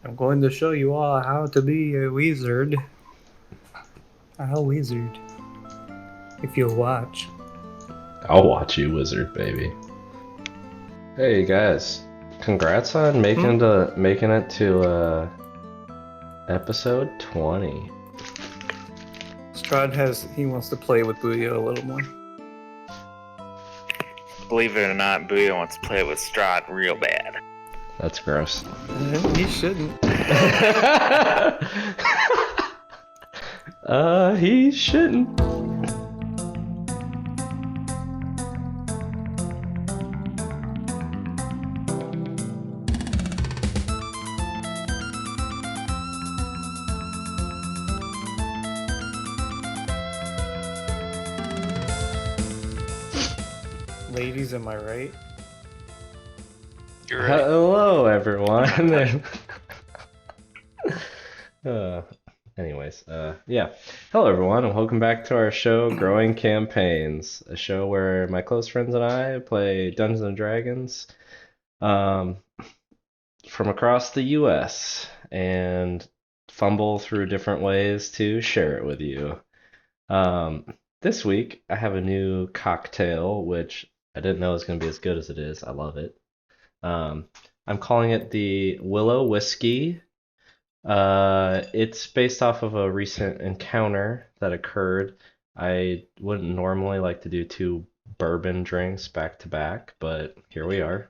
I'm going to show you all how to be a wizard. A wizard. If you watch. I'll watch you, wizard baby. Hey guys, congrats on making Hmm? it to episode 20. Strahd he wants to play with Booyah a little more. Believe it or not, Booyah wants to play with Strahd real bad. That's gross. He shouldn't. He shouldn't. Ladies, am I right? You're right. Hello, everyone. uh, yeah. Hello, everyone, and welcome back to our show, Growing Campaigns, a show where my close friends and I play Dungeons and Dragons um, from across the U.S. and fumble through different ways to share it with you. This week, I have a new cocktail, which I didn't know was going to be as good as it is. I love it. Um, I'm calling it the Willow Whiskey. It's based off of a recent encounter that occurred. I wouldn't normally like to do two bourbon drinks back to back, but here we are.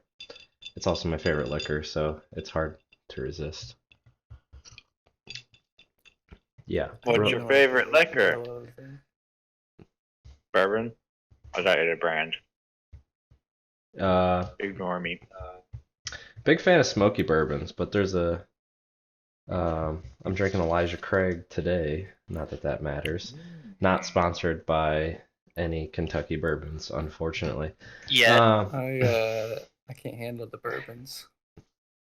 It's also my favorite liquor, so it's hard to resist. Yeah. What's your favorite liquor? Hello, Bourbon? I thought you had a brand. Uh, Ignore me. Big fan of smoky bourbons, but there's I'm drinking Elijah Craig today. Not that that matters. Not sponsored by any Kentucky bourbons, unfortunately. Yeah. I can't handle the bourbons.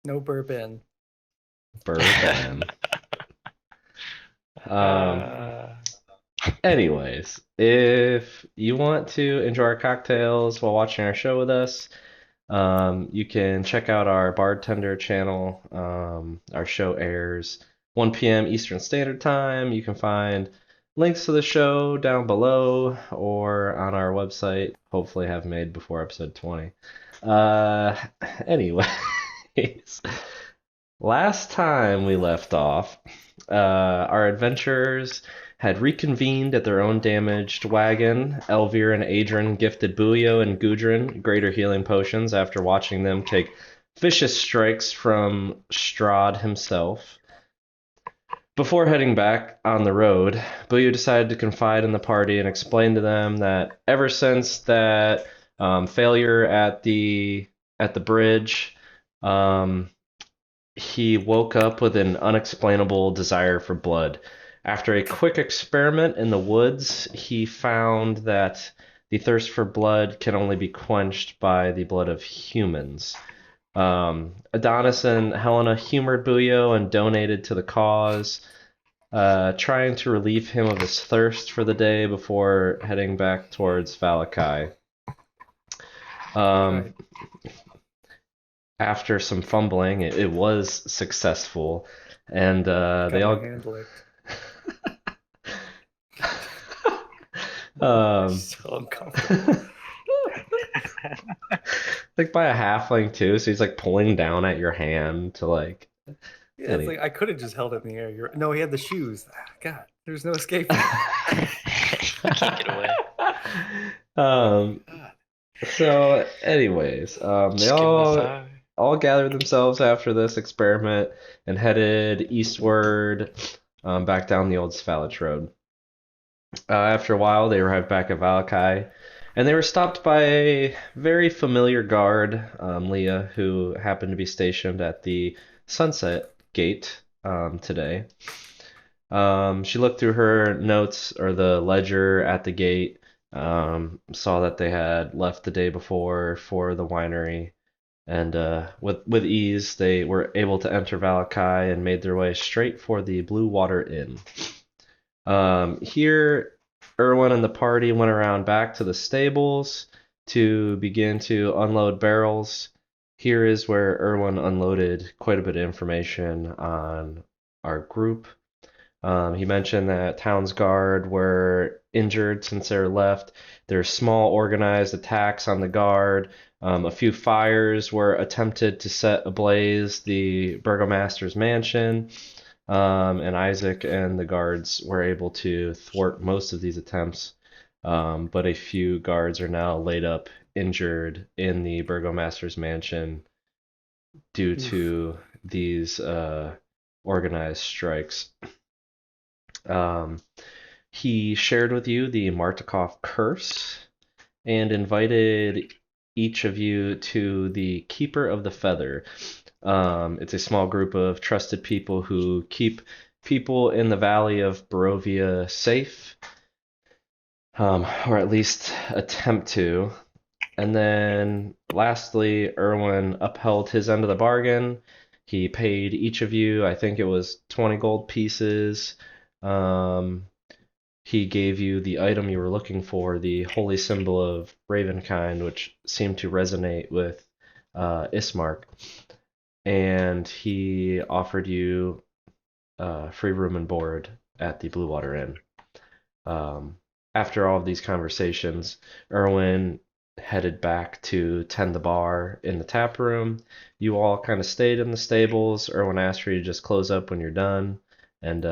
No bourbon. Bourbon. Anyways, if you want to enjoy our cocktails while watching our show with us, you can check out our bartender channel. Our show airs 1 p.m. Eastern Standard Time. You can find links to the show down below or on our website. Hopefully, have made before episode 20. Anyways, last time we left off, our adventurers had reconvened at their own damaged wagon. Elvir and Adrian gifted Buyo and Gudrun greater healing potions after watching them take vicious strikes from Strahd himself. Before heading back on the road, Buyo decided to confide in the party and explain to them that ever since that failure at the bridge, he woke up with an unexplainable desire for blood. After a quick experiment in the woods, he found that the thirst for blood can only be quenched by the blood of humans. Adonis and Helena humored Buyo and donated to the cause, trying to relieve him of his thirst for the day before heading back towards Valakai. After some fumbling, it was successful, and they all handle it. so uncomfortable. like by a halfling too, so he's like pulling down at your hand to like. Yeah, it's like I could have just held it in the air. No, he had the shoes. God, there's no escape. Can't get away. So, anyways, they all gathered themselves after this experiment and headed eastward, back down the old Svalich Road. After a while, they arrived back at Valakai, and they were stopped by a very familiar guard, Leah, who happened to be stationed at the Sunset Gate today. She looked through her notes or the ledger at the gate, saw that they had left the day before for the winery, and with ease they were able to enter Valakai and made their way straight for the Blue Water Inn. Here, Erwin and the party went around back to the stables to begin to unload barrels. here is where Erwin unloaded quite a bit of information on our group. He mentioned that Town's Guard were injured since they were left. There's small organized attacks on the Guard. A few fires were attempted to set ablaze the Burgomaster's mansion. And Isaac and the guards were able to thwart most of these attempts. But a few guards are now laid up injured in the Burgomaster's mansion due to these organized strikes. He shared with you the Martikov curse and invited each of you to the Keeper of the Feather. It's a small group of trusted people who keep people in the Valley of Barovia safe, or at least attempt to. And then lastly, Erwin upheld his end of the bargain. He paid each of you, I think it was 20 gold pieces. He gave you the item you were looking for, the holy symbol of Ravenkind, which seemed to resonate with Ismark. And he offered you free room and board at the Blue Water Inn. After all of these conversations, Erwin headed back to tend the bar in the tap room. You all kind of stayed in the stables. Erwin asked for you to just close up when you're done, and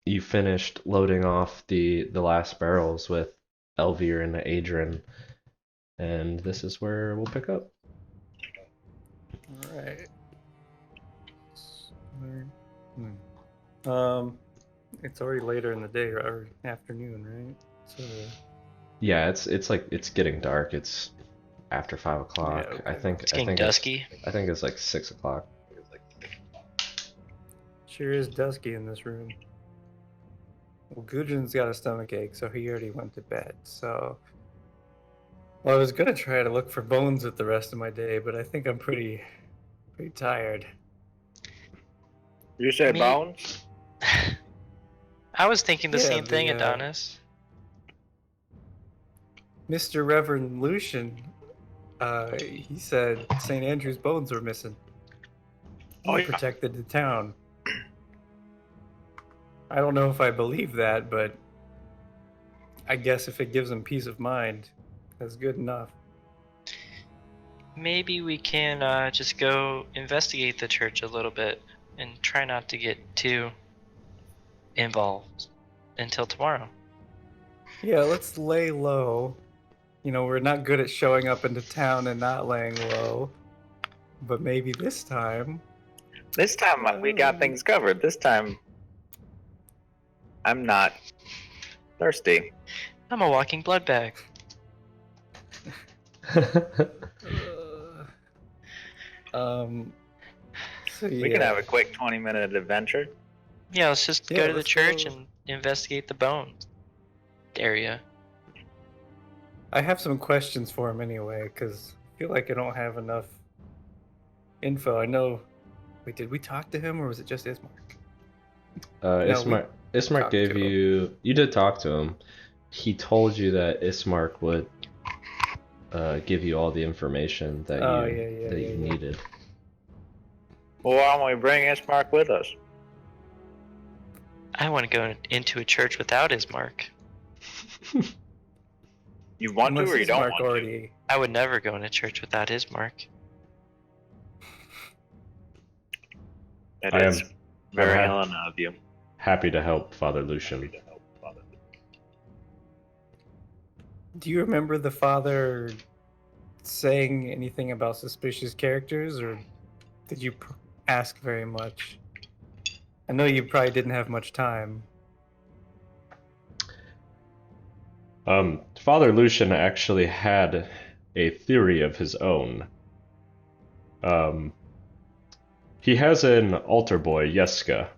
you finished loading off the last barrels with Elvir and Adrian, and this is where we'll pick up. All right. It's already later in the day or afternoon, right? So. Yeah, it's getting dark. It's after 5 o'clock. Yeah, okay. I think it's getting dusky. I think it's like 6 o'clock. Sure is dusky in this room. Well, Gudrun's got a stomachache, so he already went to bed. So, well, I was gonna try to look for bones with the rest of my day, but I think I'm pretty tired. You say bones? I was thinking the same thing, Adonis. Mr. Reverend Lucian, he said St. Andrew's bones were missing. He protected the town. I don't know if I believe that, but I guess if it gives him peace of mind, that's good enough. Maybe we can just go investigate the church a little bit and try not to get too involved until tomorrow. Yeah, let's lay low. You know, we're not good at showing up into town and not laying low. But maybe this time... This time we got things covered. This time I'm not thirsty. I'm a walking blood bag. So we can have a quick 20-minute adventure. Yeah, let's just go to the church and investigate the bones area. I have some questions for him anyway, because I feel like I don't have enough info. I know... Wait, did we talk to him, or was it just Ismark? Ismark gave you... You did talk to him. He told you that Ismark would give you all the information that you needed. Well, why don't we bring Ismark with us? I want to go into a church without Ismark. You want to or you don't want to? I would never go in a church without Ismark. That is very Helena of you. Happy to help, Father Lucian. Do you remember the father saying anything about suspicious characters, or did you ask very much? I know you probably didn't have much time. Father Lucian actually had a theory of his own. He has an altar boy, Yeska,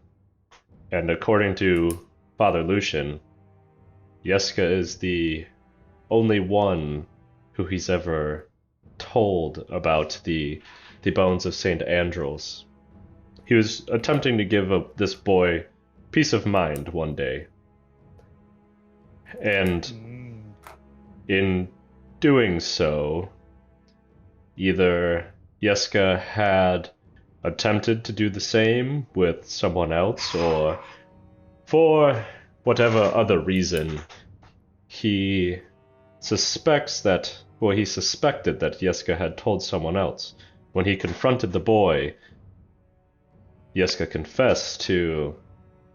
and according to Father Lucian, Yeska is the only one who he's ever told about the bones of Saint Andral's. He was attempting to give this boy peace of mind one day. And in doing so, either Yeska had attempted to do the same with someone else, or for whatever other reason, he suspected that Yeska had told someone else. When he confronted the boy, Yeska confessed to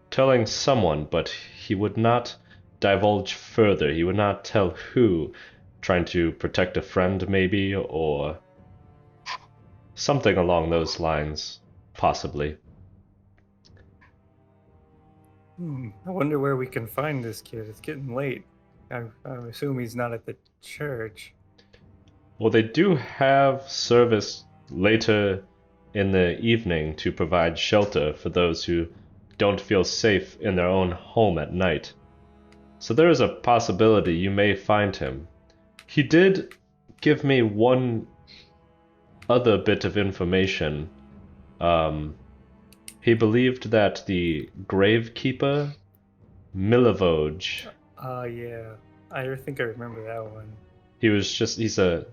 telling someone, but he would not divulge further. He would not tell who, trying to protect a friend maybe, or something along those lines, possibly. I wonder where we can find this kid. It's getting late. I assume he's not at the church. Well, they do have service later in the evening to provide shelter for those who don't feel safe in their own home at night. So there is a possibility you may find him. He did give me one other bit of information. He believed that the gravekeeper, Milivoj, Yeah. I think I remember that one. he's a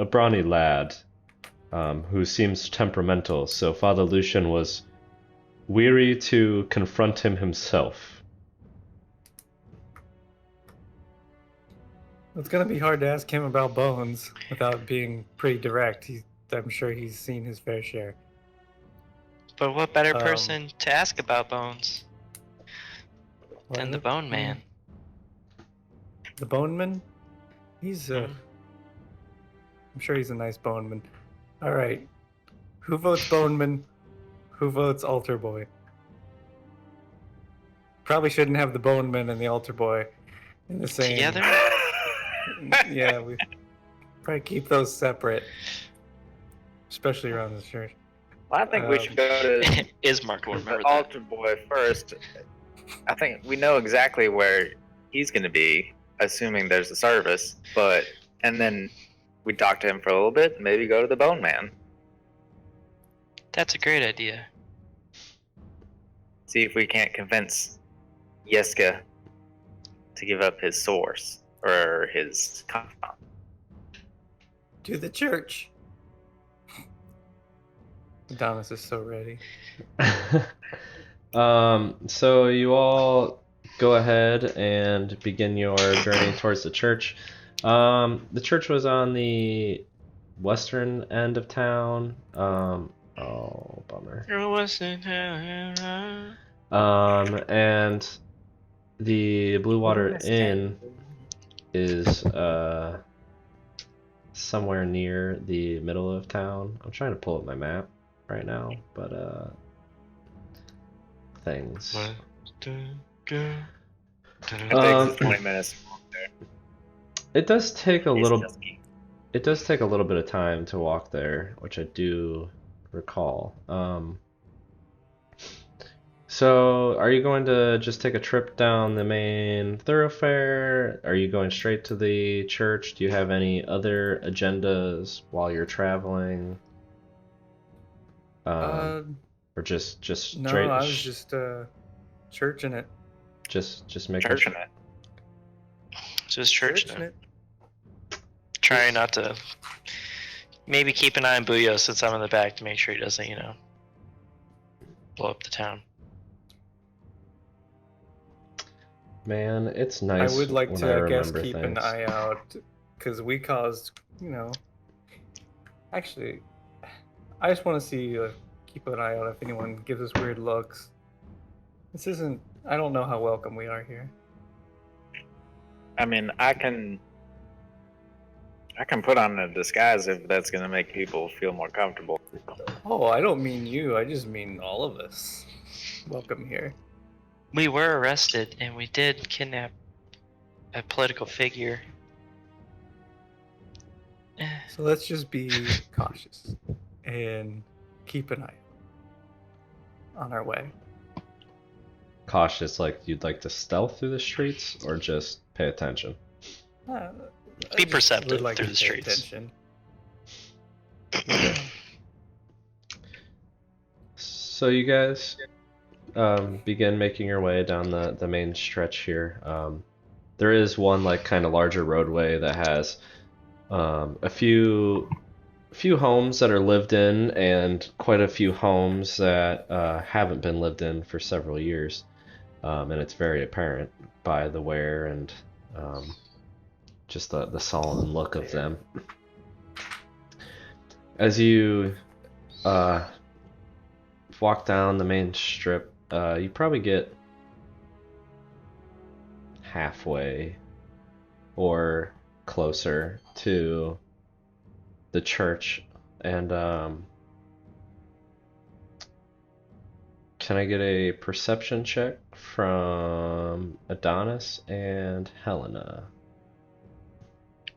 brawny lad who seems temperamental, so Father Lucian was weary to confront him himself. It's gonna be hard to ask him about Bones without being pretty direct. I'm sure he's seen his fair share. But what better person to ask about Bones than the What? Bone Man? The Boneman? He's I'm sure he's a nice Boneman. All right. Who votes Boneman? Who votes Altar Boy? Probably shouldn't have the Boneman and the Altar Boy in the same. Together? Yeah, we probably keep those separate, especially around the church. Well, I think we should go to Ismark will remember the that. altar boy first. I think we know exactly where he's going to be, assuming there's a service. And then we talk to him for a little bit, and maybe go to the Bone Man. That's a great idea. See if we can't convince Yeska to give up his source or his confidant. To the church. Adonis is so ready. So you all go ahead and begin your journey towards the church. The church was on the western end of town. Oh, bummer. And the Blue Water Inn is somewhere near the middle of town. I'm trying to pull up my map right now, but things. It takes us 20 minutes. It does take a It's little. dusky. It does take a little bit of time to walk there, which I do recall. So, are you going to just take a trip down the main thoroughfare? Are you going straight to the church? Do you have any other agendas while you're traveling? Or just No, straight? I was just churching it. Just making Churching it. Just church Churching it. Trying not to. Maybe keep an eye on Booyo since I'm in the back to make sure he doesn't, blow up the town. Man, it's nice. I would like when to, I guess, remember keep an things. eye out because we caused, Actually, I just want to see, keep an eye out if anyone gives us weird looks. This isn't. I don't know how welcome we are here. I mean, I can put on a disguise if that's going to make people feel more comfortable. Oh, I don't mean you. I just mean all of us. Welcome here. We were arrested and we did kidnap a political figure. So let's just be cautious and keep an eye on our way. Cautious, like you'd like to stealth through the streets, or just pay attention? Be I just perceptive would like through to the pay streets. attention. So you guys begin making your way down the main stretch here. There is one kind of larger roadway that has a few few homes that are lived in, and quite a few homes that haven't been lived in for several years. And it's very apparent by the wear and just the sullen look of them. As you walk down the main strip, you probably get halfway or closer to the church, and can I get a perception check from Adonis and Helena?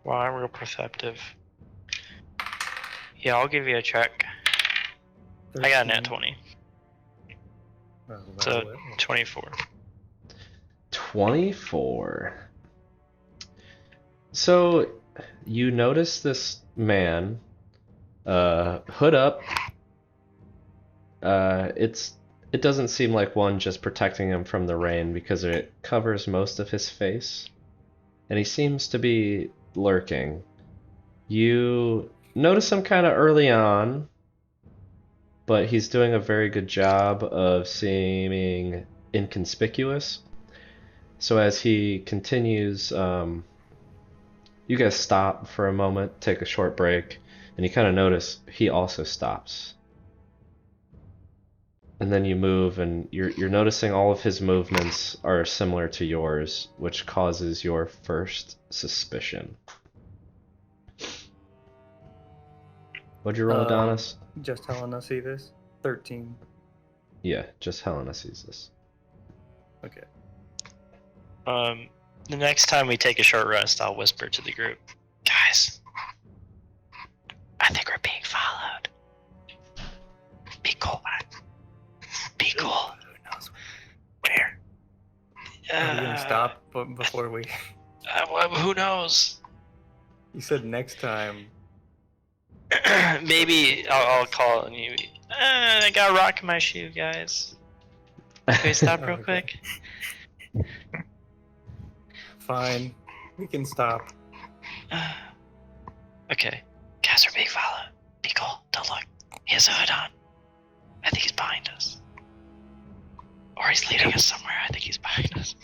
Well, I'm real perceptive. Yeah, I'll give you a check. I got a nat 20. So 24. 24. So you notice this man, hood up. It doesn't seem like one just protecting him from the rain because it covers most of his face, and he seems to be lurking. You notice him kind of early on, but he's doing a very good job of seeming inconspicuous. So as he continues, you guys stop for a moment, take a short break, and you kind of notice he also stops. And then you move, and you're noticing all of his movements are similar to yours, which causes your first suspicion. What'd you roll, Adonis? Just Helena see this? 13. Yeah, just Helena sees this. Okay. The next time we take a short rest, I'll whisper to the group, guys, I think we're being followed. Be cool. Be cool. Who knows where? Are you gonna stop before we? Well, who knows? You said next time. Maybe I'll call and you. I got a rock in my shoe, guys. Can we stop real Okay. quick? Fine. We can stop. Okay. Guys are being followed. Be cool. Don't look. He has a hood on. I think he's behind us. Or he's leading us somewhere. I think he's behind us.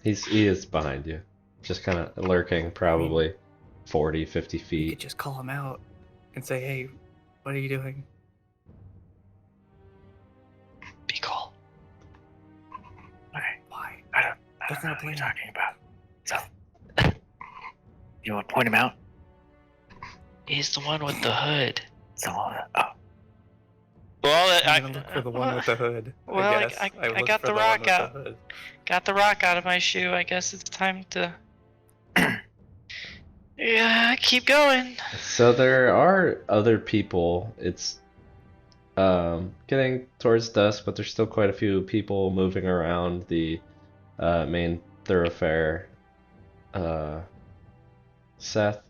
He is behind you. Just kind of lurking, probably 40, 50 You feet. could just call him out and say, "Hey, what are you doing?" Be cool. Okay. Why? I don't That's know not what you're plan. talking about. So, you want to point him out? He's the one with the hood. Oh, Well, I'm gonna look for the one with the hood. well, I guess. I looked got for the one rock with out. hood. Got the rock out of my shoe. I guess it's time to. Yeah, keep going. So there are other people. It's getting towards dusk, but there's still quite a few people moving around the main thoroughfare. Seth,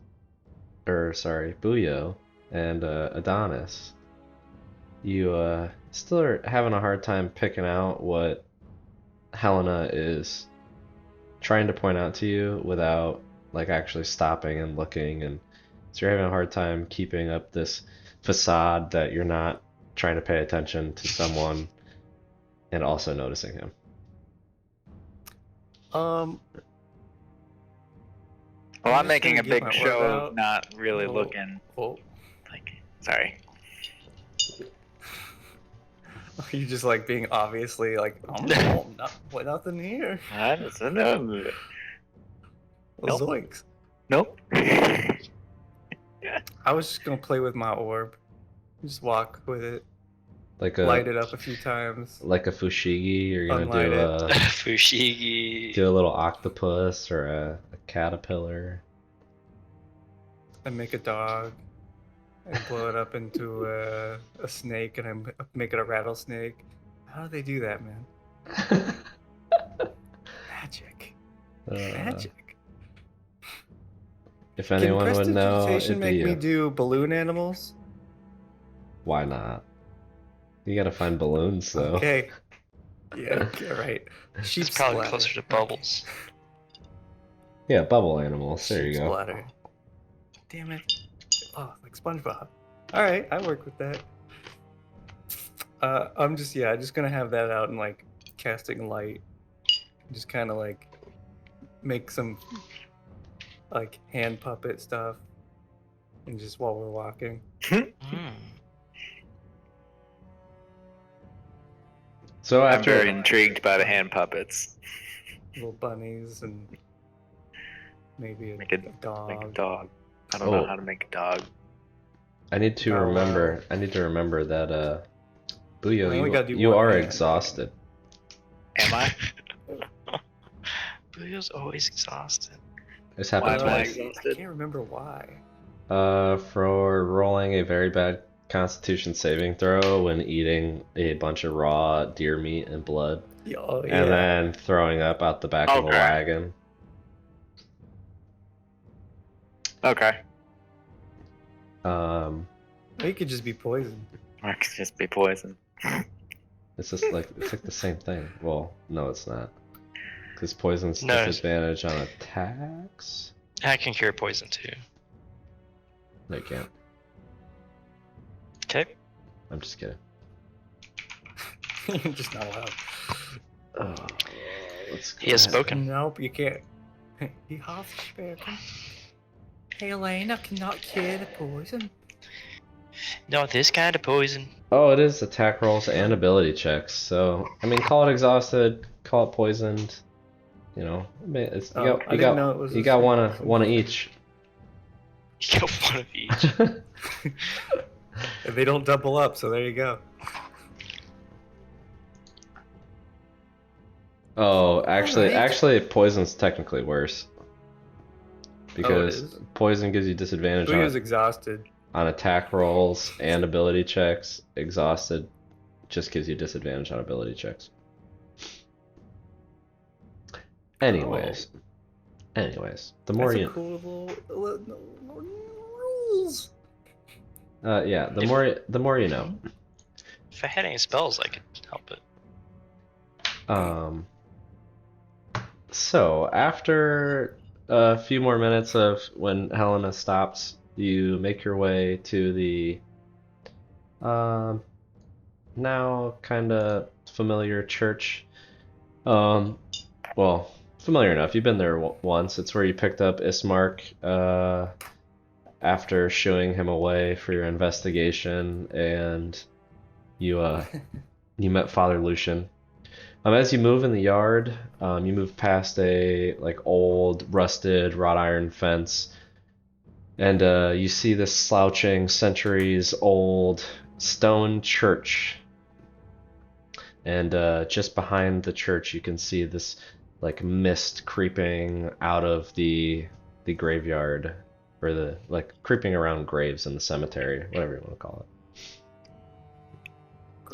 or sorry, Buyo, and Adonis. You still are having a hard time picking out what Helena is trying to point out to you without like actually stopping and looking, and so you're having a hard time keeping up this facade that you're not trying to pay attention to someone and also noticing him. well, I'm I'm just making gonna a get big my show orb of out. not really Oh. looking. Oh, Like, sorry. you just like being obviously like, nothing here. I just don't know. Well, Nope. zoinks. Nope. I was just gonna play with my orb, just walk with it, Like light a it up a few times. like a fushigi, you're gonna Unlight do it. a Fushigi. do a little octopus or a caterpillar. I make a dog and blow it up into a snake, and I make it a rattlesnake. How do they do that, man? Magic. Magic. If Can anyone would know, prestidigitation it'd be make me you. do balloon animals? Why not? You gotta find balloons though. Okay. Yeah, okay, right. Sheep It's probably splatter. closer to Okay. bubbles. Yeah, bubble animals. There you Sheep go. splatter. Damn it. Oh, like SpongeBob. All right, I work with that. I'm just gonna have that out and like casting light, just kind of like make some like hand puppet stuff, and just while we're walking. So I'm after very intrigued by the hand puppets. Little bunnies and maybe Make a dog. Make a dog. I don't know how to make a dog. I need to Oh, remember. wow. I need to remember that. Booyo, I only gotta do you one are hand. exhausted. Am I? Booyo's always exhausted. This Why happened am I twice. I exhausted? can't remember why. For rolling a very bad Constitution saving throw when eating a bunch of raw deer meat and blood, Oh, yeah. and then throwing up out the back of a Okay. wagon. Okay. Or you could just be poisoned. I could just be poisoned. It's like the same thing. Well, no, it's not. Because poison's No, it's- disadvantage on attacks. I can cure poison too. No, you can't. Okay. I'm just kidding. You're just not allowed. Let's go He has ahead. spoken. Nope, you can't. He has spoken. Helena cannot cure the poison. Not this kind of poison. Oh, it is attack rolls and ability checks. So I mean, call it exhausted, call it poisoned. You know, I mean, it's, Oh, I didn't know it was you the got same. one of each. You get one of each. And they don't double up, so there you go. Oh, Alright. actually, poison's technically worse. Because is? poison gives you disadvantage Booyah's exhausted. on attack rolls and ability checks. Exhausted just gives you disadvantage on ability checks. Anyways, the more That's you a cool little rules. yeah, the more you know. If I had any spells, I could help it. So after a few more minutes of when Helena stops, you make your way to the now kind of familiar church. Well, familiar enough. You've been there once. It's where you picked up Ismark after shooing him away for your investigation, and you you met Father Lucian. As you move in the yard, you move past a like old rusted wrought iron fence, and you see this slouching centuries old stone church. And just behind the church, you can see this like mist creeping out of the graveyard, or the like creeping around graves in the cemetery, whatever you want to call it.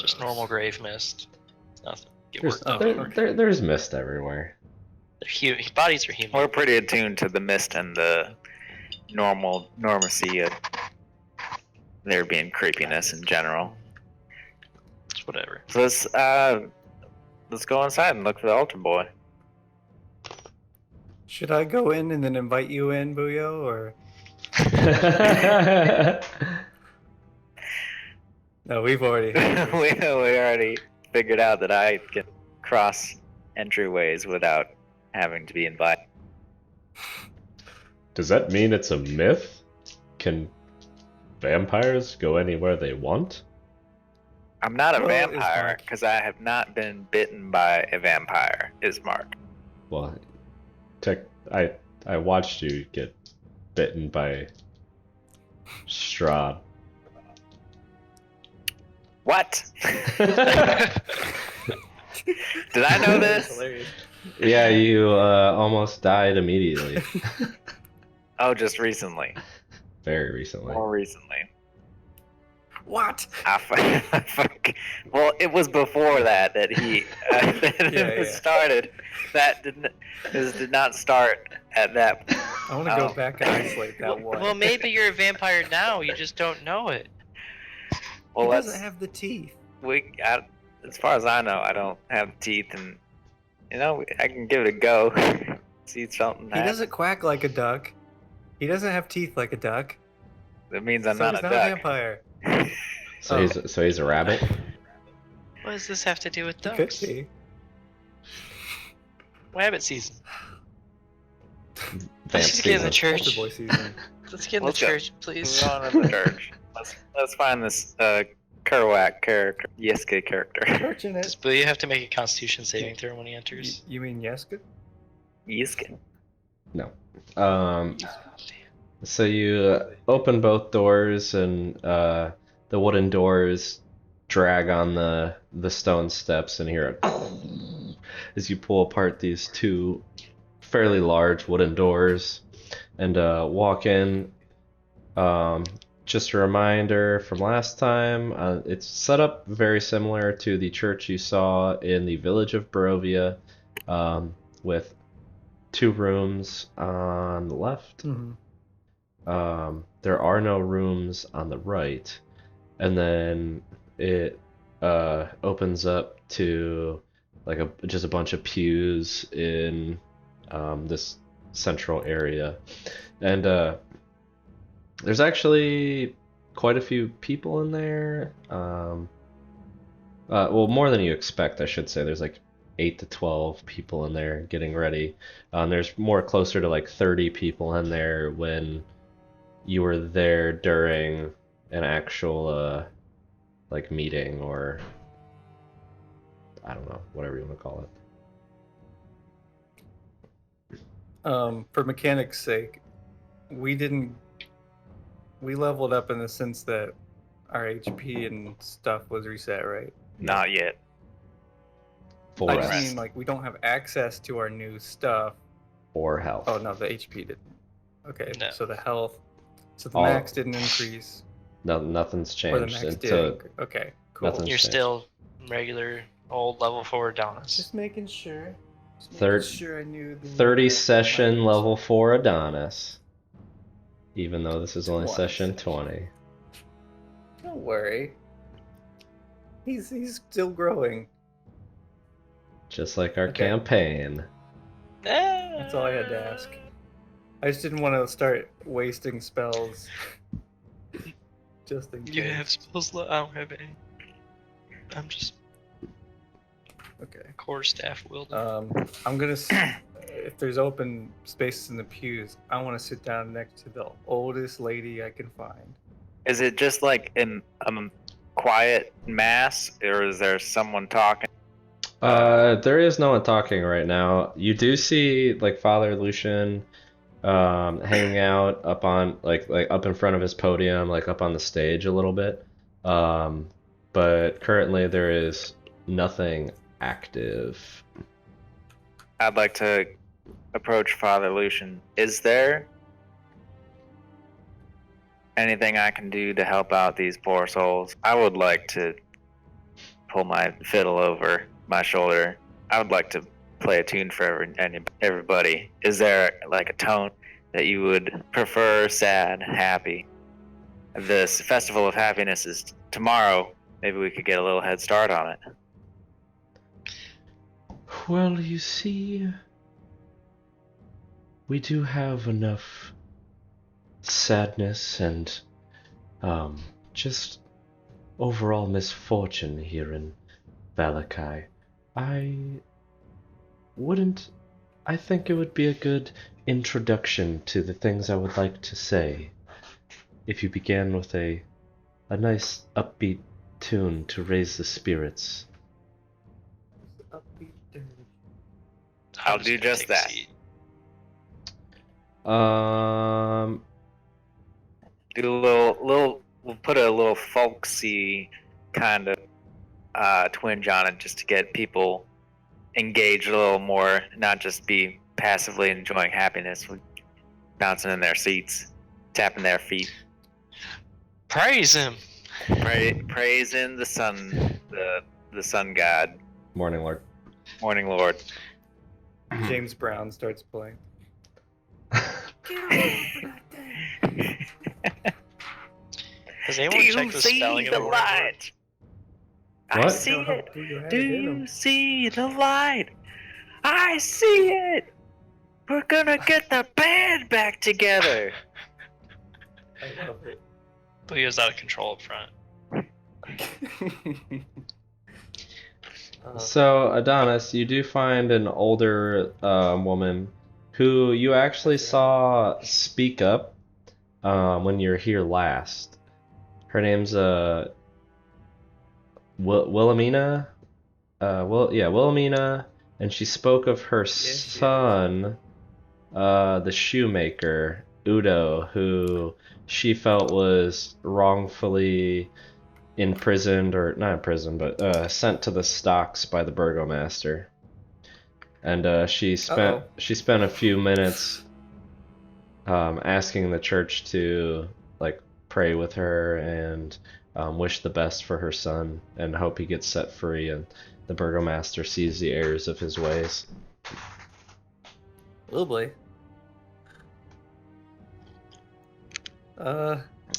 Just normal grave mist. It's nothing. Get worked up. There's mist everywhere. Bodies are human. We're pretty attuned to the mist and the normacy of there being creepiness in general. It's whatever. So let's go inside and look for the altar boy. Should I go in and then invite you in, Booyo, or no? We've already. we already figured out that I can cross entryways without having to be invited. Does that mean it's a myth? Can vampires go anywhere they want? I'm not a Well, vampire Ismark. because I have not been bitten by a vampire. Ismark. Well, I watched you get bitten by Strahd. What? Did I know That's this? hilarious. Yeah, you almost died immediately. Oh, just recently. Very recently. More recently. What? Well, it was before that he Yeah. started. That did not start at that. I want to go back and isolate that one. Well, maybe you're a vampire now. You just don't know it. Well, he let's doesn't have the teeth. as far as I know, I don't have teeth, and I can give it a go. See something. He doesn't quack like a duck. He doesn't have teeth like a duck. It means I'm So not he's a not duck. a vampire. So Oh. he's a rabbit. What does this have to do with He could ducks? be. Rabbit season. Vamp Let's just get in the season. Altar church. boy season. Let's get in Let's the go. church, please. Move on to the church. Let's find this Kerouac character, Yiska character. Church in it. Does Booyah have to make a Constitution saving throw when he enters? You mean Yeska? Yiska. No. Oh, damn. So you open both doors, and the wooden doors drag on the stone steps, and hear it as you pull apart these two fairly large wooden doors, and walk in. Just a reminder from last time, it's set up very similar to the church you saw in the village of Barovia, with 2 rooms on the left. Mm-hmm. There are no rooms on the right, and then it opens up to like just a bunch of pews in this central area, and there's actually quite a few people in there. Well, more than you expect, I should say. There's like 8 to 12 people in there getting ready. There's more closer to like 30 people in there when you were there during an actual like meeting, or I don't know, whatever you want to call it. For mechanics' sake, we leveled up in the sense that our HP and stuff was reset, right? Not yet. Full I rest just mean like we don't have access to our new stuff. or health. Oh no, the HP didn't. Okay, No. so the health. So the All- max didn't increase. No, nothing's Or the changed max until did. Okay, cool. nothing's You're changed. still regular old level 4 Adonis. Just making sure. Just making Third- sure I knew the 30 correct session language. level 4 Adonis. Even though this is only 20 session session. 20. Don't worry. He's still growing. Just like our Okay. campaign. That's all I had to ask. I just didn't want to start wasting spells. Just in case. You have spells. I don't have any. I'm just Okay. core staff wielding. I'm gonna. If there's open spaces in the pews, I want to sit down next to the oldest lady I can find. Is it just like in quiet mass, or is there someone talking? There is no one talking right now. You do see like Father Lucian hanging out up on like up in front of his podium, like up on the stage a little bit. But currently there is nothing active. I'd like to approach Father Lucian. Is there anything I can do to help out these poor souls? I would like to pull my fiddle over my shoulder. I would like to play a tune for everybody. Is there like a tone that you would prefer? Sad, happy? This Festival of Happiness is tomorrow. Maybe we could get a little head start on it. Well, you see, we do have enough sadness and just overall misfortune here in Valakai. I think it would be a good introduction to the things I would like to say if you began with a nice upbeat tune to raise the spirits. I'll do just that. Do a little. We'll put a little folksy kind of twinge on it, just to get people engaged a little more, not just be passively enjoying happiness, with bouncing in their seats, tapping their feet, Praise him. praising the sun, the sun god, Morning, Lord. morning lord. James Brown starts playing. Has Do anyone you checked the see spelling of the the word? light? I What? see it. Do you have Do it in you 'em? see the light? I see it. We're gonna get the band back together. I love it. Booyah's out of control up front. So, Adonis, you do find an older woman who you actually saw speak up when you were here last. Her name's Wilhelmina. Wilhelmina, and she spoke of her son, the shoemaker, Udo, who she felt was wrongfully imprisoned, or not imprisoned, but sent to the stocks by the burgomaster. And she spent a few minutes asking the church to like pray with her and wish the best for her son and hope he gets set free and the burgomaster sees the errors of his ways. Oh boy.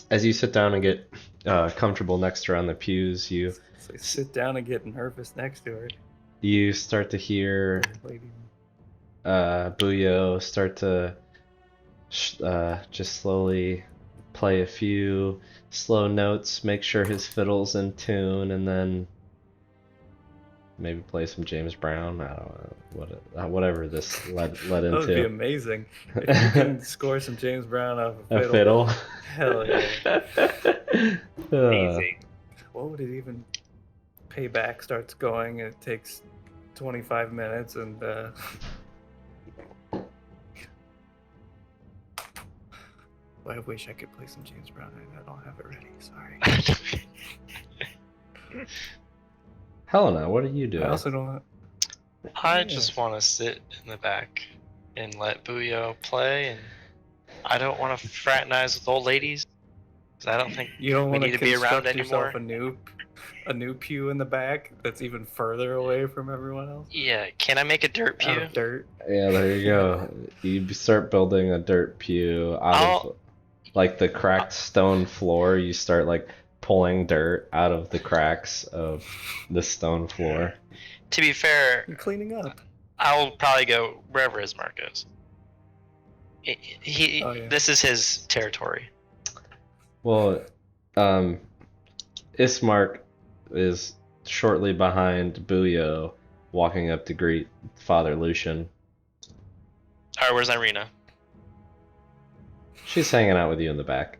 As you sit down and get comfortable next to her on the pews, you sit down and get nervous next to her. You start to hear Buyo start to just slowly play a few slow notes, make sure his fiddle's in tune, and then maybe play some James Brown. I don't know whatever this led into. That would be amazing if you can score some James Brown off a fiddle. Hell yeah! Amazing. What would it even? Payback starts going, and it takes 25 minutes, and I wish I could play some James Brown. I don't have it ready. Sorry. Helena, what are you doing? I also don't. I just want to sit in the back and let Buyo play, and I don't want to fraternize with old ladies. 'Cause I don't think You don't we want need to to be around yourself anymore. a new pew in the back that's even further away from everyone else. Yeah, can I make a dirt Out pew? of dirt. Yeah, there you go. You start building a dirt pew out of like the cracked stone floor. You start like pulling dirt out of the cracks of the stone floor. To be fair, You're cleaning up. I'll probably go wherever Ismark goes. Oh, yeah. This is his territory. Well, Ismark is shortly behind Buyo, walking up to greet Father Lucian. Alright, where's Irina? She's hanging out with you in the back.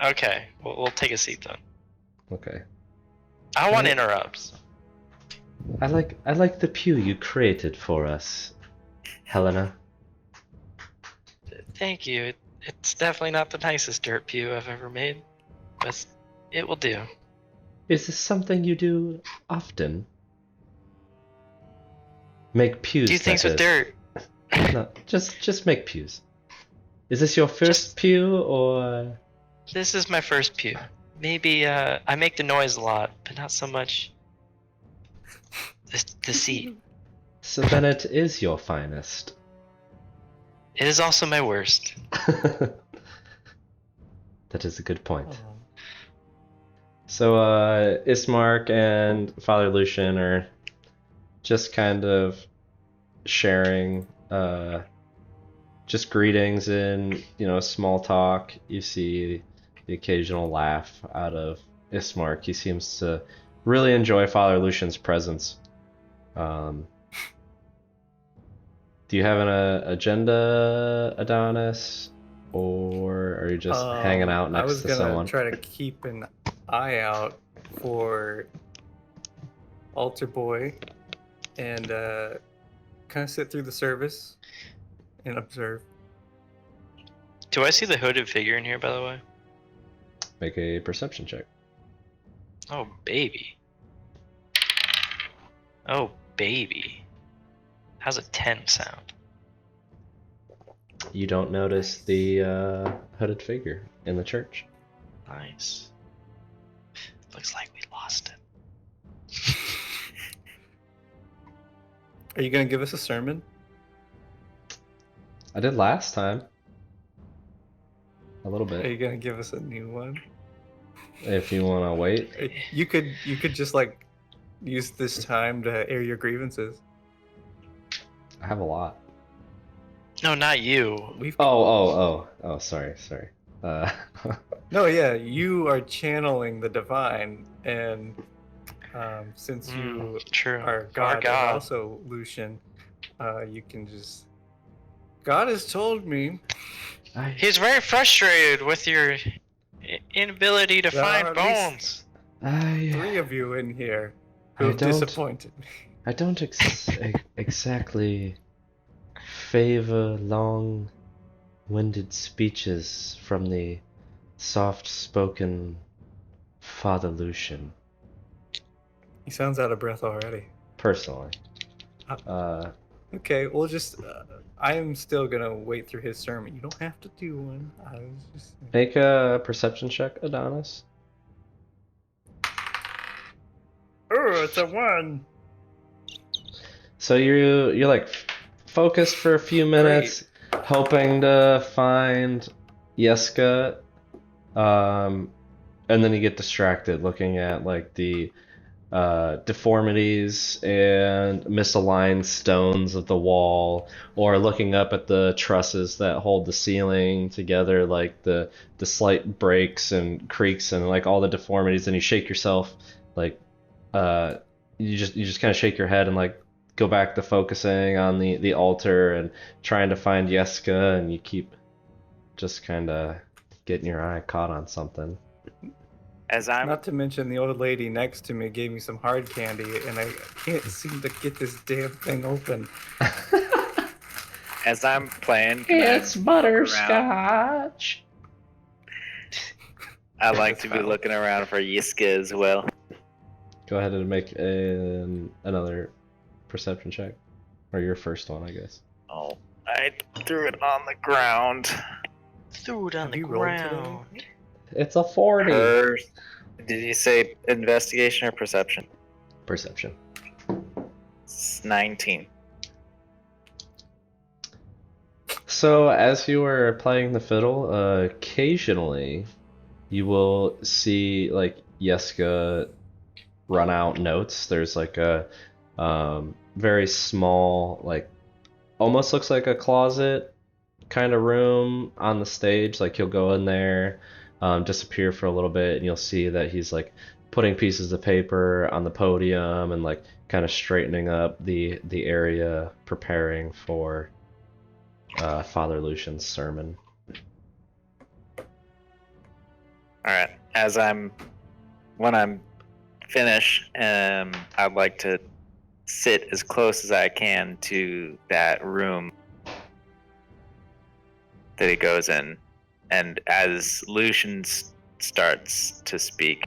Okay, we'll take a seat then. Okay. I want interrupts. I like the pew you created for us, Helena. Thank you. It's definitely not the nicest dirt pew I've ever made, but it will do. Is this something you do often? Make pews. Do things with dirt. No, just make pews. Is this your first pew or? This is my first pew. Maybe I make the noise a lot, but not so much the seat. So then it is your finest. It is also my worst. That is a good point. Oh. So Ismark and Father Lucian are just kind of sharing just greetings and small talk. You see the occasional laugh out of Ismark. He seems to really enjoy Father Lucian's presence. Do you have an agenda, Adonis, or are you just hanging out next to someone? I was gonna try to keep an eye out for Altar Boy and kind of sit through the service and observe. Do I see the hooded figure in here, by the way? Make a perception check. Oh, baby. Oh, baby. How's a 10 sound? You don't notice the hooded figure in the church. Nice. Looks like we lost it. Are you gonna give us a sermon? I did last time. A little Are bit. you gonna give us a new one? If you want to wait. You could just like use this time to air your grievances. I have a lot. No, not you. We've Oh, sorry. No, yeah, you are channeling the divine, and since you True. are Our God and God. also Lucian, you can just. God has told me He's very frustrated with your inability to there are find at least bones. 3 of you in here who I have don't- disappointed me. I don't exactly favor long-winded speeches from the soft-spoken Father Lucian, He sounds out of breath already. personally. Okay, we'll just. I am still gonna wait through his sermon. You don't have to do one. I was just. Make a perception check, Adonis. Oh, it's a 1. So you're like focused for a few minutes, hoping to find Yeska, and then you get distracted looking at like the deformities and misaligned stones of the wall, or looking up at the trusses that hold the ceiling together, like the slight breaks and creaks and like all the deformities, and you shake yourself, like you just kind of shake your head and like go back to focusing on the altar and trying to find Yeska, and you keep just kind of getting your eye caught on something. As I'm Not to mention the old lady next to me gave me some hard candy, and I can't seem to get this damn thing open. as I'm playing, It's butterscotch. I like That's to be foul. looking around for Yiska as well. Go ahead and make another perception check, or your first one, I guess. Oh, I threw it on the ground. Threw it on Have the you rolled ground. today? It's a 40. Did you say investigation or perception? Perception. It's 19. So as you were playing the fiddle, occasionally you will see like Yeska run out notes. There's like a very small, like almost looks like a closet kind of room on the stage. Like he'll go in there, disappear for a little bit, and you'll see that he's like putting pieces of paper on the podium and like kind of straightening up the area, preparing for Father Lucian's sermon. All right. When I'm finished, I'd like to sit as close as I can to that room that he goes in, and as Lucian starts to speak,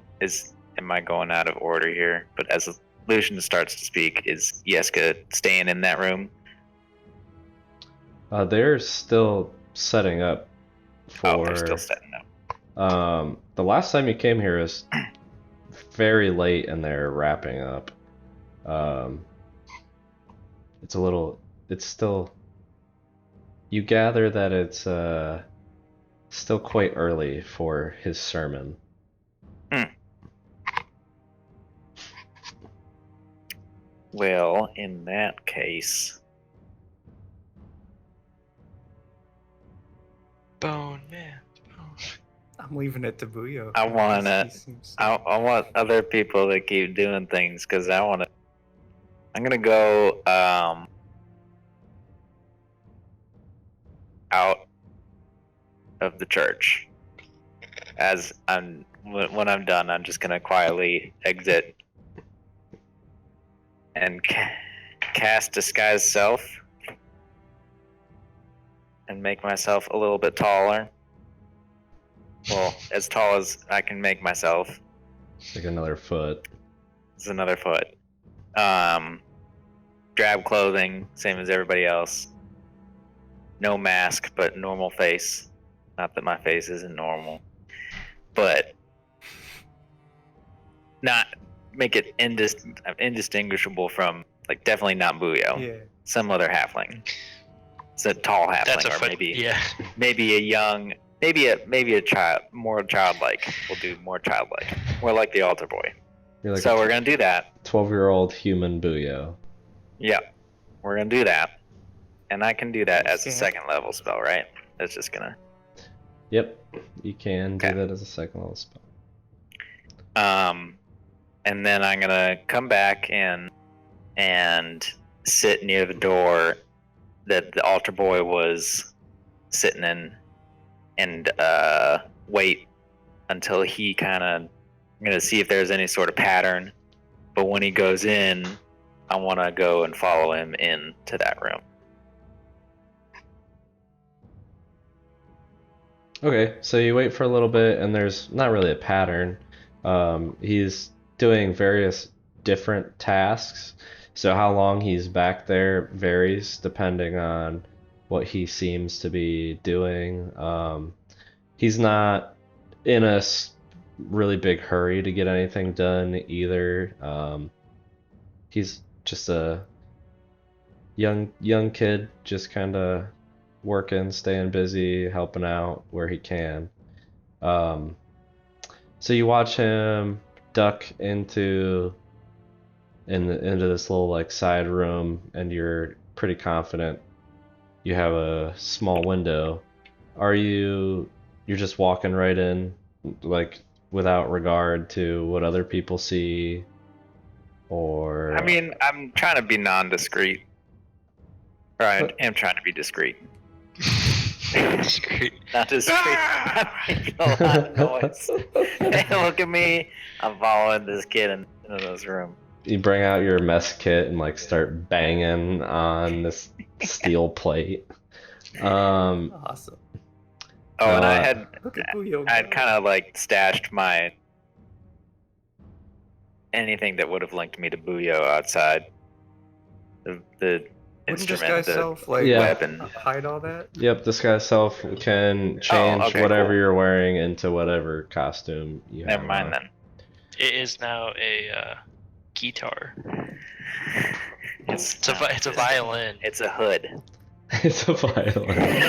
am I going out of order here? But as Lucian starts to speak, is Yeska staying in that room? They're still setting up for. Oh, they're still setting up. The last time you came here was very late, and they're wrapping up. It's still. You gather that it's still quite early for his sermon. Well, in that case, Boneman. I'm leaving it to Buyo. I wanna- He seems- I want other people to keep doing things because I'm gonna go out of the church. When I'm done, I'm just gonna quietly exit and cast disguise self and make myself a little bit taller. Well, as tall as I can make myself. Like another foot. It's another foot. Drab clothing, same as everybody else. No mask, but normal face. Not that my face isn't normal, but not make it indistinguishable from, like, definitely not Buyo. Yeah. Some other halfling. It's a tall halfling, That's a or foot. maybe Yeah. a young, maybe a child, more childlike. We'll do more childlike, more like the altar boy. You're like So a we're gonna do that. 12-year-old human Buyo. Yep, we're gonna do that, and I can do that as a Scamp. second level spell, right? That's just gonna. Yep, you can do Okay. that as a second level spell. And then I'm gonna come back in and sit near the door that the altar boy was sitting in, and wait until he kind of. I'm gonna see if there's any sort of pattern. But when he goes in, I want to go and follow him into that room. Okay, so you wait for a little bit, and there's not really a pattern. He's doing various different tasks, so how long he's back there varies depending on what he seems to be doing. He's not in a really big hurry to get anything done either. He's just a young kid, just kind of working, staying busy, helping out where he can. So you watch him duck into this little like side room, and you're pretty confident you have a small window. You're just walking right in, like without regard to what other people see, or? I mean, I'm trying to be non-discreet. Or I am trying to be discreet. Discreet. Not discreet. I'm making a lot of noise. Hey, look at me. I'm following this kid into this room. You bring out your mess kit and like start banging on this steel plate. Awesome. Oh, and I had Look at Booyo. kind of like stashed my anything that would have linked me to Booyo outside the Wouldn't this instrument, guy's the self like Yeah. weapon. hide all that? Yep, this guy's self can change okay, whatever cool. you're wearing into whatever costume you have Never mind on. then. It is now a guitar. It's It's a violin. It's a hood. It's a violin.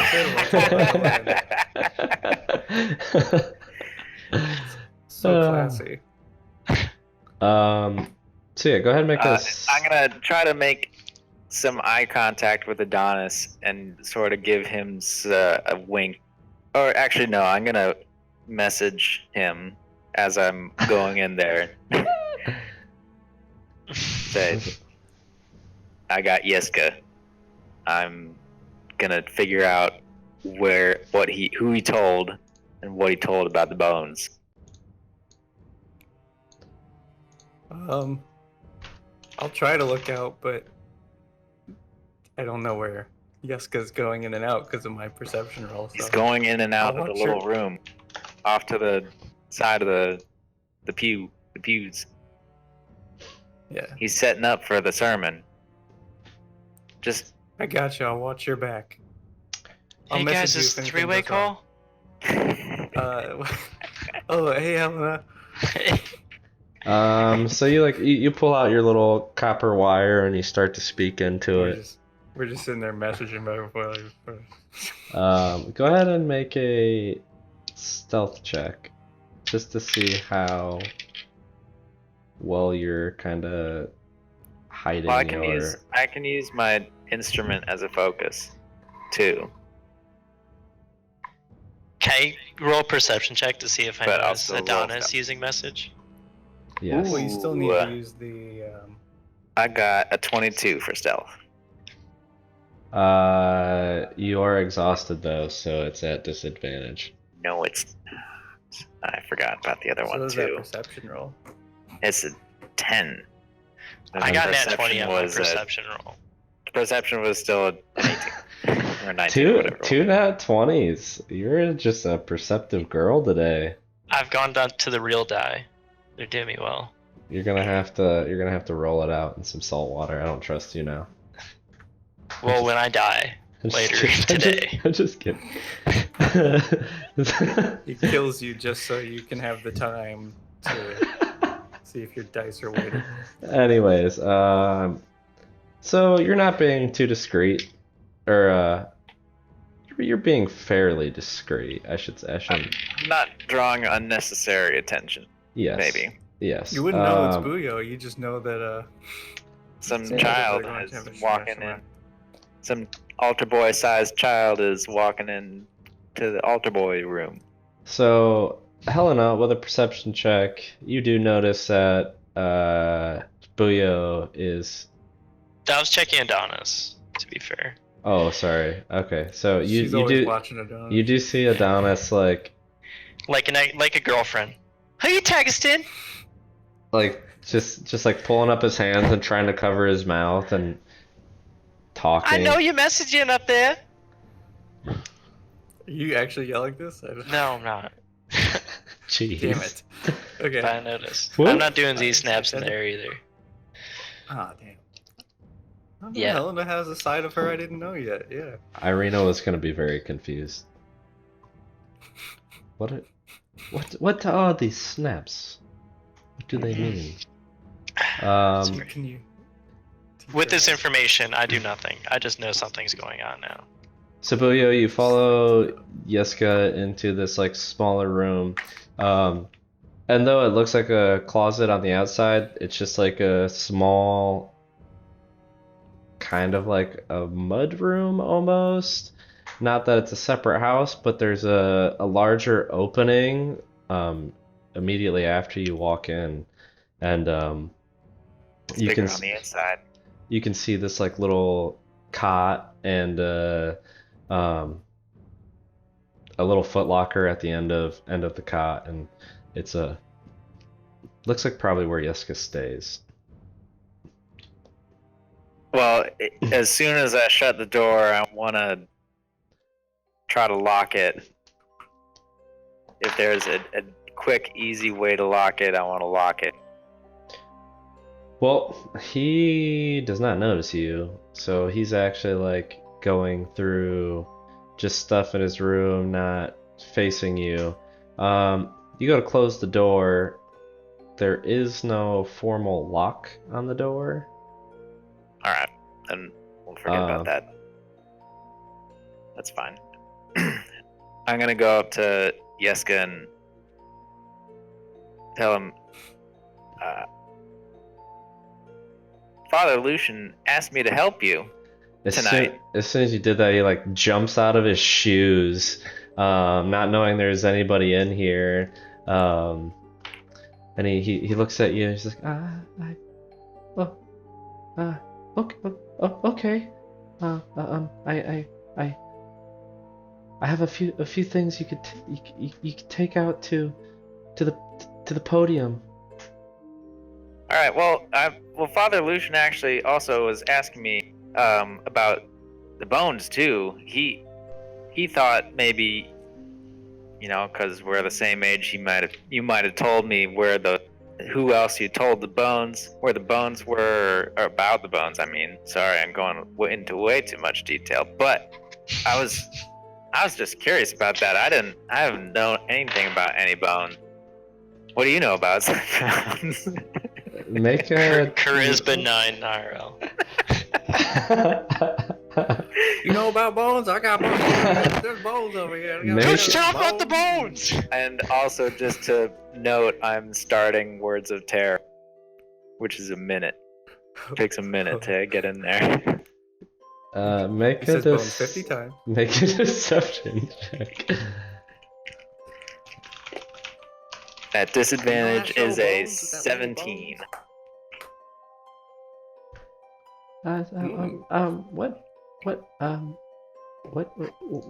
So classy. So yeah, go ahead and make a. I'm gonna try to make some eye contact with Adonis and sort of give him a wink. Or actually, no, I'm gonna message him as I'm going in there. Say, I got Yeska. I'm gonna figure out who he told and what he told about the bones. I'll try to look out, but I don't know where Yeska's going in and out because of my perception roll. He's So. going in and out of the watch little room, off to the side of the pews. Yeah, He's setting up for the sermon. Just I got you. I'll watch your back. I'll Hey message guys, you is if anything three-way goes wrong. call? Oh, hey, Helena. So you pull out your little copper wire and you start to speak into it. We're just sitting there messaging back and forth. Go ahead and make a stealth check, just to see how well you're kind of hiding Well, your. I can use my instrument as a focus, too. Can I roll a perception check to see if I But I'll notice still roll Adonis stealth. using message? Yes. Ooh, you still need Ooh. to use the. I got a 22 for stealth. You are exhausted though, so it's at disadvantage. No, it's not. I forgot about the other So one, does that too. perception roll? It's a 10. I got nat 20 Perception on my was perception roll. Perception was still an 18. Or 19, whatever. Two nat 20s. You're just a perceptive girl today. I've gone down to the real die. They're doing me well. You're gonna have to roll it out in some salt water. I don't trust you now. Well, when I die I'm just later kidding. today. I'm just kidding. He kills you just so you can have the time to see if your dice are weighted. Anyways, so you're not being too discreet, or you're being fairly discreet. I should say. I shouldn't. I'm not drawing unnecessary attention. Yes. Maybe. Yes. You wouldn't know it's Booyo. You just know that Some Yeah. child They're going is to have a walking smash in. Some altar boy sized child is walking in to the altar boy room. So, Helena, with a perception check, you do notice that Buyo is. I was checking Adonis, to be fair. Oh, sorry. Okay, so She's you always do watching Adonis. you do see Adonis like Like a girlfriend. Who you texting? just like pulling up his hands and trying to cover his mouth and talking. I know you're messaging up there. Are you actually yelling this? No, I'm not. Jeez. Damn it. Okay. But I noticed. What? I'm not doing these snaps in there either. Ah, damn. Oh, Yeah. Helena has a side of her I didn't know yet. Yeah. Irina was gonna be very confused. What are these snaps? What do they mean? Can you? With this information, I do nothing. I just know something's going on now. Sabuyo, you follow Yeska into this like smaller room. And though it looks like a closet on the outside, it's just like a small kind of like a mud room almost. Not that it's a separate house, but there's a larger opening immediately after you walk in. And It's you bigger can on the inside. you can see this like little cot and a little footlocker at the end of the cot, and it's looks like probably where Yeska stays. Well, as soon as I shut the door, I want to try to lock it. If there's a quick, easy way to lock it, I want to lock it. Well, he does not notice you, so he's actually like going through just stuff in his room, not facing you. You go to close the door. There is no formal lock on the door. All right, then we'll forget about that. That's fine. I'm gonna go up to Yeska and tell him, Father Lucian asked me to help you tonight. As soon as you did that, he like jumps out of his shoes, not knowing there's anybody in here. And he looks at you and he's like, okay. I have a few things you could take out to the podium. All right. Well, Father Lucian actually also was asking me about the bones too. He thought maybe, you know, because we're the same age, you might have told me who else you told where the bones were, or about the bones. I mean, sorry, I'm going into way too much detail, but I was just curious about that. I haven't known anything about any bone. What do you know about bones? Make a Charisma 9 IRL. You know about bones? I got bones. There's bones over here. Let's talk about the bones! And also, just to note, I'm starting Words of Terror, which is a minute. Takes a minute to get in there. Make It says bones 50 times. Make a deception check. At disadvantage You know, is a bones, is that really 17.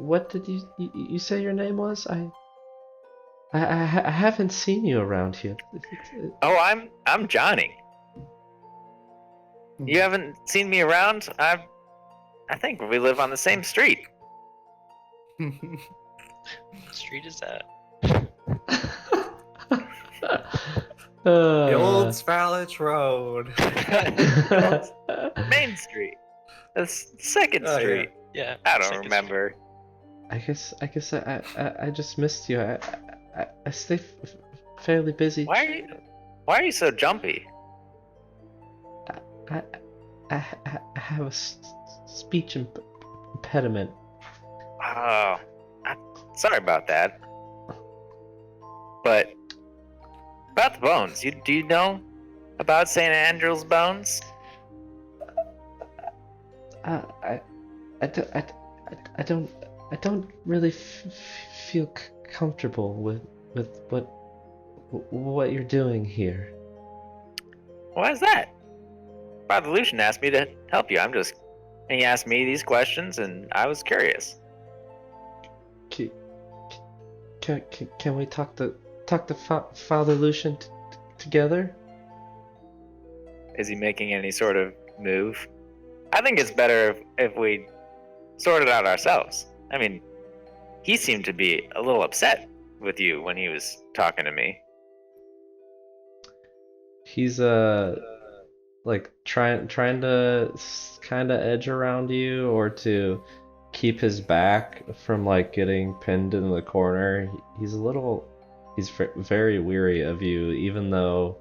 What did you say your name was? I haven't seen you around here. Oh, I'm Johnny. You haven't seen me around? I think we live on the same street. What street is that? The old Spallage Road. Main Street. That's Second Oh, Street. Yeah. I don't Second remember. I guess I just missed you. I stay fairly busy. Why are you so jumpy? I have a speech impediment. Oh, sorry about that. But about the bones, do you know about Saint Andral's bones? I don't really feel comfortable with what you're doing here. Why is that? Father Lucian asked me to help you. And he asked me these questions, and I was curious. Can we talk to Father Lucian together? Is he making any sort of move? I think it's better if we sort it out ourselves. I mean, he seemed to be a little upset with you when he was talking to me. He's like trying to kind of edge around you, or to keep his back from like getting pinned in the corner. He's very weary of you, even though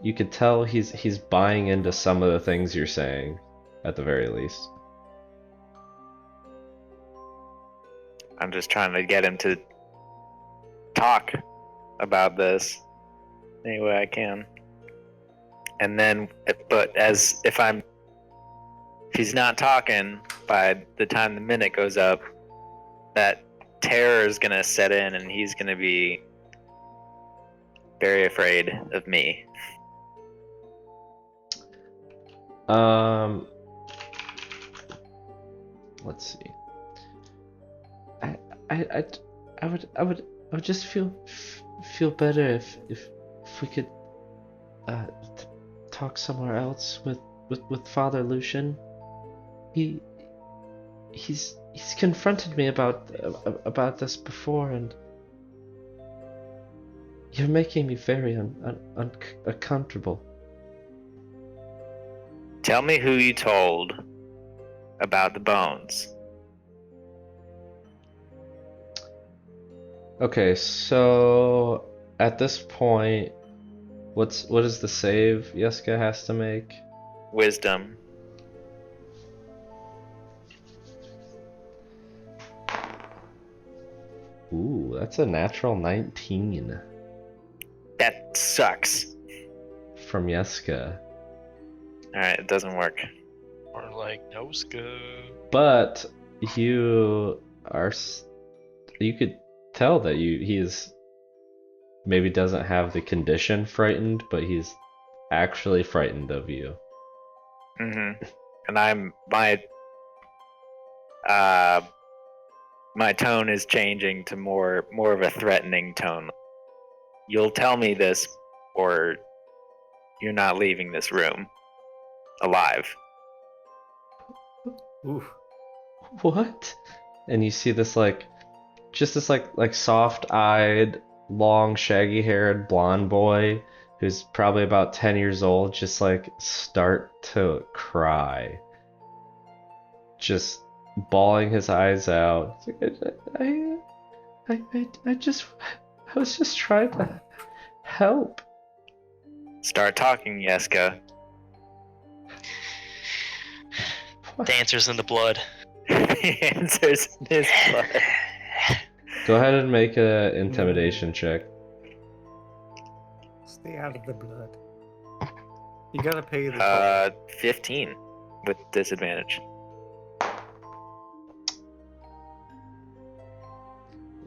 you could tell he's buying into some of the things you're saying, at the very least. I'm just trying to get him to talk about this any way I can. And then, but if he's not talking by the time the minute goes up, that terror is gonna set in, and he's gonna be very afraid of me. Let's see. I would just feel better if we could talk somewhere else with Father Lucian. He's confronted me about this before, and you're making me very uncomfortable. Tell me who you told about the bones. Okay, so at this point, what is the save Yeska has to make? Wisdom. Ooh, that's a natural 19 That sucks. from Yeska. Alright, it doesn't work. Or like no scope. But you could tell that he is maybe doesn't have the condition frightened, but he's actually frightened of you. Mm-hmm. And my tone is changing to more of a threatening tone. You'll tell me this, or you're not leaving this room alive. Ooh. What? And you see this like soft-eyed, long, shaggy-haired blonde boy who's probably about 10 years old just like start to cry. Just bawling his eyes out. I was just trying to help. Start talking, Yeska. The answer's in the blood. The answer's in his blood. Go ahead and make a intimidation check. Stay out of the blood. You gotta pay the 15 with disadvantage.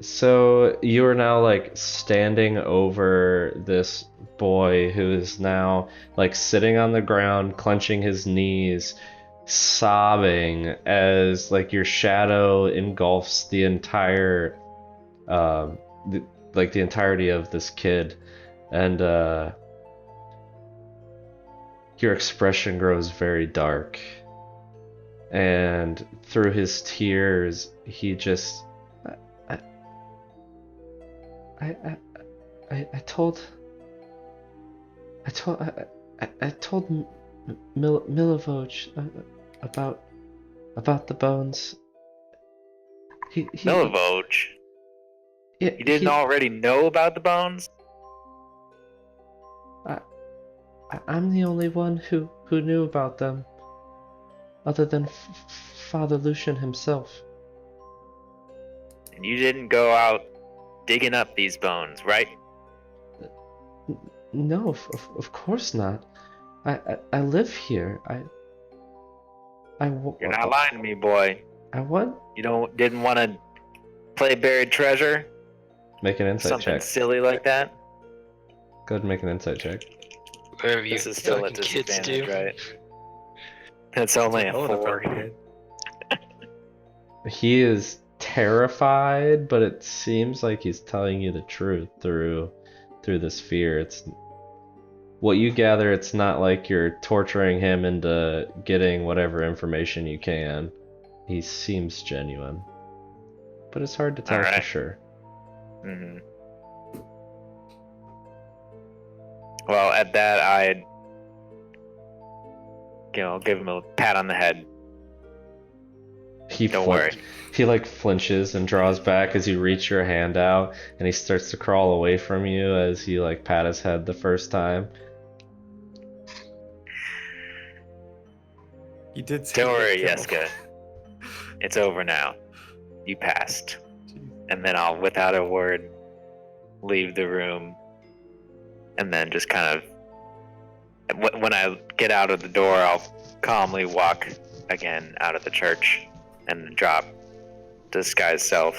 So you are now like standing over this boy who is now like sitting on the ground, clenching his knees, sobbing as like your shadow engulfs the entire the entirety of this kid, and your expression grows very dark, and through his tears he just I told Milivoj about the bones. Milivoj? Yeah, You didn't already know about the bones? I'm the only one who knew about them, other than Father Lucian himself. And you didn't go out digging up these bones, right? No, of course not. I live here. You're not lying to me, boy. what? You didn't want to play buried treasure? Make an insight Something check. silly like that? Go ahead and make an insight check. Whatever you This is still a fucking kids disadvantage, do. right? It's only a That's what Helena 4. probably did. He is terrified, but it seems like he's telling you the truth through this fear. It's what you gather. It's not like you're torturing him into getting whatever information you can. He seems genuine, but it's hard to tell for Alright. sure. Mm-hmm. Well, at that, I'd give him a pat on the head. Don't worry. He like flinches and draws back as you reach your hand out, and he starts to crawl away from you as you like pat his head the first time. You did say Don't worry, that, Yeska. It's over now. You passed. And then I'll, without a word, leave the room. And then just kind of, when I get out of the door, I'll calmly walk again out of the church and drop disguise self.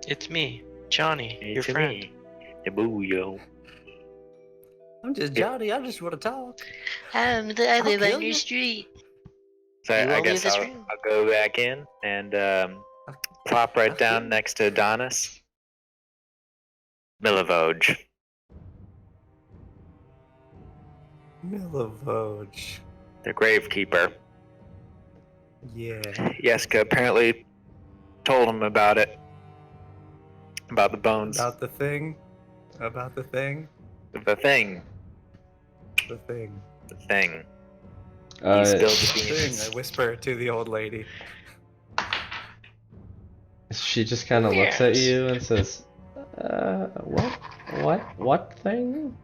It's me, Johnny, your friend. Boo, yo. I'm just Johnny. I just want to talk. I I'll live kill on your you. street. So You I won't guess leave this I'll room. go back in and plop right I'll down kill you. next to Adonis. Milivoj. Milivoj. The gravekeeper. Yeah. Yeska apparently told him about it. About the bones. About the thing. About the thing. The thing. The thing. The thing. He Uh, spilled the The thing. beans. I whisper to the old lady. she just kind of looks at Yes. you and says, what thing?"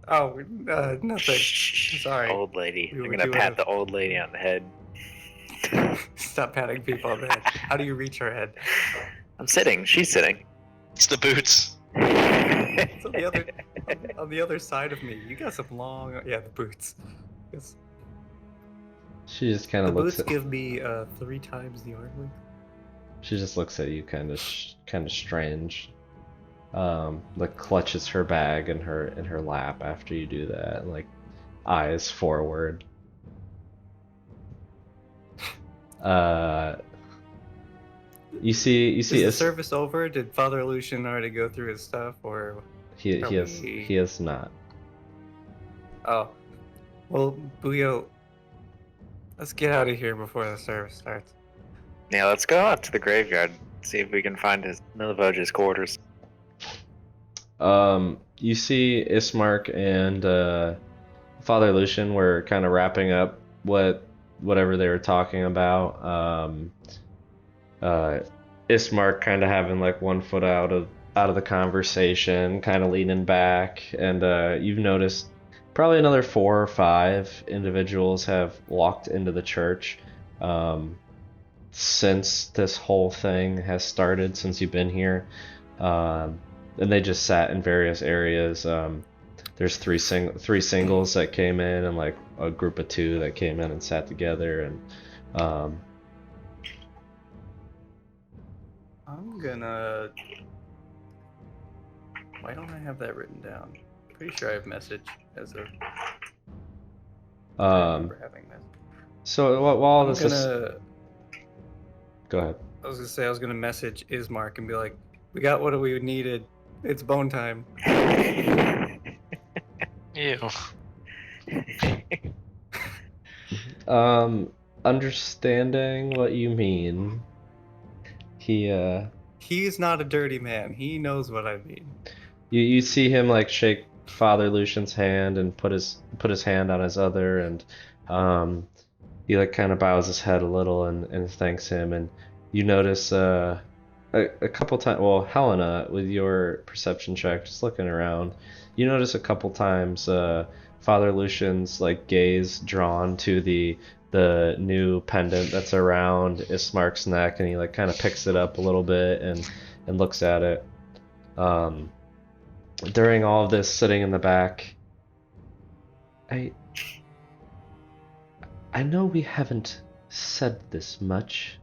Oh, nothing. Shh. Sorry. Old lady. We I'm were gonna doing pat a- the old lady on the head. Stop patting people on the head. How do you reach her head? I'm sitting. She's sitting. It's the boots. It's on the other, on the other side of me. You got some long, yeah, the boots. 'Cause She just kind the of looks boots at. give me 3 times the arm length. She just looks at you, kind of strange. Like clutches her bag in her lap after you do that, and like eyes forward. You see Is the Is- service over? Did Father Lucian already go through his stuff, or? he are has we- he has not. Oh, well, Buyo, let's get out of here before the service starts. Yeah, let's go out to the graveyard. See if we can find Milivoj's quarters. You see Ismark and Father Lucian were kind of wrapping up whatever they were talking about. Ismark kind of having like one foot out of the conversation, kind of leaning back, and you've noticed probably another 4 or 5 individuals have walked into the church since this whole thing has started, since you've been here. And they just sat in various areas. There's three singles that came in, and like a group of 2 that came in and sat together. And I'm gonna. Why don't I have that written down? Pretty sure I have message as a. I remember having message. so while all I'm this is, gonna. go ahead. I was gonna say I was gonna message Ismark and be like, "We got what we needed. It's bone time." Ew. Understanding what you mean, He's not a dirty man. He knows what I mean. you see him like shake Father Lucian's hand and put his hand on his other, and he like kind of bows his head a little and thanks him. And you notice a couple times, well, Helena, with your perception check, just looking around, you notice a couple times Father Lucian's like gaze drawn to the new pendant that's around Ismark's neck, and he like kind of picks it up a little bit and looks at it. During all of this, sitting in the back, I I know we haven't said this much,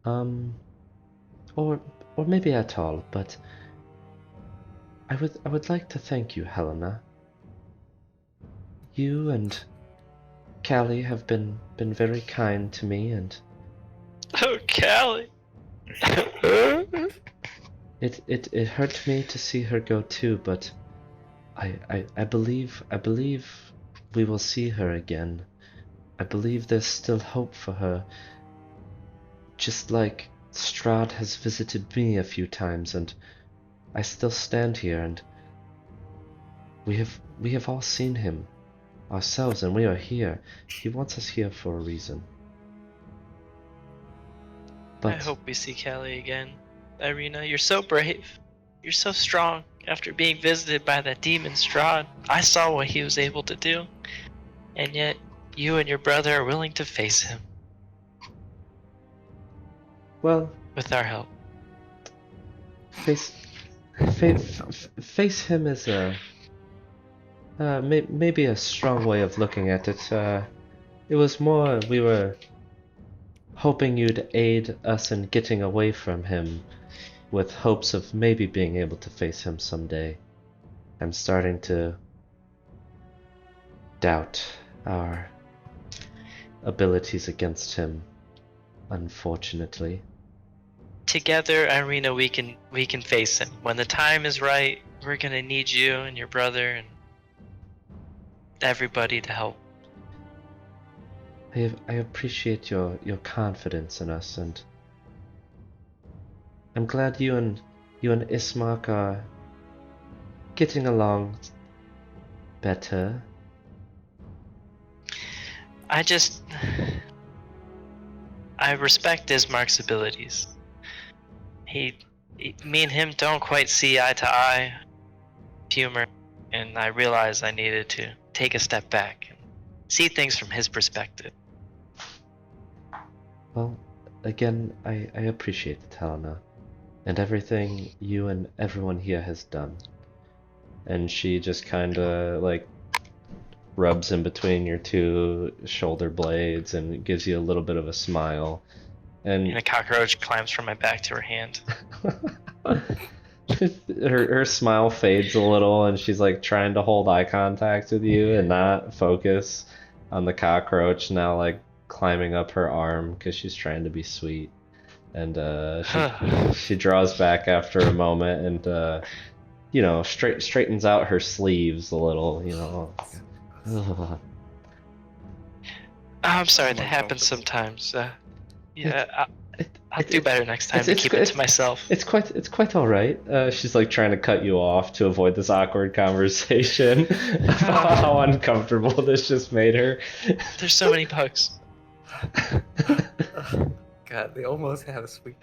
or maybe at all, but I would like to thank you, Helena. You and Callie have been very kind to me, and Oh, Callie. it hurt me to see her go too, but I believe we will see her again. I believe there's still hope for her, just like Strahd has visited me a few times, and I still stand here, and we have all seen him ourselves, and we are here. He wants us here for a reason. I But hope we see Callie again. Irina, you're so brave. You're so strong. After being visited by that demon Strahd, I saw what he was able to do. And yet, you and your brother are willing to face him. well, With our help. face him is a maybe a strong way of looking at it. It was more we were hoping you'd aid us in getting away from him, with hopes of maybe being able to face him someday. I'm starting to doubt our abilities against him, unfortunately. Together, Irina, we can face him. When the time is right, we're gonna need you and your brother and everybody to help. I appreciate your confidence in us, and I'm glad you and Ismark are getting along better. I respect Ismark's abilities. Me and him don't quite see eye to eye. Humor, and I realized I needed to take a step back and see things from his perspective. Well, again, I appreciate it, Helena, and everything you and everyone here has done. And she just kind of like rubs in between your two shoulder blades and gives you a little bit of a smile. And a cockroach climbs from my back to her hand. her smile fades a little, and she's like trying to hold eye contact with you and not focus on the cockroach now like climbing up her arm because she's trying to be sweet. And she draws back after a moment and straightens out her sleeves a little, I'm sorry, that happens sometimes. I'll do better next time to keep it to myself. It's quite all right. She's like trying to cut you off to avoid this awkward conversation about how uncomfortable this just made her. There's so many bugs. God, they almost have a sweet.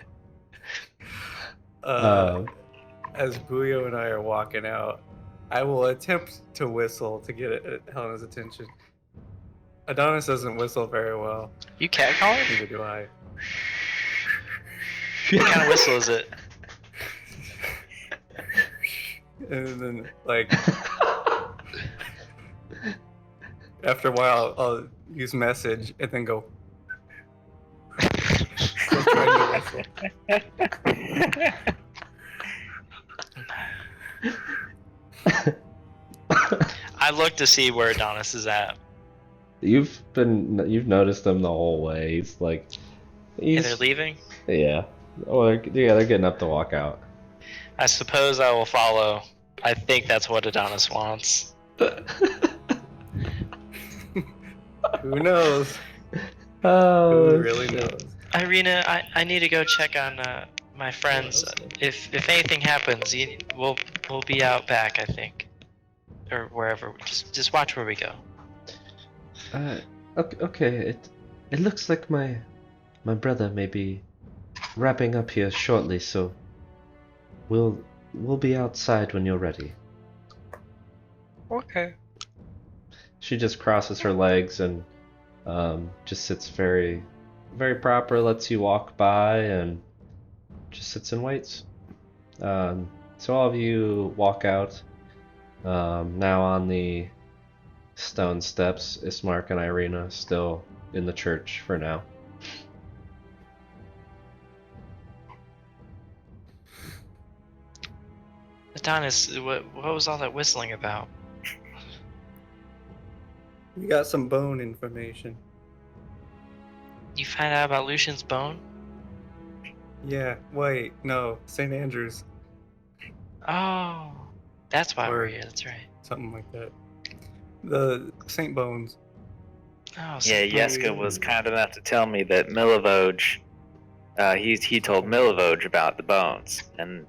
As Buyo and I are walking out, I will attempt to whistle to get Helena's attention. Adonis doesn't whistle very well. You catcall? Neither do I. What kind of whistle is it? And then, like, after a while, I'll use message and then go. Still trying to whistle. I look to see where Adonis is at. You've noticed them the whole way. And they're leaving? Yeah. Or they're getting up to walk out. I suppose I will follow. I think that's what Adonis wants. Who knows? Oh, Who really knows? Irina, I need to go check on my friends. If anything happens, we'll be out back, I think, or wherever. Just watch where we go. Okay. It looks like my brother may be wrapping up here shortly, so we'll be outside when you're ready. Okay. She just crosses her legs and just sits very, very proper, lets you walk by, and just sits and waits. So all of you walk out, now on the stone steps, Ismark and Irina still in the church for now. Adonis, what was all that whistling about? We got some bone information. You find out about Lucian's bone? Yeah, wait, no, St. Andrew's, Oh, that's why Or- we're here. That's right. something like that. The St. Bones. Oh, Yeah, so Yeska was kind enough to tell me that Milivoj, he told Milivoj about the bones, and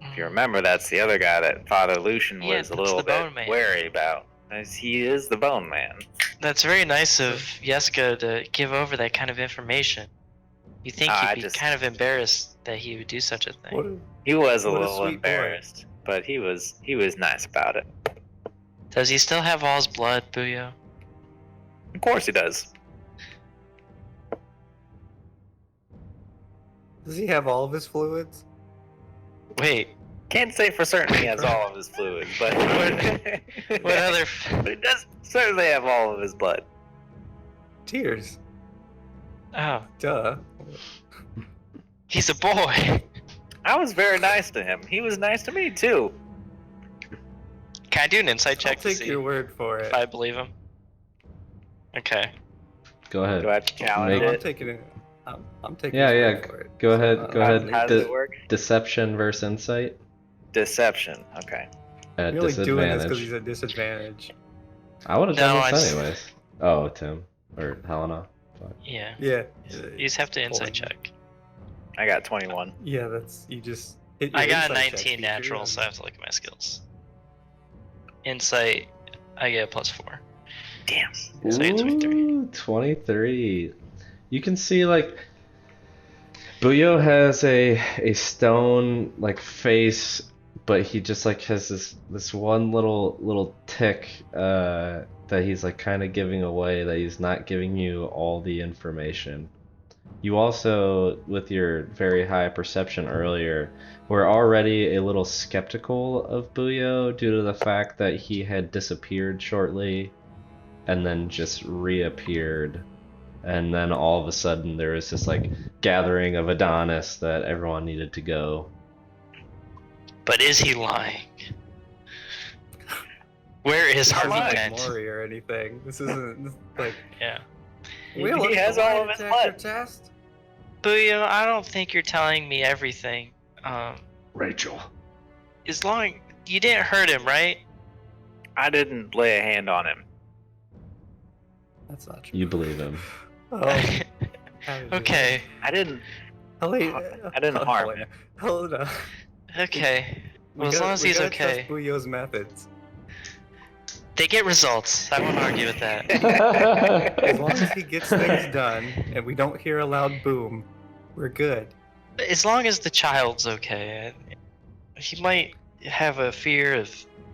if you remember, that's the other guy that Father Lucian Yeah, was a that's little the bit Bone Man. wary about. As he is the Bone Man. That's very nice of Yeska to give over that kind of information. You think he'd be kind of embarrassed that he would do such a thing. What? He was a What a little sweet boy. embarrassed, but he was nice about it. Does he still have all his blood, Booyo? Of course he does. Does he have all of his fluids? Wait, Can't say for certain he has all of his fluids, but what other? but he does certainly have all of his blood. Tears. Oh, Duh. he's a boy. I was very nice to him. He was nice to me too. Can I do an insight I'll check to take see your word for it. if I believe him? Okay. Go ahead. Do I have to challenge Make- I'm it? taking it. I'm taking Yeah, his yeah. word for it. Go ahead. So, Go ahead. How does it work? Deception versus insight Deception. Okay. I'm at really doing this because disadvantage. he's at disadvantage. I would have No, done I this just- anyways. Oh, Tim or Helena. Fuck. Yeah. Yeah. You just have to insight check. I got 21. Yeah, that's you just. Hit I your got a insight check 19 feature natural, and- so I have to look at my skills. Insight, I get a +4. Damn. So I get 23. Ooh, 23. You can see like Buyo has a stone like face, but he just like has this one little tick that he's like kind of giving away, that he's not giving you all the information. You also, with your very high perception earlier, were already a little skeptical of Buyo due to the fact that he had disappeared shortly and then just reappeared. And then all of a sudden there was this like gathering of Adonis that everyone needed to go. But is he lying? Where is This isn't Harvey like Dent? Maury or anything. This isn't like. Yeah. He has all of his blood. Test? Booyo, I don't think you're telling me everything. Rachel. As long you didn't hurt him, right? I didn't lay a hand on him. That's not true. You believe him. Oh, how did you- Okay. I didn't. Helena. I didn't harm him. Helena. Okay. Well, We as long gotta- as we he's gotta okay. Trust Buyo's methods. They get results. I won't argue with that. As long as he gets things done and we don't hear a loud boom, we're good. As long as the child's okay. He might have a fear of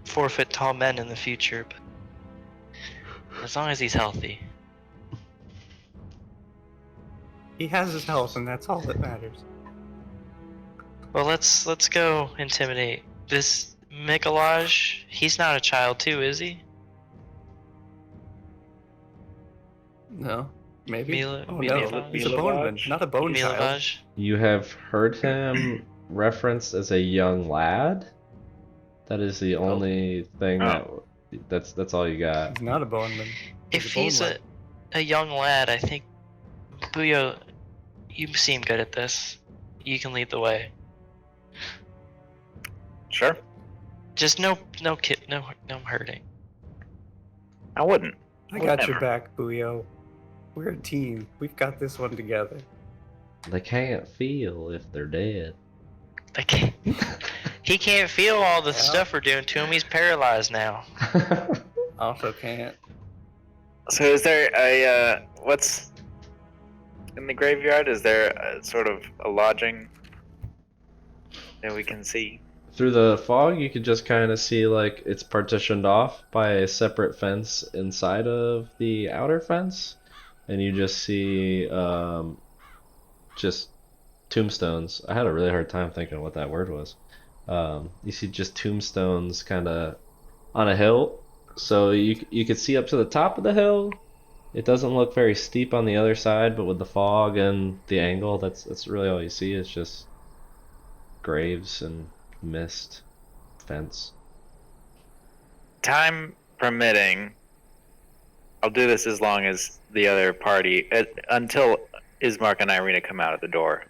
4-foot-tall men in the future, but as long as he's healthy. He has his health, and that's all that matters. Well, let's go intimidate this MacLeod. He's not a child too, is he? No, maybe. Mila- oh Mila- no, he's a Mila- boneman, not a bone child. MacLeod? You have heard him referenced as a young lad. That is the only thing that's all you got. He's not a boneman. If a he's bone a young lad, I think Booyo, you seem good at this. You can lead the way. Sure. Just no hurting. I wouldn't. I got your Whatever. back, Buyo. We're a team. We've got this one together. They can't feel if they're dead. Like he can't feel all the stuff we're doing to him. He's paralyzed now. Also can't. So is there a what's in the graveyard? Is there a sort of a lodging that we can see? Through the fog, you could just kind of see like it's partitioned off by a separate fence inside of the outer fence, and you just see just tombstones. I had a really hard time thinking what that word was. You see just tombstones kind of on a hill So you could see up to the top of the hill. It doesn't look very steep on the other side, but with the fog and the angle, that's really all you see is just graves and mist, fence. Time permitting, I'll do this as long as the other party, until Ismark and Irina come out of the door.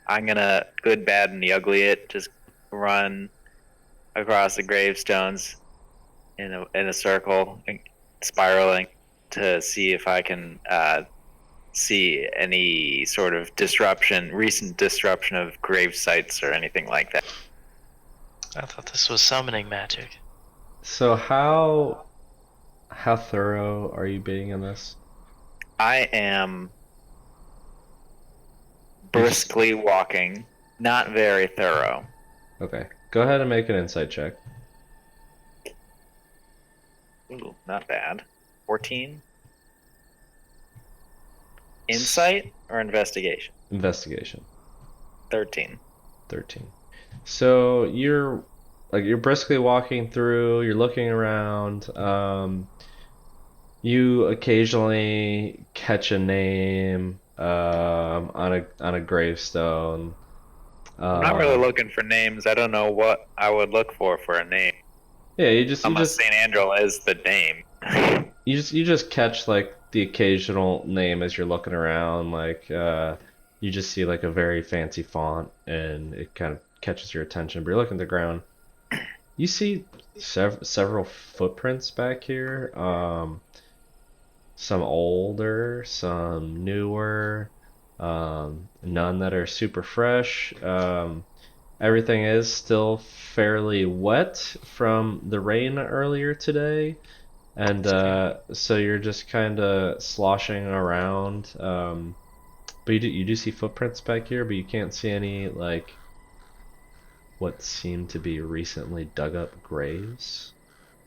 I'm gonna good, bad, and the ugly it. Just run across the gravestones in a circle, spiraling, to see if I can see any sort of recent disruption of grave sites or anything like that. I thought this was summoning magic. So how thorough are you being in this? I am briskly walking, not very thorough. Okay, go ahead and make an insight check. Ooh, not bad. 14? Insight or investigation? Investigation. 13. 13. So you're briskly walking through, you're looking around, you occasionally catch a name on a gravestone. I'm not really looking for names. I don't know what I would look for a name. Yeah, you just Saint Andral is the name. you just catch like the occasional name as you're looking around, like you just see like a very fancy font and it kind of catches your attention, but you're looking at the ground. You see several footprints back here. Some older, some newer, none that are super fresh. Everything is still fairly wet from the rain earlier today, and so you're just kind of sloshing around. But you do see footprints back here, but you can't see any like what seem to be recently dug up graves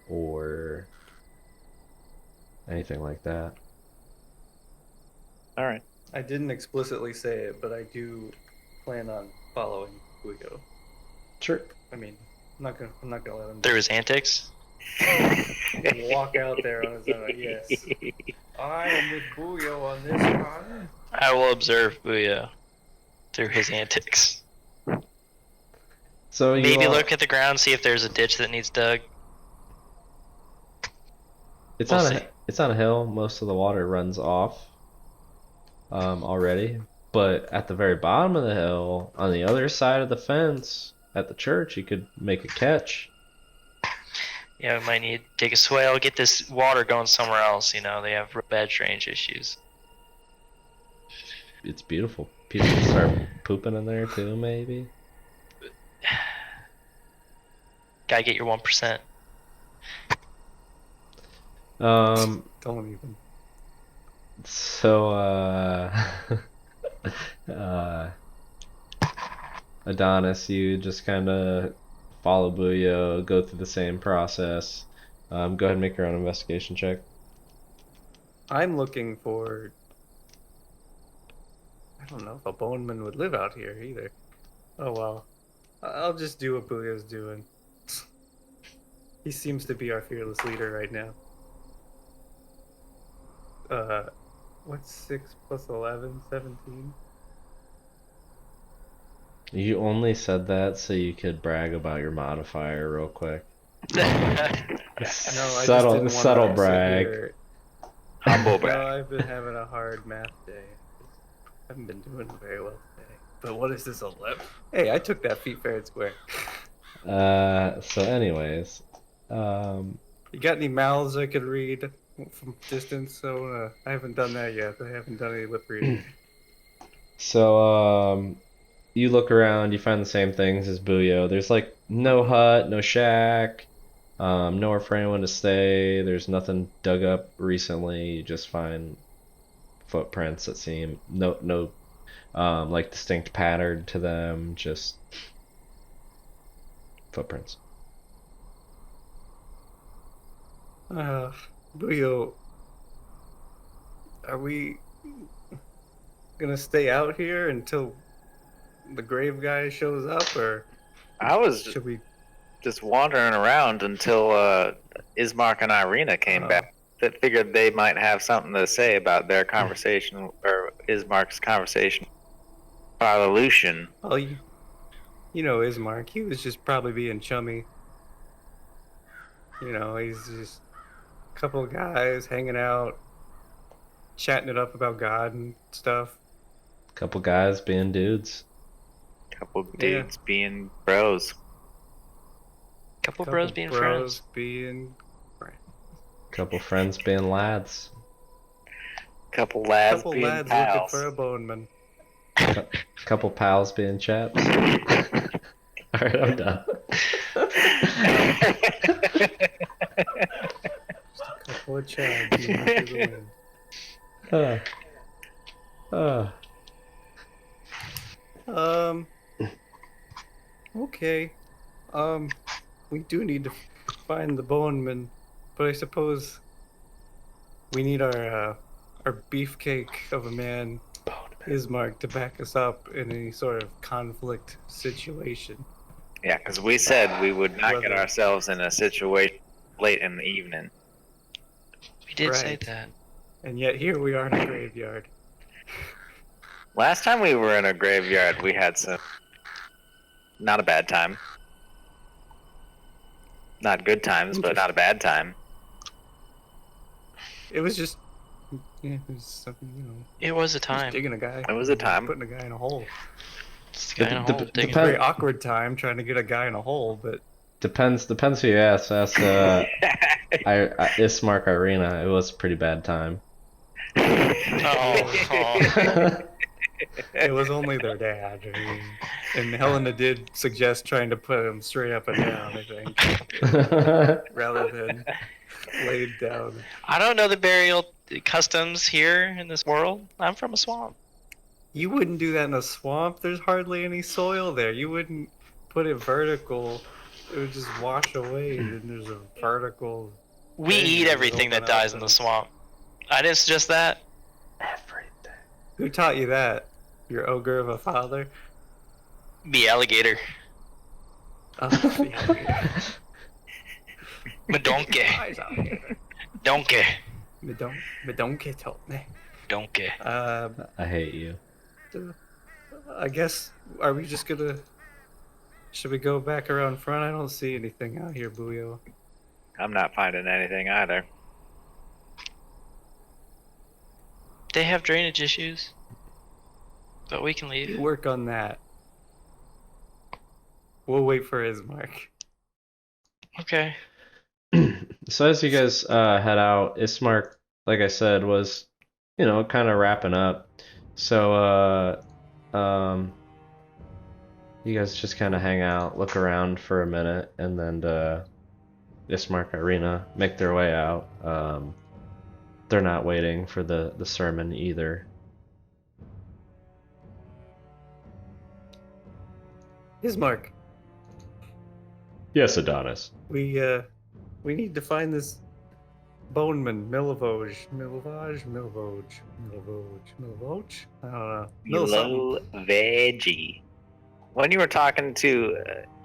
or anything like that. All right. I didn't explicitly say it, but I do plan on following Guido. Sure. I mean, I'm not gonna let him Through his antics? walk out there on his own. Yes, I am with Buyo on this one. I will observe Booyah through his antics. So Maybe look at the ground, see if there's a ditch that needs dug. It's We'll on see. it's on a hill. Most of the water runs off already. But at the very bottom of the hill, on the other side of the fence, at the church, you could make a catch. Yeah, we might need to take a swale, get this water going somewhere else. You know, they have real bad drainage issues. It's beautiful. People can start pooping in there too, maybe. Gotta get your 1%. Um. Don't even. So, Adonis, you just kind of follow Buyo, go through the same process. Go ahead and make your own investigation check. I'm looking for. I don't know if a Boneman would live out here either. Oh well. I'll just do what Buyo's doing. He seems to be our fearless leader right now. What's 6 plus 11? 17? You only said that so you could brag about your modifier real quick. No, I just subtle, didn't subtle want to brag. Humble No, brag. I've been having a hard math day. I haven't been doing very well today. But what is this 11? Hey, I took that feet fair and square. So anyways, You got any mouths I could read from distance? So I haven't done that yet. I haven't done any lip reading. so you look around, you find the same things as Buyo. There's like no hut, no shack, nowhere for anyone to stay. There's nothing dug up recently. You just find footprints that seem no like distinct pattern to them, just footprints. Buyo, are we gonna stay out here until the grave guy shows up, or I was should we? just wandering around until Ismark and Irina came back, that figured they might have something to say about their conversation, or Ismark's conversation. Father Lucian. Oh, you know Ismark. He was just probably being chummy. You know, he's just a couple of guys hanging out, chatting it up about God and stuff. Couple guys being dudes. Couple dudes being bros. Couple bros being friends. Being Couple friends being lads. Couple lads couple being lads pals. looking for a Boneman. Couple pals being chaps. Alright, I'm done. Just a couple of chads moving through the wind. Okay. We do need to find the Boneman, but I suppose we need our beefcake of a man, Ismark, to back us up in any sort of conflict situation. Yeah, because we said we would not get Whether- ourselves in a situation late in the evening. We did say Right. that. And yet here we are in a graveyard. Last time we were in a graveyard, we had some. Not a bad time. Not good times, but not a bad time. It was just, it was something, you know. It was a Just time. digging a guy. It was a time. Putting a guy in a hole. It's the guy in a hole digging. Depend- Very awkward time trying to get a guy in a hole, but Depends who you ask. Ask Ismark Irina. It was a pretty bad time. Oh. it was only their dad. I mean, and Helena did suggest trying to put him straight up and down, I think, rather than laid down. I don't know the burial customs here in this world. I'm from a swamp. You wouldn't do that in a swamp. There's hardly any soil there. You wouldn't put it vertical. It would just wash away. And then there's a vertical. We thing eat that everything would that open up dies in the and- swamp. I didn't suggest that. Everything. Who taught you that? Your ogre of a father? The alligator. Oh, My donkey. Medonke Donkey. told me. Donkey. I hate you. I guess, are we just gonna... Should we go back around front? I don't see anything out here, Buyo. I'm not finding anything either. They have drainage issues. But we can leave. Work on that. We'll wait for Ismark. Okay. So as you guys head out, Ismark, like I said, was, kind of wrapping up. So you guys just kind of hang out, look around for a minute, and then Ismark, Irina make their way out. They're not waiting for the sermon either. Ismark, Yes, Adonis. we need to find this Boneman, Milivoj. I don't know. Mil something. Low veggie. When you were talking to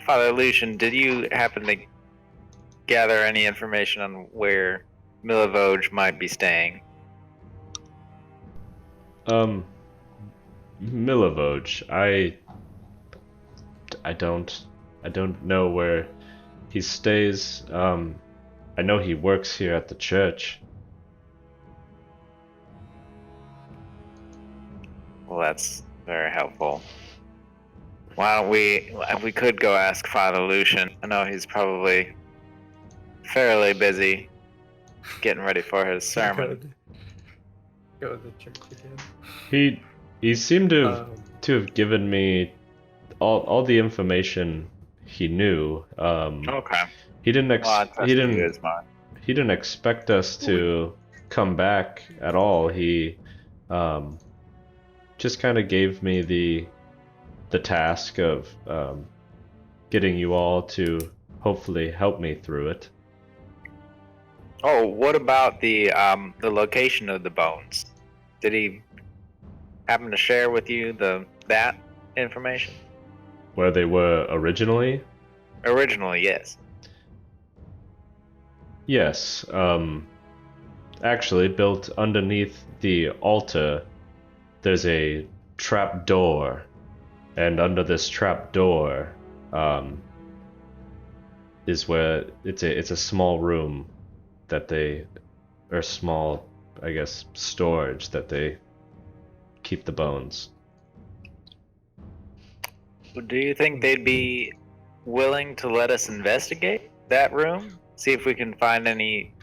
Father Lucian, did you happen to gather any information on where Milivoj might be staying? Milivoj, I don't know where he stays. I know he works here at the church. Well, that's very helpful. Why don't we could go ask Father Lucian. I know he's probably fairly busy getting ready for his sermon. Go to the church again. He seemed to have given me all the information he knew. Okay. He didn't Well, I he trust you, didn't Ismark. he didn't expect us to come back at all. He just kind of gave me the task of getting you all to hopefully help me through it. Oh, what about the location of the bones? Did he happen to share with you that information? Where they were originally? Originally, yes. Yes. Actually, built underneath the altar, there's a trap door, and under this trap door, is where it's a small room that they, or small, I guess, storage that they keep the bones. Do you think they'd be willing to let us investigate that room? See if we can find any.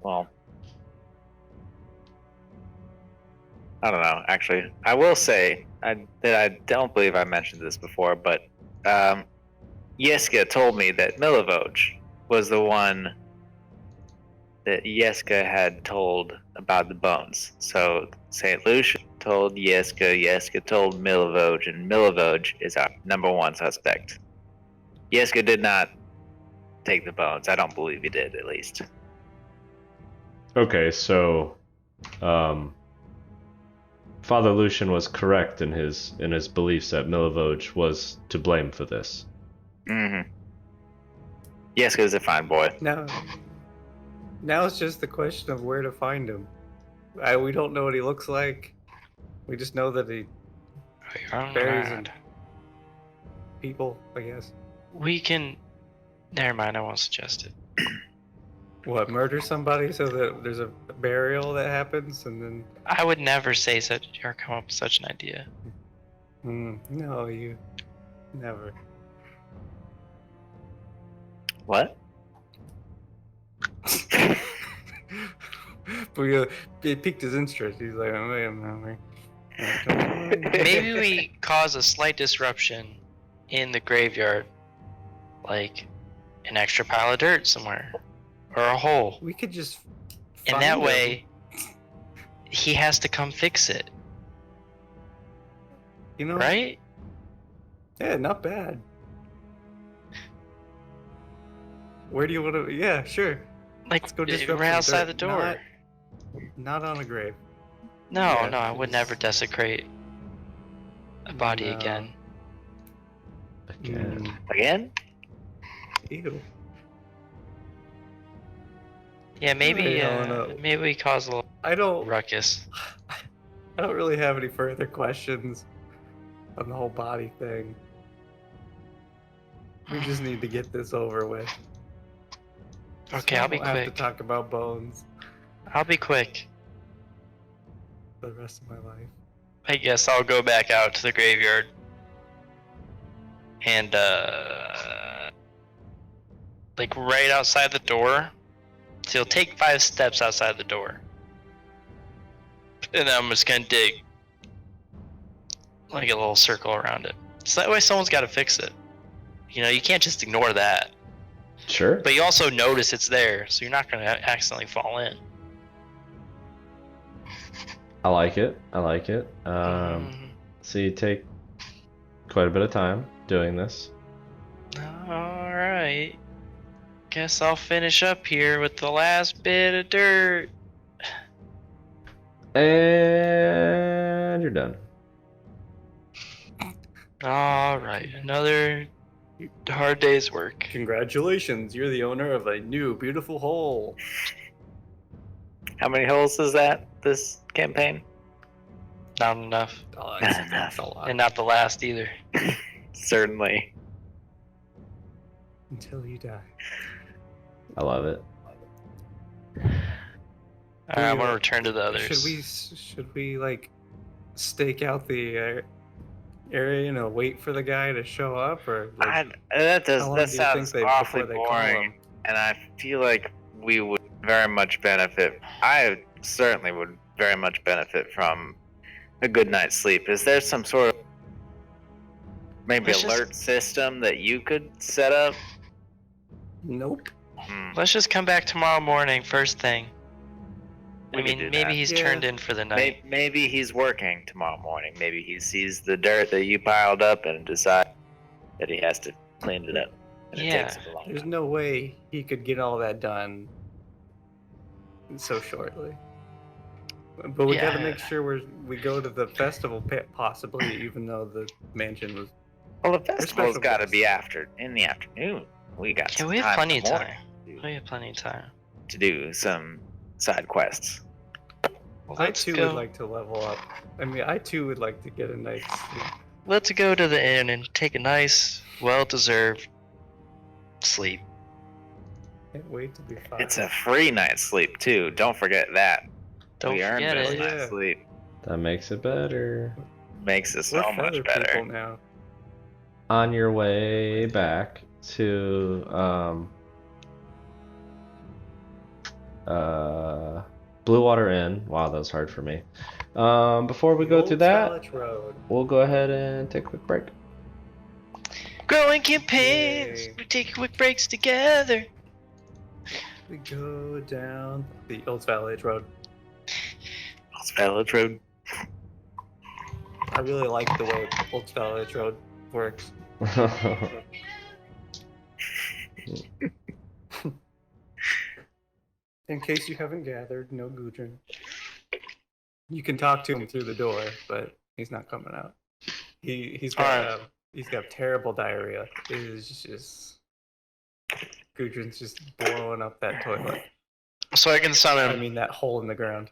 Well, I don't know. Actually, I will say that I don't believe I mentioned this before, but Yeska told me that Milivoj was the one that Yeska had told about the bones. So Saint Lucian told Yeska, Yeska told Milivoj, and Milivoj is our number one suspect. Yeska did not take the bones. I don't believe he did, at least. Okay, so Father Lucian was correct in his beliefs that Milivoj was to blame for this. Mm-hmm. Yeska's a fine boy. Now it's just the question of where to find him. We don't know what he looks like. We just know that he buries in people, I guess. We can. Never mind, I won't suggest it. What, murder somebody so that there's a burial that happens and then... I would never say such or come up with such an idea. No, you... Never. What? But it piqued his interest. He's like, Maybe we cause a slight disruption in the graveyard, like an extra pile of dirt somewhere, or a hole. We could just... And that way, he has to come fix it. You know? Right? Yeah, not bad. Where do you want to... Yeah, sure. Like, Let's go disrupt right some outside dirt. the door. Not on a grave. No, Yeah, no, I would never desecrate a body No. again. Again. Again? Ew. Yeah, maybe Helena. maybe we cause a little I don't ruckus. really have any further questions on the whole body thing. We just need to get this over with. Okay, So I'll be I don't have quick. to talk about bones I'll be quick. for the rest of my life. I guess I'll go back out to the graveyard. And like right outside the door. So you'll take 5 steps outside the door. And I'm just gonna dig like a little circle around it. So that way someone's gotta fix it. You know, you can't just ignore that. Sure. But you also notice it's there, so you're not gonna accidentally fall in. I like it. So you take quite a bit of time doing this. Alright. Guess I'll finish up here with the last bit of dirt. And you're done. Alright, another hard day's work. Congratulations, you're the owner of a new beautiful hole. How many holes is that this campaign? Not enough. Oh, Not enough. a lot. And not the last either. Certainly. Until you die. I love it. Alright, I'm gonna return to the others. Should we like stake out the area and wait for the guy to show up, or like, That how long do you sounds think awfully before they call boring, him? and I feel like we would very much benefit. I certainly would very much benefit from a good night's sleep. Is there some sort of maybe Let's alert system that you could set up? Nope. Let's just come back tomorrow morning, first thing. We I could mean, do maybe that. he's Yeah. turned in for the night. Maybe he's working tomorrow morning. Maybe he sees the dirt that you piled up and decides that he has to clean it up. And Yeah. it takes him a long There's time. no way he could get all that done so shortly. But we gotta Yeah. make sure we go to the festival pit, possibly, even though the mansion was... Well, the festival's special got to guests. be in the afternoon. We got Yeah, some we have time plenty in of the morning. time. Oh, yeah, plenty of time. to do some side quests. Well, I let's too go. would like to level up. I mean, I too would like to get a night's sleep. Let's go to the inn and take a nice, well-deserved sleep. Can't wait to be fine. It's a free night's sleep too. Don't forget that. Don't we earned forget this it. Oh, night's yeah. sleep. That makes it better. Makes it We're so much feather better. people now. On your way back to Blue Water Inn. Wow, that was hard for me. Before we The go old through that, Scarlet Road. we'll go ahead and take a quick break. Growing campaigns. Yay. We take quick breaks together. We go down the Old Valley Road. It's Village Road. I really like the way Old Valley Road works. In case you haven't gathered, no Gudrun. You can talk to him through the door, but he's not coming out. He's got terrible diarrhea. It is just Gudrun's just blowing up that toilet. So I can summon I mean that hole in the ground.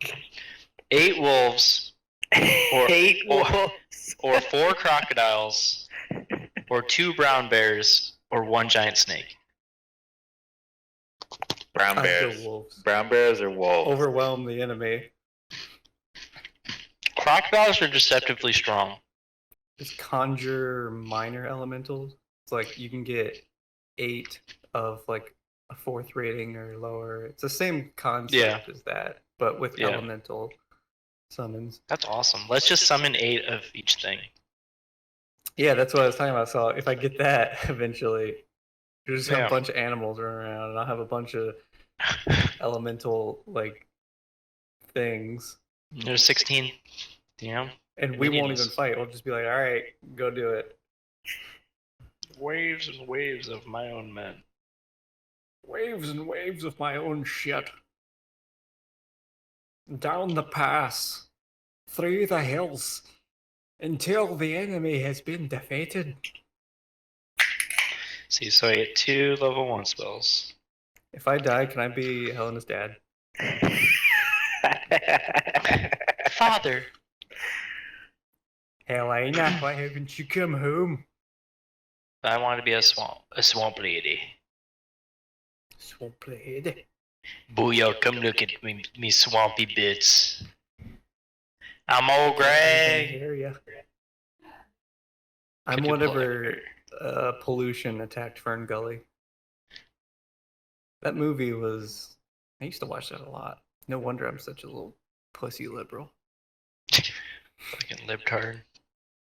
8 wolves, or 8 or- wolves. or 4 crocodiles, or 2 brown bears, or 1 giant snake. Brown I'd bears. go wolves. Brown bears or wolves? Overwhelm the enemy. Crocodiles are deceptively strong. Just conjure minor elementals. It's like you can get 8 of like a 4th rating or lower. It's the same concept as that, but with Yeah. elemental summons. That's awesome. Let's just summon 8 of each thing. Yeah, that's what I was talking about. So if I get that eventually, there's just have Yeah. a bunch of animals running around, and I'll have a bunch of elemental like things, There's 16. Damn. and we won't Yes. even fight. We'll just be like, all right, go do it. Waves and waves of my own men. Waves and waves of my own shit. Down the pass, through the hills, until the enemy has been defeated. See, so I get 2 level 1 spells. If I die, can I be Helena's dad? Father. Helena, why haven't you come home? I want to be a swamp lady. Swamp lady. Booyah, come look at me swampy bits. I'm old Greg. Area. I'm Could you whatever pollution attacked Fern Gully. That movie was. I used to watch that a lot. No wonder I'm such a little pussy liberal. Fucking libtard.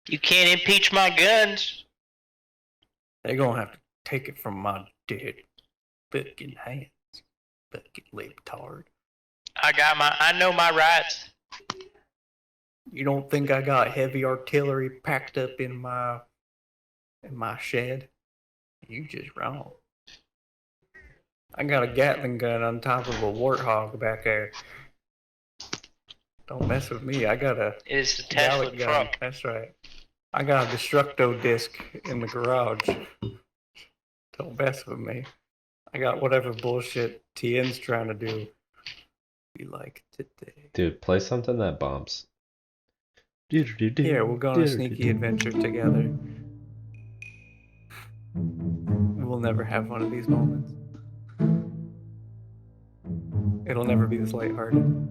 You can't impeach my guns. They're gonna have to take it from my dead fucking hands. Fucking libtard. I know my rights. You don't think I got heavy artillery packed up in my shed? You just wrong. I got a Gatling gun on top of a warthog back there. Don't mess with me. I got a It is the Tesla Gallic gun. truck. That's right. I got a Destructo disc in the garage. Don't mess with me. I got whatever bullshit TN's trying to do. Be like today. Dude, play something that bombs. Here, we'll go on a sneaky adventure together. We'll never have one of these moments. It'll never be this lighthearted.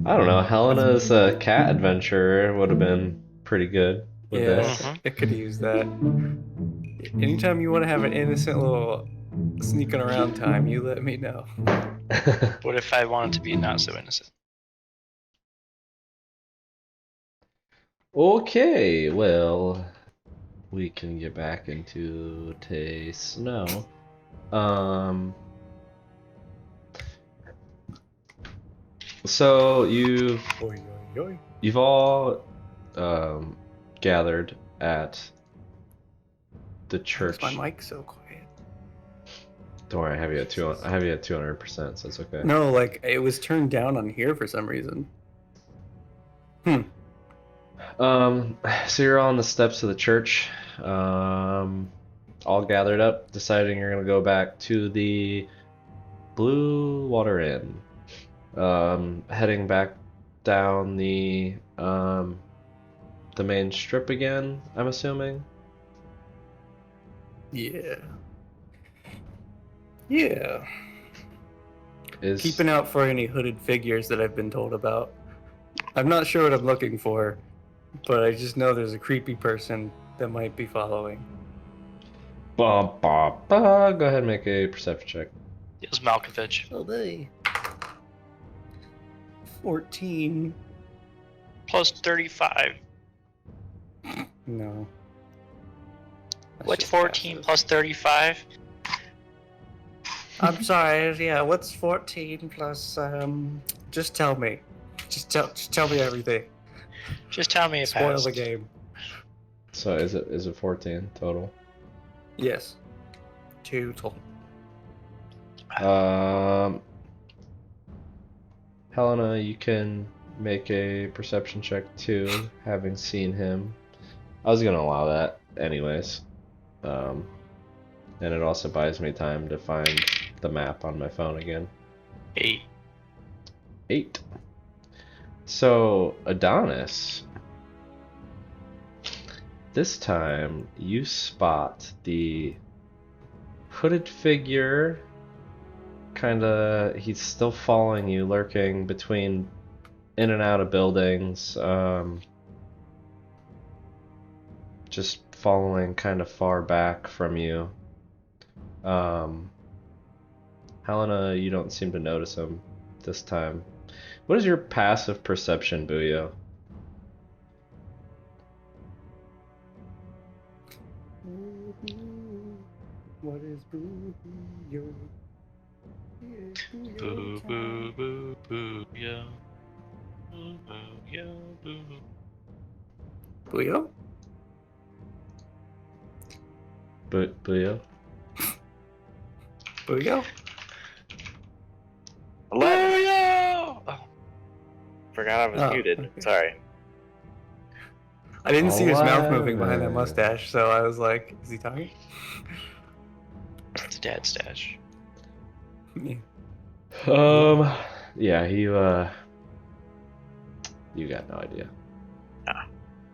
I don't know. Helena's cat adventure would have been pretty good with Yeah, this. it could use that. Anytime you want to have an innocent little sneaking around time, you let me know. What if I want it to be not so innocent? Okay, well, we can get back into the snow. So you've all gathered at the church. Why's my mic so quiet? Don't worry, I have you at 200%, so it's okay. No, like it was turned down on here for some reason. So you're all on the steps of the church. All all gathered up, deciding you're gonna go back to the Blue Water Inn. Heading back down the main strip again, I'm assuming. Yeah. Yeah. Is Keeping out for any hooded figures that I've been told about. I'm not sure what I'm looking for, but I just know there's a creepy person that might be following. Ba, ba, ba. Go ahead and make a perception check. It was Malkovich. Oh, they. 14. Plus 35. No. That's What's just 14 passive. plus 35? I'm sorry, yeah, what's 14 plus, just tell me. Just tell me everything. Just tell me it Spoil passed. the game. So is it 14 total? Yes. 2 total. Helena, you can make a perception check too, having seen him. I was gonna allow that anyways. And it also buys me time to find the map on my phone again. 8. 8. So, Adonis, this time you spot the hooded figure. Kinda, he's still following you, lurking between in and out of buildings. Just following kind of far back from you. Helena, you don't seem to notice him this time. What is your passive perception, Booyo? What is boo? Boo, boo, boo, boo, yeah. Boo, boo, yeah, boo. Booyo? Booyo? Booyo? 11. Oh, Forgot I was Oh, muted. okay. Sorry. I didn't see his mouth moving behind that 11. mustache, so I was like, is he talking? it's a dad stash. Yeah. Yeah, you got no idea.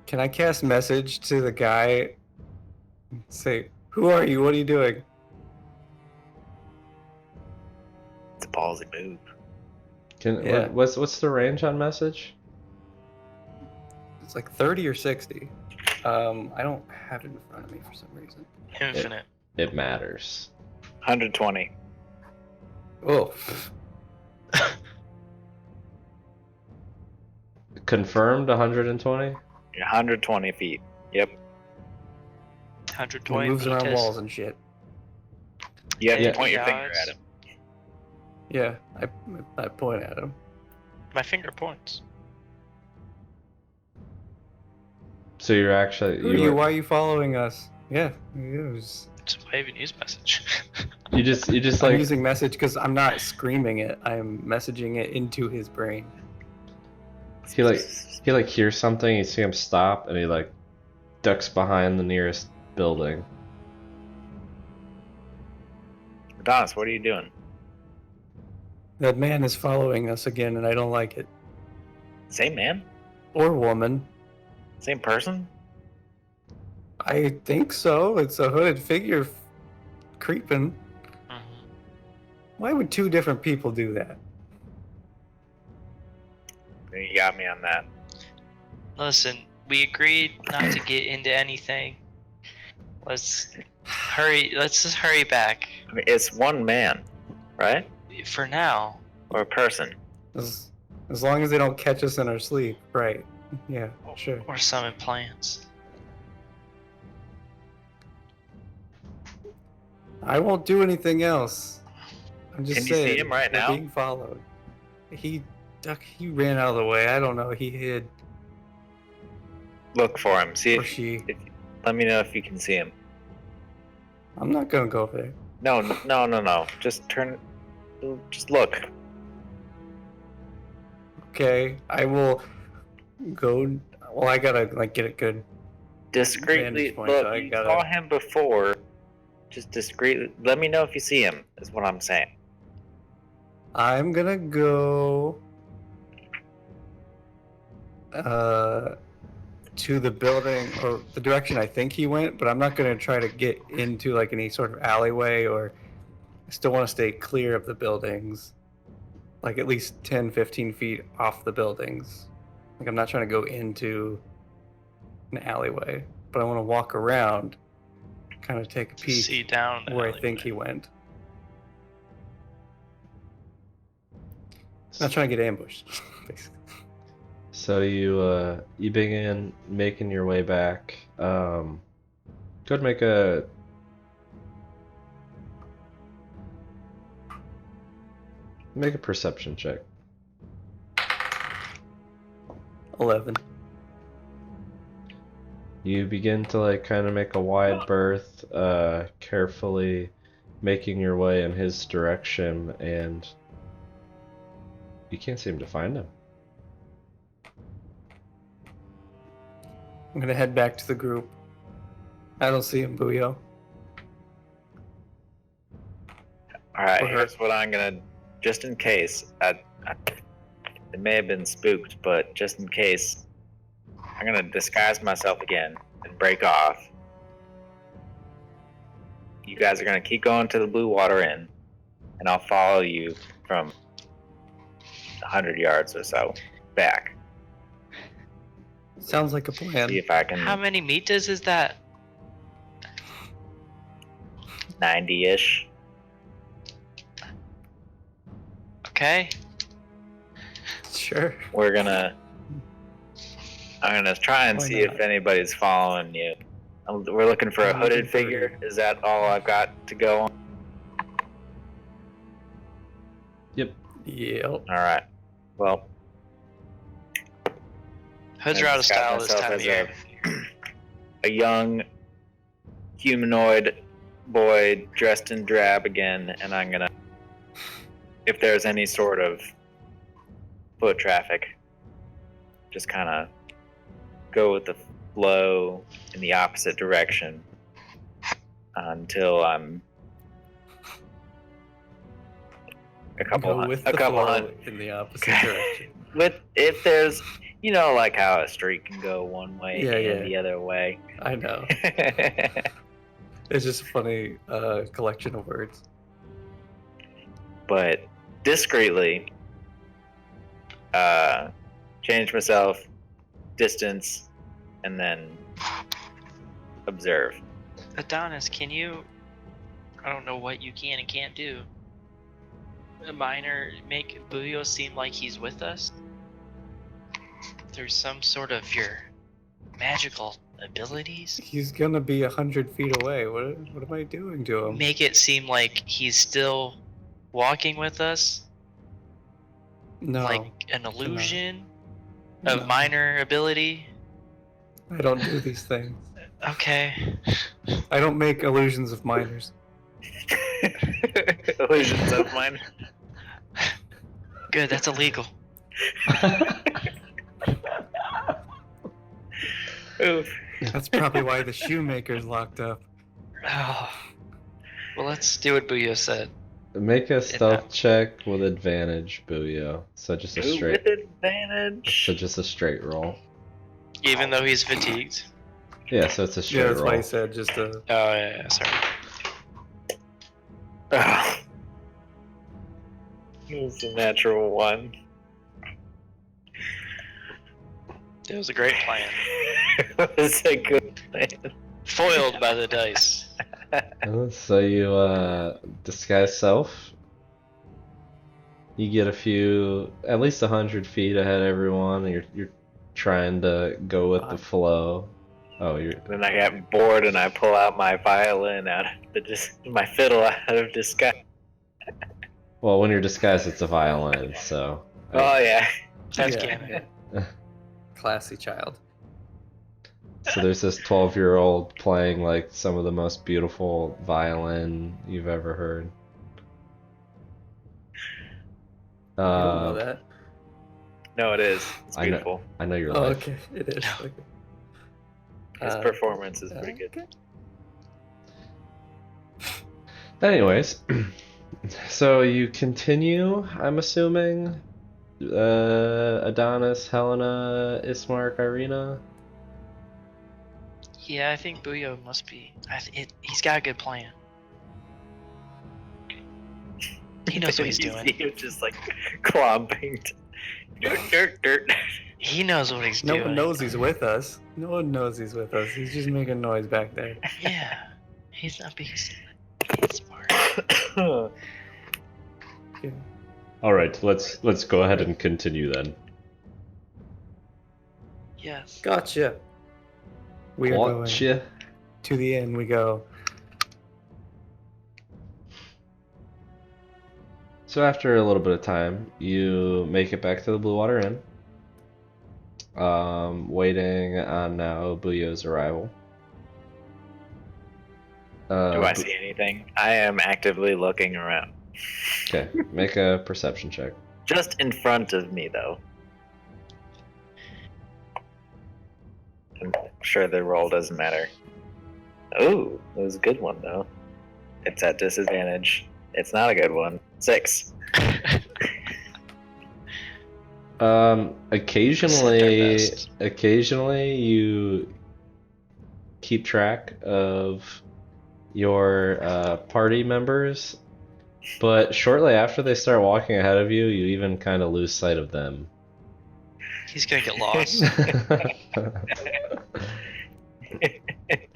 Can I cast message to the guy? Say, who are you? What are you doing? It's a ballsy move. Yeah. What's the range on message? It's like 30 or 60. I don't have it in front of me for some reason. Infinite. It matters. 120. Oh. Confirmed 120? 120 feet. Yep. 120 He moves around meters. walls and shit. You have Yeah. to point your finger Yards. at him. Yeah, I point at him. My finger points. So you're actually Who are you? Why are you following us? Yeah, it was. It's a wave and use message. you just I'm like using message because I'm not screaming it. I'm messaging it into his brain. he like hears something, you see him stop, and he like ducks behind the nearest building. Adonis, what are you doing? That man is following us again, and I don't like it. Same man? Or woman. Same person? I think so. It's a hooded figure creeping. Mhm. Why would 2 different people do that? You got me on that. Listen, we agreed not to get into anything. Let's hurry. Let's just hurry back. I mean, it's one man, right? For now. Or a person. As long as they don't catch us in our sleep, right? Yeah, sure. Or summon plants. I won't do anything else. I'm just Can you see saying. him right we're now? Being followed. He ran out of the way. I don't know. He hid. Look for him. See Or if, she. let me know if you can see him. I'm not gonna go there. No. Just turn. Just look. Okay, I will go. Well, I gotta like get a good. Discreetly Vantage point, look. so I You gotta- saw him before. Just discreetly. Let me know if you see him. Is what I'm saying. I'm gonna go to the building or the direction I think he went, but I'm not gonna try to get into like any sort of alleyway, or I still want to stay clear of the buildings, like at least 10, 15 feet off the buildings. Like I'm not trying to go into an alleyway, but I want to walk around, kind of take a To peek see down the where I alleyway. think he went. Not trying to get ambushed, basically. So you begin making your way back. Go ahead and make a perception check. 11. You begin to like kind of make a wide berth, carefully making your way in his direction, and you can't seem to find him. I'm gonna head back to the group. I don't see him, Booyo. All right, Or her. here's what I'm gonna. Just in case, it may have been spooked, but just in case, I'm gonna disguise myself again and break off. You guys are gonna keep going to the Blue Water Inn, and I'll follow you from 100 yards or so back. Sounds like a plan. See if I can. How many meters is that? 90-ish. Okay. Sure. I'm gonna try and Why see not? if anybody's following you. We're looking for a I'm hooded looking for figure. you. Is that all I've got to go on? Yep. Yep. All right. Well, Hoods I are out of disguise style this myself time of as year. a young humanoid boy dressed in drab again, and I'm gonna, if there's any sort of foot traffic, just kind of go with the flow in the opposite direction until I'm a couple Go with the flow flow in the opposite direction. if there's, like how a street can go one way Yeah, and yeah. the other way. I know. It's just a funny collection of words. But discreetly change myself, distance, and then observe. Adonis, can you? I don't know what you can and can't do. A minor make Booyo seem like he's with us through some sort of your magical abilities. He's gonna be 100 feet away. What am I doing to him? Make it seem like he's still walking with us, No, like an illusion no. of minor ability. I don't do these things. Okay. I don't make illusions of minors. Illusions of mine. Good, that's illegal. Oof. That's probably why the shoemaker's locked up. Oh. Well, let's do what Booyo said. Make a stealth check with advantage, Booyo. So just a Ooh, straight. with advantage. So just a straight roll. Even though he's fatigued. Yeah, so it's a straight Yeah, that's roll. why he said just a. Oh, yeah, sorry. Ah. It was a natural one. It was a great plan. It was a good plan. Foiled by the dice. So you disguise self. You get at least 100 feet ahead of everyone. And you're trying to go with the flow. Oh, you're. Then I got bored and I pull out my violin my fiddle out of disguise. Well, when you're disguised, it's a violin. So. Oh yeah. That's Yeah, canon. yeah. Classy child. So there's this 12-year-old playing like some of the most beautiful violin you've ever heard. You don't know that. No, it is. It's I know. beautiful. I know your Oh, life. okay. It is. Okay. His performance is pretty good. Okay. Anyways, so you continue, I'm assuming. Adonis, Helena, Ismark, Irina. Yeah, I think Buyo must be. He's got a good plan. He knows what he's You doing. see him just like clomping. Dirt. He knows what he's No doing. one knows he's with us. No one knows he's with us. He's just making noise back there. Yeah, he's not being smart. Yeah. All right, let's go ahead and continue then. Yes. Gotcha. We are going Gotcha. to the inn. We go. So after a little bit of time, you make it back to the Blue Water Inn. Waiting on now Buyo's arrival. Do I see anything? I am actively looking around. Okay, make a perception check. Just in front of me, though. I'm sure the roll doesn't matter. Ooh, it was a good one, though. It's at disadvantage. It's not a good one. 6. Occasionally you keep track of your party members, but shortly after they start walking ahead of you, you even kind of lose sight of them. He's gonna get lost.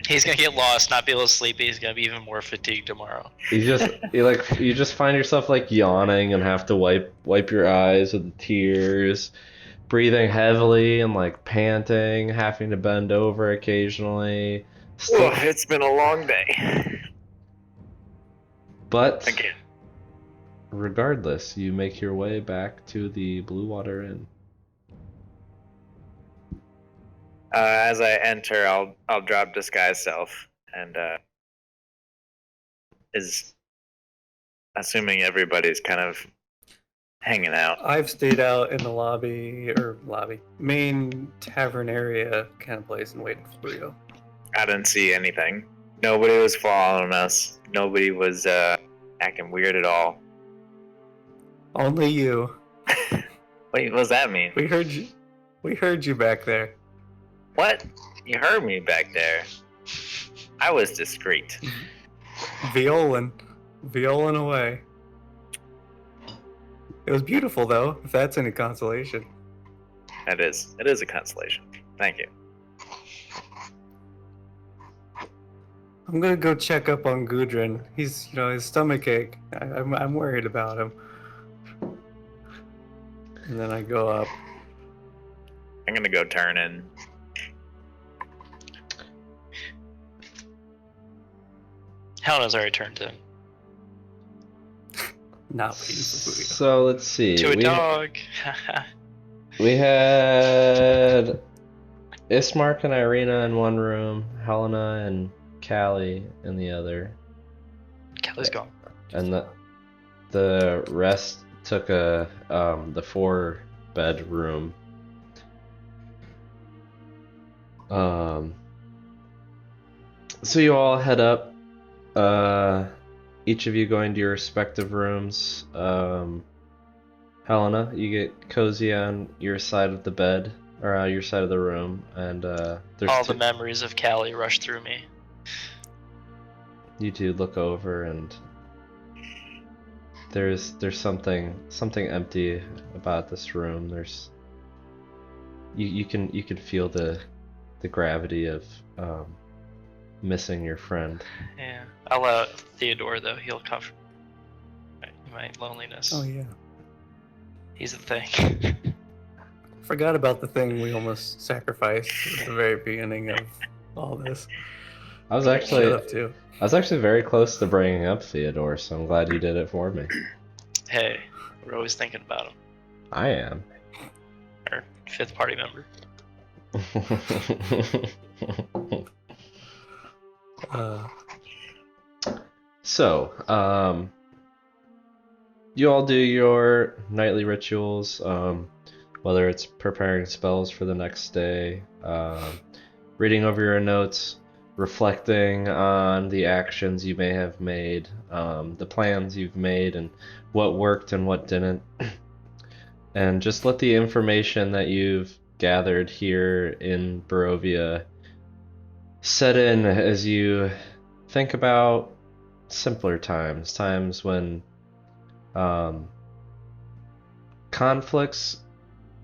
He's gonna get lost, not be able to sleep. He's gonna be even more fatigued tomorrow. you just find yourself like yawning and have to wipe your eyes with the tears, breathing heavily and like panting, having to bend over occasionally. Oh, it's been a long day. But Again. regardless, you make your way back to the Blue Water Inn. As I enter, I'll drop disguise self and is assuming everybody's kind of hanging out. I've stayed out in the main tavern area kind of place and waited for you. I didn't see anything. Nobody was following us. Nobody was acting weird at all. Only you. Wait, what does that mean? We heard you. We heard you back there. What? You heard me back there. I was discreet. Violin away. It was beautiful, though, if that's any consolation. It is a consolation. Thank you. I'm gonna go check up on Gudrun. He's, his stomachache. I'm worried about him. And then I go up. I'm gonna go turn in. Helena's already turned in. Not waiting for Booyah. So let's see. To a dog. We had Ismark and Irina in one room, Helena and Callie in the other, Kelly's gone. and the rest took the 4-bed room. So you all head up. Each of you going to your respective rooms. Helena, you get cozy on your side of the bed, or on your side of the room, and there's All the memories of Callie rush through me. You two look over, and there's something empty about this room. There's you can feel the gravity of missing your friend. Yeah. I'll let Theodore, though. He'll comfort my loneliness. Oh, yeah. He's the thing. Forgot about the thing we almost sacrificed at the very beginning of all this. I was Shut actually up, too. very close to bringing up Theodore, so I'm glad you did it for me. Hey, we're always thinking about him. I am. Our 5th party member. So, you all do your nightly rituals, whether it's preparing spells for the next day, reading over your notes, reflecting on the actions you may have made, the plans you've made, and what worked and what didn't. And just let the information that you've gathered here in Barovia set in as you think about simpler times, times when conflicts,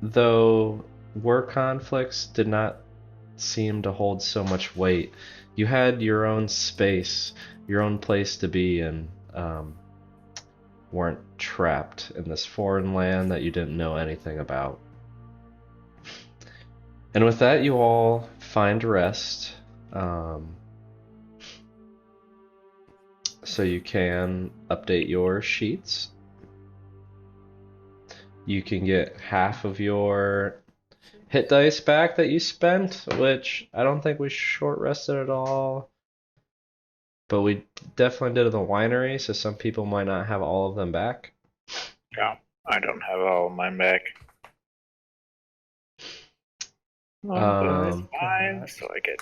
though were conflicts, did not seem to hold so much weight. You had your own space, your own place to be, and weren't trapped in this foreign land that you didn't know anything about. And with that, you all find rest. So you can update your sheets. You can get half of your hit dice back that you spent, which I don't think we short rested at all. But we definitely did in the winery, so some people might not have all of them back. Yeah, I don't have all of mine back. Fine, so I get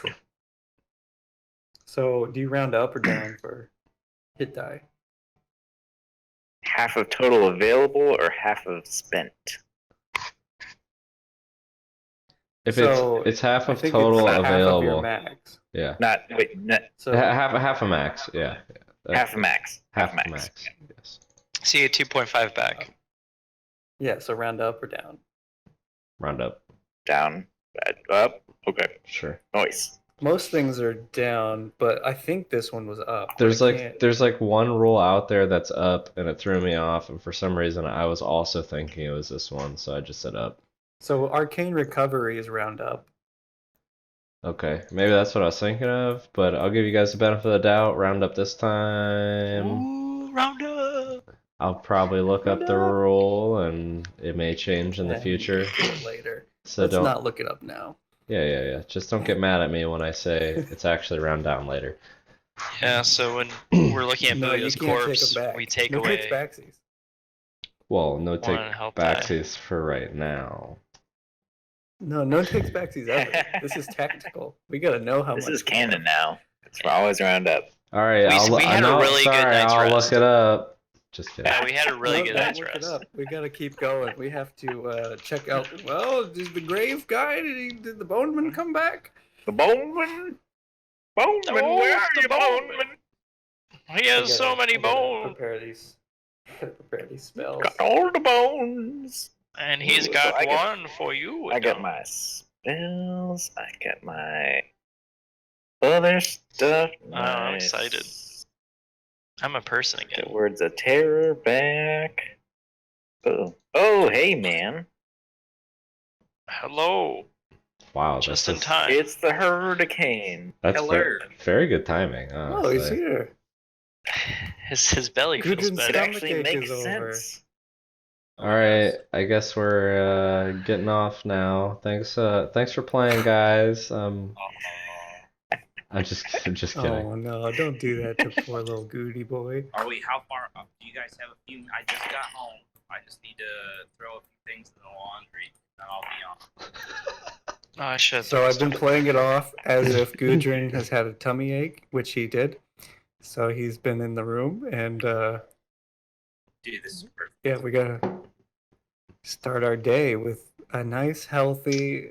So, do you round up or down for hit die? half of total available or half of spent? If So, it's half I of think total it's half of your available, max. yeah, So half a max, yeah, half a max. half a max, yes. So you get 2.5 back. yeah, so round up or down. Round up, Down, up. Okay, sure. nice. Most things are down, but I think this one was up. There's I like can't- there's like one rule out there that's up, and it threw me off. And for some reason, I was also thinking it was this one, so I just said up. So arcane recovery is round up. Okay, maybe that's what I was thinking of, but I'll give you guys the benefit of the doubt. Round up this time. Ooh, round up. I'll probably look up the Round up. rule, and it may change in the Yeah, future. do it later. So Let's don't. not look it up now. Yeah. Just don't get mad at me when I say it's actually round down later. Yeah, so when we're looking at No, you Booyah's can't take corpse, them back. we take no away takes backsies. Well, no take one help die. backsies for right now. No takes backsies ever. This is tactical. We gotta know how This much. is canon now. It's always round up. All right, We had a no, really good sorry, night's I'll rest. look it up. Just kidding. Yeah, we had a really No, good don't night's look it rest. up. We gotta keep going. We have to check out. Well, did the grave guy? Did the Boneman come back? The Boneman? Boneman, Oh, where are the you, Boneman? He has so many I gotta bones, Prepare these spells. Got all the bones. and he's Ooh, so got I get- one for you. I got my spells. I got my other stuff. I'm excited. I'm a person Get again. words of terror back. Oh, hey, man. Hello, Wow, just this in is- time. It's the hurricane. That's Hello. very good timing. Oh, he's Honestly. here. His belly feels Gudrun's It better. stomach actually ache makes is over. sense. All right, I guess we're getting off now. Thanks for playing, guys. I'm just kidding. Oh no! Don't do that to poor little Goody boy. Are we? How far up? Do you guys have a few? I just got home. I just need to throw a few things in the laundry, and I'll be on. Oh, I should. So I've been playing it off as if Gudrun has had a tummy ache, which he did. So he's been in the room, and Dude, this is perfect. yeah, we gotta start our day with a nice, healthy,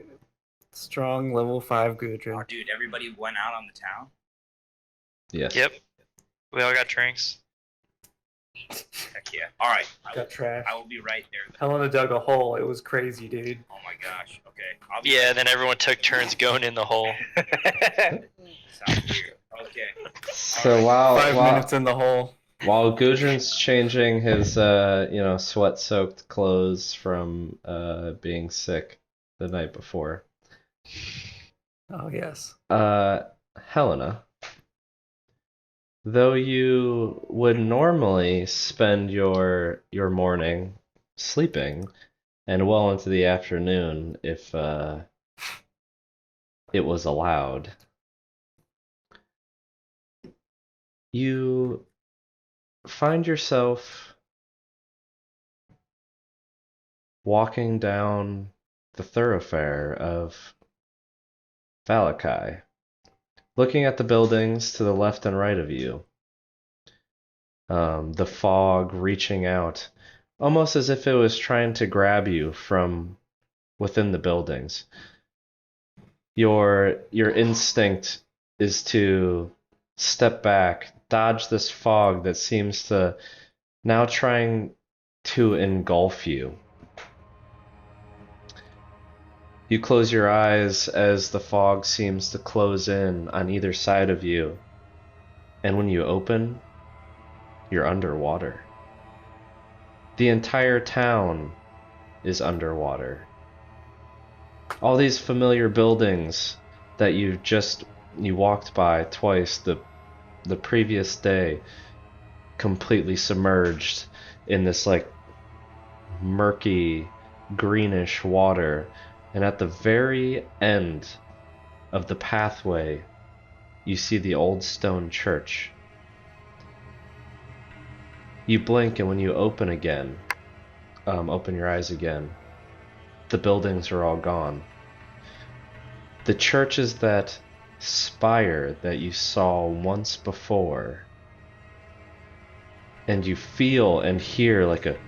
strong level 5 Oh, Gudrun. dude, everybody went out on the town. Yes. Yep. We all got drinks. Heck yeah! All right, Got trash. I will be right there. Helena dug a hole. It was crazy, dude. Oh my gosh. Okay. I'll be Yeah, then everyone took turns going in the hole. Sounds weird. Okay. So Five minutes in the hole. while Gudrun's changing his sweat-soaked clothes from being sick the night before, Oh yes. Helena, though you would normally spend your morning sleeping and well into the afternoon if it was allowed, you find yourself walking down the thoroughfare of Valakai, Looking at the buildings to the left and right of you, the fog reaching out, almost as if it was trying to grab you from within the buildings. Your instinct is to step back, dodge this fog that seems to now trying to engulf you. You close your eyes as the fog seems to close in on either side of you, and when you open, you're underwater. The entire town is underwater. All these familiar buildings that you walked by twice the previous day, completely submerged in this like murky greenish water, and at the very end of the pathway you see the old stone church. You blink, and when you open your eyes again, the buildings are all gone. The church is that spire that you saw once before, and you feel and hear like a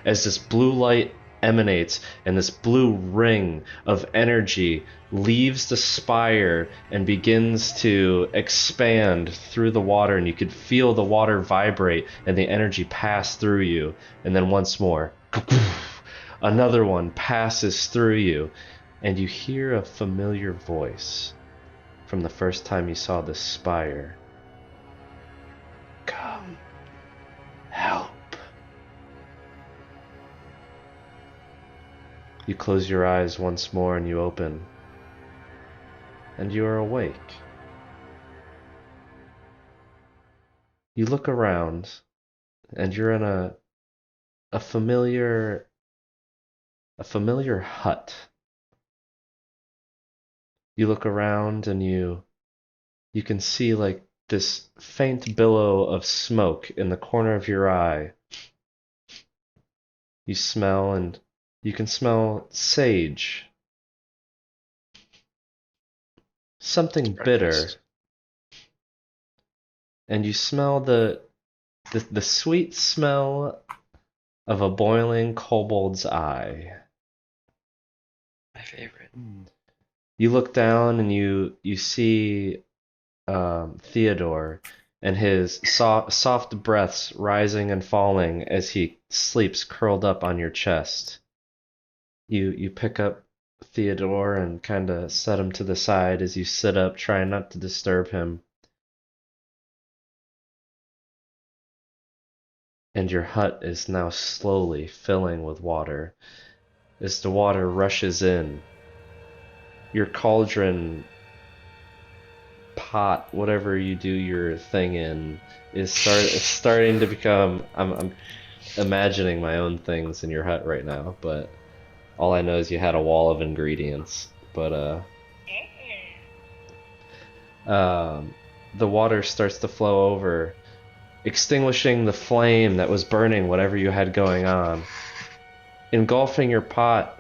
as this blue light emanates, and this blue ring of energy leaves the spire and begins to expand through the water, and you could feel the water vibrate and the energy pass through you, and then once more another one passes through you, and you hear a familiar voice from the first time you saw this spire. Come, help. You close your eyes once more and you open, and you are awake. You look around, and you're in a familiar hut. You look around and you can see like this faint billow of smoke in the corner of your eye. You smell, and you can smell sage. Something bitter. And you smell the sweet smell of a boiling kobold's eye. My favorite. You look down and you see Theodore and his soft breaths rising and falling as he sleeps curled up on your chest. You pick up Theodore and kind of set him to the side as you sit up, trying not to disturb him. And your hut is now slowly filling with water. As the water rushes in, your cauldron pot, whatever you do your thing in, is starting to become. I'm imagining my own things in your hut right now, but all I know is you had a wall of ingredients. But the water starts to flow over, extinguishing the flame that was burning whatever you had going on. Engulfing your pot,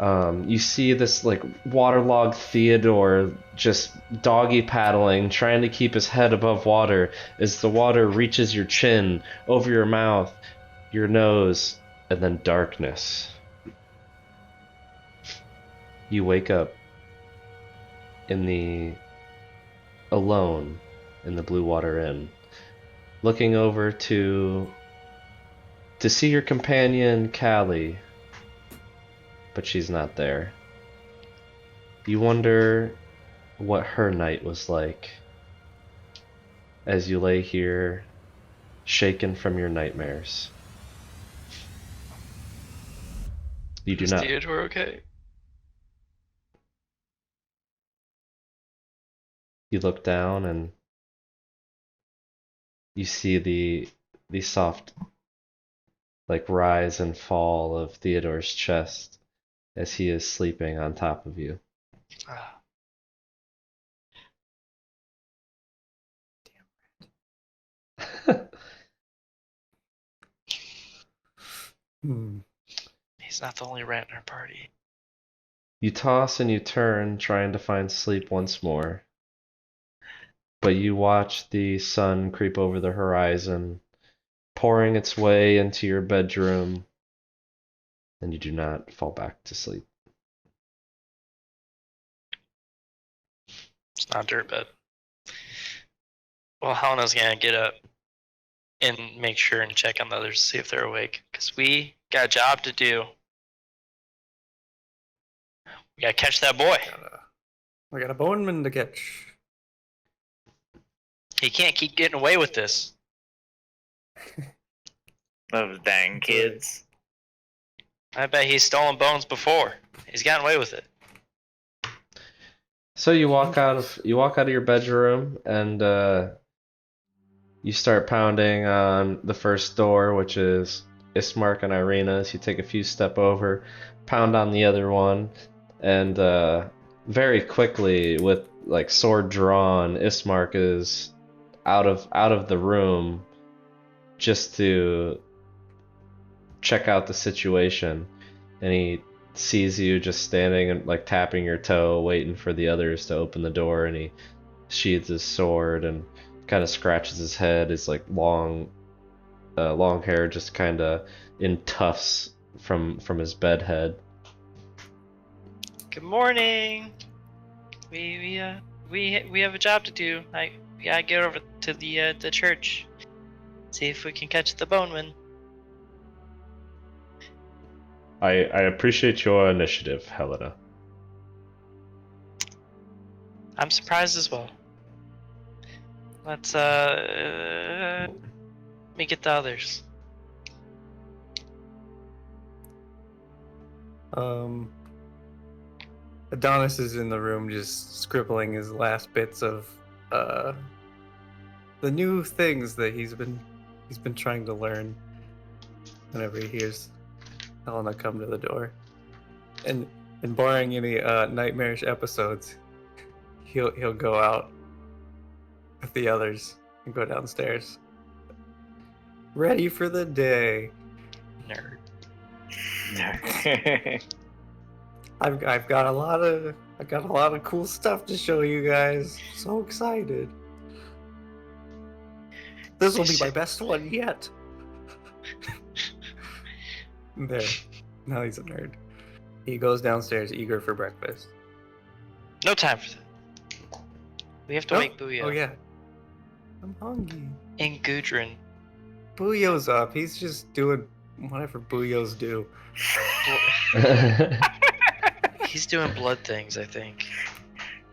you see this like waterlogged Theodore just doggy paddling, trying to keep his head above water as the water reaches your chin, over your mouth, your nose, and then darkness. You wake up alone in the Blue Water Inn, looking over to see your companion Callie, but she's not there. You wonder what her night was like as you lay here, shaken from your nightmares. You do Is not. Theodore okay? You look down and you see the soft like rise and fall of Theodore's chest as he is sleeping on top of you. Ah, Hmm. he's not the only rat in our party. You toss and you turn, trying to find sleep once more. But you watch the sun creep over the horizon, pouring its way into your bedroom, and you do not fall back to sleep. It's not dirt bed. Well, Helena's gonna get up and make sure and check on the others to see if they're awake. Because we got a job to do. We gotta catch that boy. We got a Boneman to catch. He can't keep getting away with this. Those dang kids. I bet he's stolen bones before. He's gotten away with it. So you walk out of your bedroom and you start pounding on the first door, which is Ismark and Irina's. You take a few step over, pound on the other one, and very quickly, with like sword drawn, Ismark is out of the room just to check out the situation, and he sees you just standing and like tapping your toe, waiting for the others to open the door, and he sheathes his sword and kind of scratches his head. His like long hair just kind of in tufts from his bed head. Good morning. We have a job to do. We gotta get over to the church. See if we can catch the Boneman. I appreciate your initiative, Helena. I'm surprised as well. Let's let me get the others. Adonis is in the room just scribbling his last bits of the new things that he's been trying to learn whenever he hears Helena come to the door. And barring any nightmarish episodes, he'll go out with the others and go downstairs. Ready for the day. Nerd. I've got a lot of cool stuff to show you guys. So excited. This will be my best one yet. There. Now he's a nerd. He goes downstairs eager for breakfast. No time for that. We have to wake Booyah. Oh yeah. I'm hungry. And Gudrun. Booyo's up. He's just doing whatever Booyos do. He's doing blood things, I think.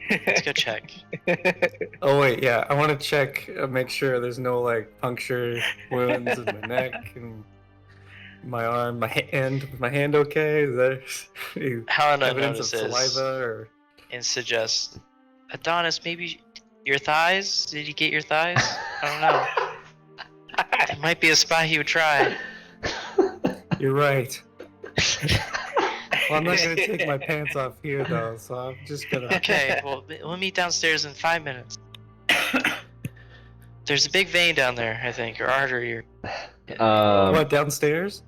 Let's go check. Oh wait, yeah. I want to check, make sure there's no like puncture wounds in my neck and my arm, my hand. Is my hand okay? Is there Helena evidence of notices saliva or? and suggests, Adonis, maybe your thighs? Did he get your thighs? I don't know. It might be a spot he would try. You're right. Well, I'm not gonna take my pants off here though, so I'm just gonna. Okay, well, we'll meet downstairs in 5 minutes. There's a big vein down there, I think, or artery. What, downstairs?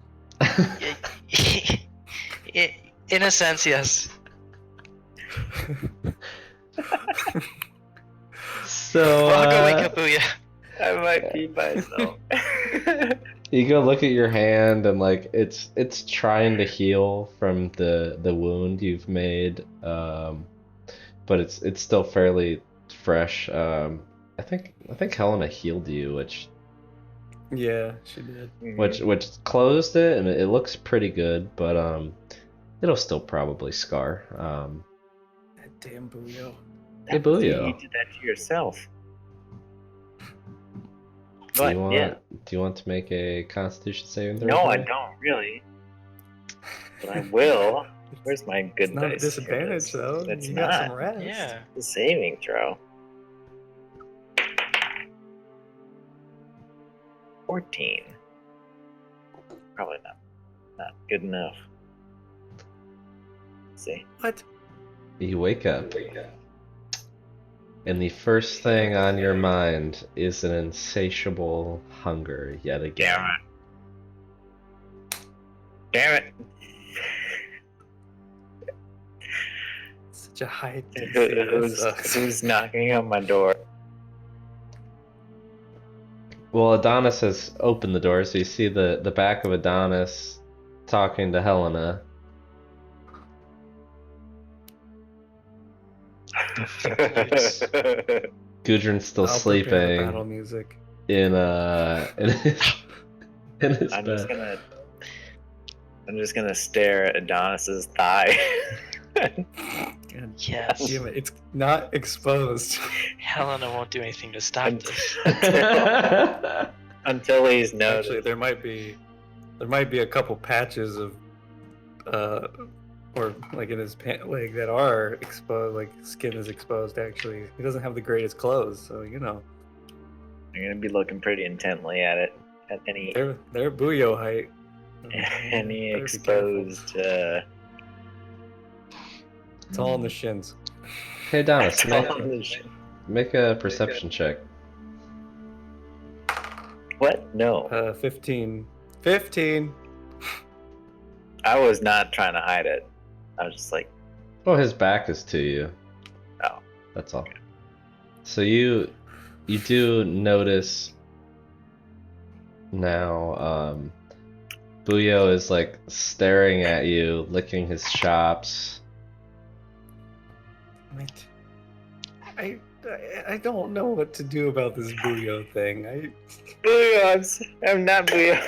In a sense, yes. So I'll go wake up Booyah. I might pee myself. you go look at your hand and like it's trying to heal from the wound you've made, but it's still fairly fresh. I think Helena healed you, which Yeah, she did. which closed it, and it looks pretty good, but it'll still probably scar. That damn Booyo. Hey Booyo, You did that to yourself. do you want to make a Constitution saving throw? No, I don't really. But I will. Where's my good It's not a dice? disadvantage though. It's You not. got some rest. Yeah. The saving throw. 14. Probably not good enough. Let's see. What? You wake up, and the first thing on your mind is an insatiable hunger yet again. Damn it. such a high DC. Who's knocking on my door? Well, Adonis has opened the door, so you see the back of Adonis talking to Helena. Gudrun's still I'll prepare the sleeping battle music. in his I'm bed. just gonna stare at Adonis's thigh. God Yes. damn it, it's not exposed. Helena won't do anything to stop this. Until he's noticed. Actually, there might be a couple patches of or like in his pant leg that are exposed, like skin is exposed. Actually, he doesn't have the greatest clothes, so you know. You're gonna be looking pretty intently at it. At any They're Booyo height. any Better be careful. exposed It's all in the shins. Hey, Adonis, television. make a perception check. What? No. 15. 15. I was not trying to hide it. I was just like, Oh, his back is to you. Oh. That's all. So you do notice now, Buyo is like staring at you, licking his chops. I don't know what to do about this Booyo thing. Booyah! I'm not Booyah.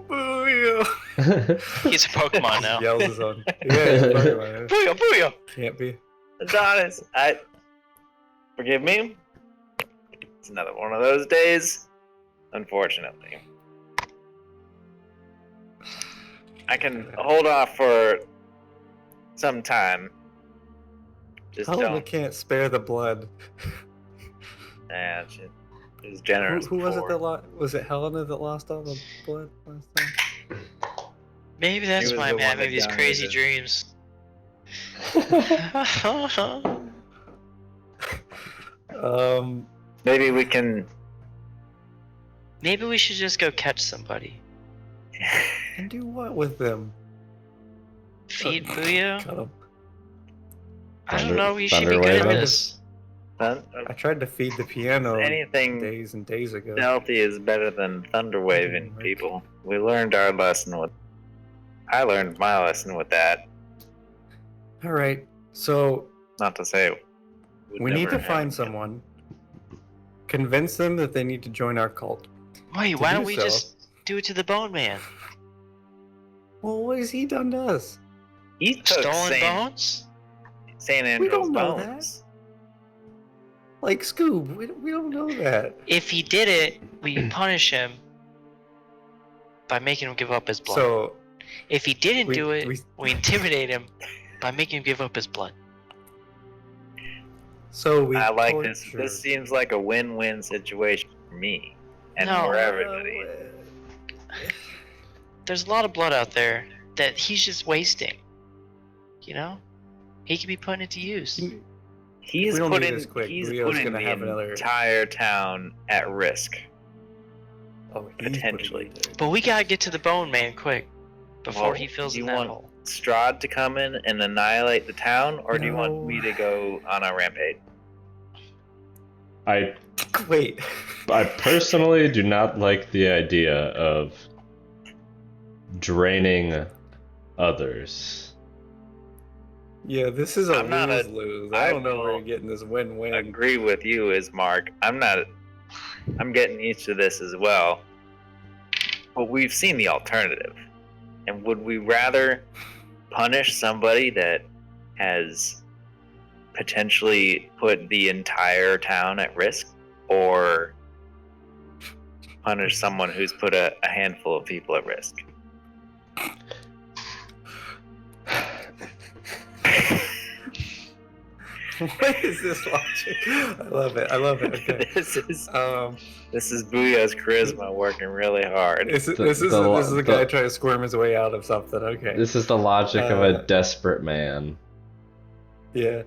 Booyo. He's a Pokemon now. Yells his own. Yeah, he's a Pokemon. Booyah, booyah! Can't be. Adonis, forgive me. It's another one of those days. Unfortunately, I can hold off for some time. Just Helena don't. can't spare the blood. Nah, she was generous. Who was it before. that was it Helena that lost all the blood last time? Maybe He that's was why the I'm one having that these crazy dominated. dreams. Maybe we can. Maybe we should just go catch somebody. And do what with them? Feed Booyah? Cut 'em. I don't know, you should be Thunder good at wave him? this. I tried to feed the piano Anything days and days ago. stealthy is better than thunder waving people. We learned our lesson with. I learned my lesson with that. All right, so Not to say. would we need never to find have- someone. Convince them that they need to join our cult. Wait, To why do don't we so- just do it to the Boneman? Well, what has he done to us? He took Stolen Saint bones? Andral's We don't know that. bones. Like Scoob, we don't know that. If he did it, we punish him by making him give up his blood. So If he didn't we- do it, we- we intimidate him by making him give up his blood. we. I like this. torture- This seems like a win-win situation for me and No. for everybody. There's a lot of blood out there that he's just wasting. You know? He could be putting it to use. He's We don't do putting this quick. he's Leo's putting gonna the have another- entire town at risk. Oh, he's putting Potentially. it there. But we gotta get to the Boneman quick before Well, he fills do in you that want hole. Strahd to come in and annihilate the town, or do you want No. me to go on a rampage? I Wait. personally do not like the idea of draining others. Yeah, this is a I'm not a- lose-lose. I I don't know where will you're getting this win-win. Agree with you, is Mark. I'm getting used to this as well. But we've seen the alternative. And would we rather punish somebody that has potentially put the entire town at risk, or punish someone who's put a handful of people at risk? What is this logic? I love it. Okay. This is Um, Booyah's charisma working really hard. this is The- this is the lo- this is a guy the- trying to squirm his way out of something. Okay. This is the logic of a Uh, desperate man. Yeah.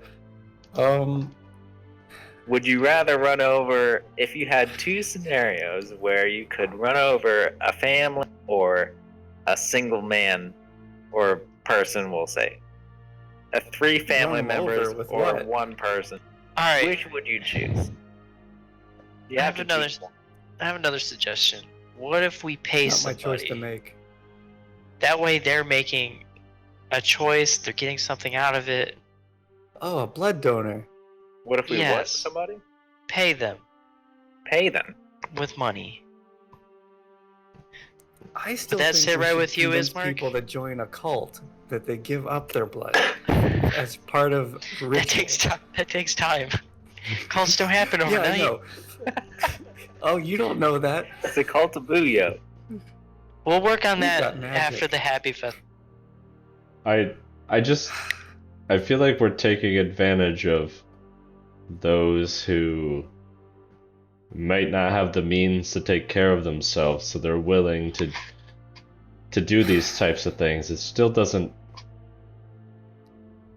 Would you rather run over, if you had two scenarios where you could run over a family or a single man or person, we'll say, 3 family Run 'em over members with or what? 1 person. All right. Which would you choose? You I have have to another. choose one. I have another suggestion. What if we pay Not my somebody? choice to make. That way, they're making a choice. They're getting something out of it. Oh, a blood donor. What if we what Yes. somebody? Pay them Pay them. with money. I still that think sit we right should with you, convince Ismark? people to join a cult, that they give up their blood as part of ritual. That takes time. That takes time. Cults don't happen Yeah, overnight. I know. Oh, you don't know that. It's the cult of Booyah. We'll work on We've that got magic. after the Happy Fest. I feel like we're taking advantage of those who might not have the means to take care of themselves, so they're willing to do these types of things. It still doesn't.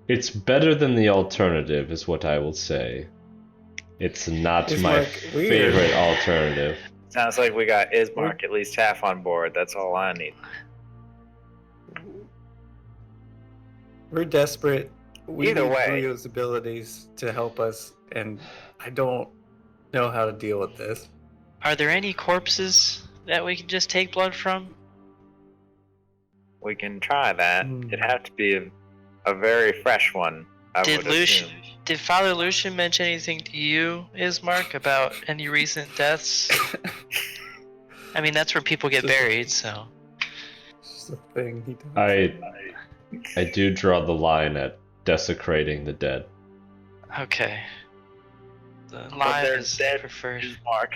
It's better than the alternative, is what I will say. It's not It's my like weird. favorite alternative. Sounds like we got Ismark at least half on board. That's all I need. We're desperate. We Either need way. Julio's abilities to help us, and I don't know how to deal with this. Are there any corpses that we can just take blood from? We can try that. Hmm. It'd have to be a very fresh one, I Did would Lucian- assume. Did Father Lucian mention anything to you, Ismark, about any recent deaths? I mean, that's where people get buried, so. It's just a thing he does. I do draw the line at desecrating the dead. Okay. The But live they're is dead, preferred. Ismark.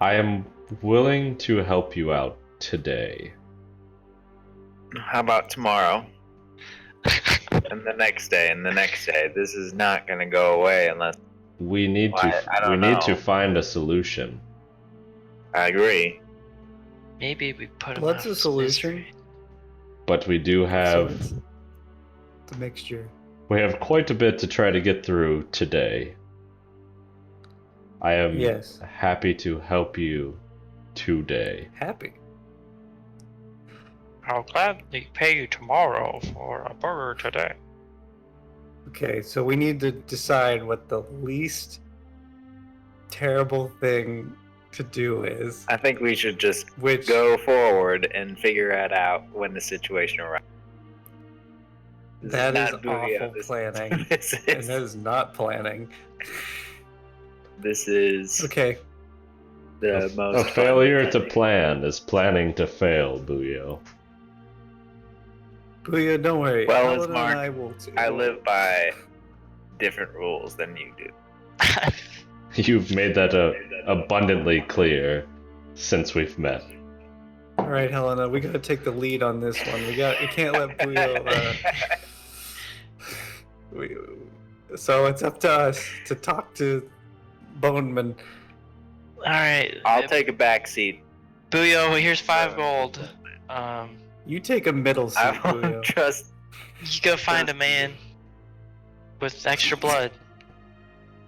I am willing to help you out today. How about tomorrow? And the next day, and the next day. This is not going to go away unless We need Well, I don't need know. to find a solution. I agree. Maybe we put him What's out the of his solution? misery. But we do So have it's a mixture. we have quite a bit to try to get through today. I am Yes. happy to help you today. Happy. I'll gladly pay you tomorrow for a burger today. Okay, so we need to decide what the least terrible thing to do is. I think we should just Which go forward and figure it out when the situation arrives. This that is not Booyah. awful planning. This And is, that is not planning. this is Okay, the most A fun failure to thing. plan is planning to fail, Booyo. Booyah, don't worry. Well, Helen it's and Mark. I will too. I live by different rules than you do. You've made that abundantly clear since we've met. All right, Helena, we gotta take the lead on this one. We can't let Booyah. So it's up to us to talk to Boneman. Alright. I'll take a back seat. Booyo, here's 5 gold. You take a middle seat, I Booyah. won't trust. You go find a man with extra blood.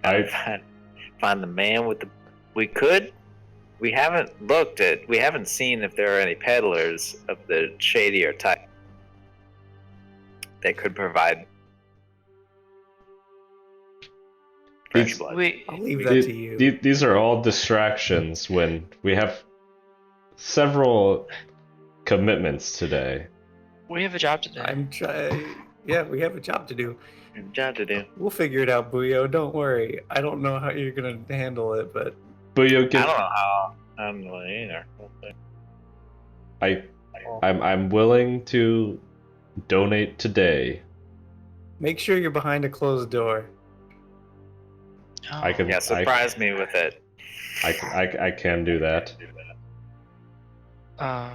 Find the man with the. We could. We haven't looked at. We haven't seen if there are any peddlers of the shadier type that could provide fresh These- blood. I'll leave that to you. These are all distractions when we have several commitments today. We have a job to do. I'm trying. Yeah, we have a job to do. Good job to do. We'll figure it out, Booyah. Don't worry. I don't know how you're gonna handle it, but Booyo, I don't know how I'm doing either. I'm willing to donate today. make sure you're behind a closed door. Oh. I can. Yeah, surprise me with it. I can do that. Um,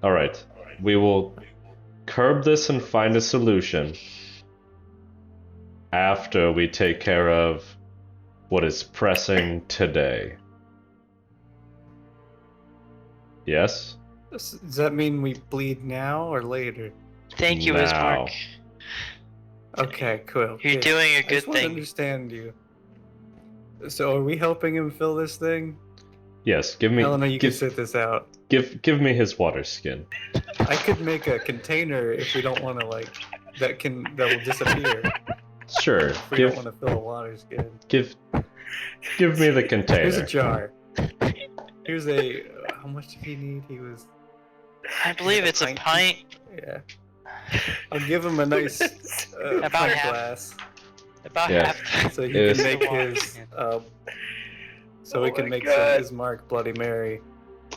All right. We will curb this and find a solution after we take care of what is pressing today. Yes? Does that mean we bleed now or later? thank you, Now. Ismark. Okay, cool. You're Good. doing a I good just want to thing. understand you. So, are we helping him fill this thing? Yes, give me. Helena, you can sit this out. Give me his water skin. I could make a container if we don't want to that will disappear. Sure. If we don't want to fill a water skin. Give me the container. Here's a jar. Here's a. How much did he need? He was. I believe it's a pint. Yeah. I'll give him a nice About pint half. glass, About Yeah. half. so he It can was- make his. So he can make some Ismark Bloody Mary.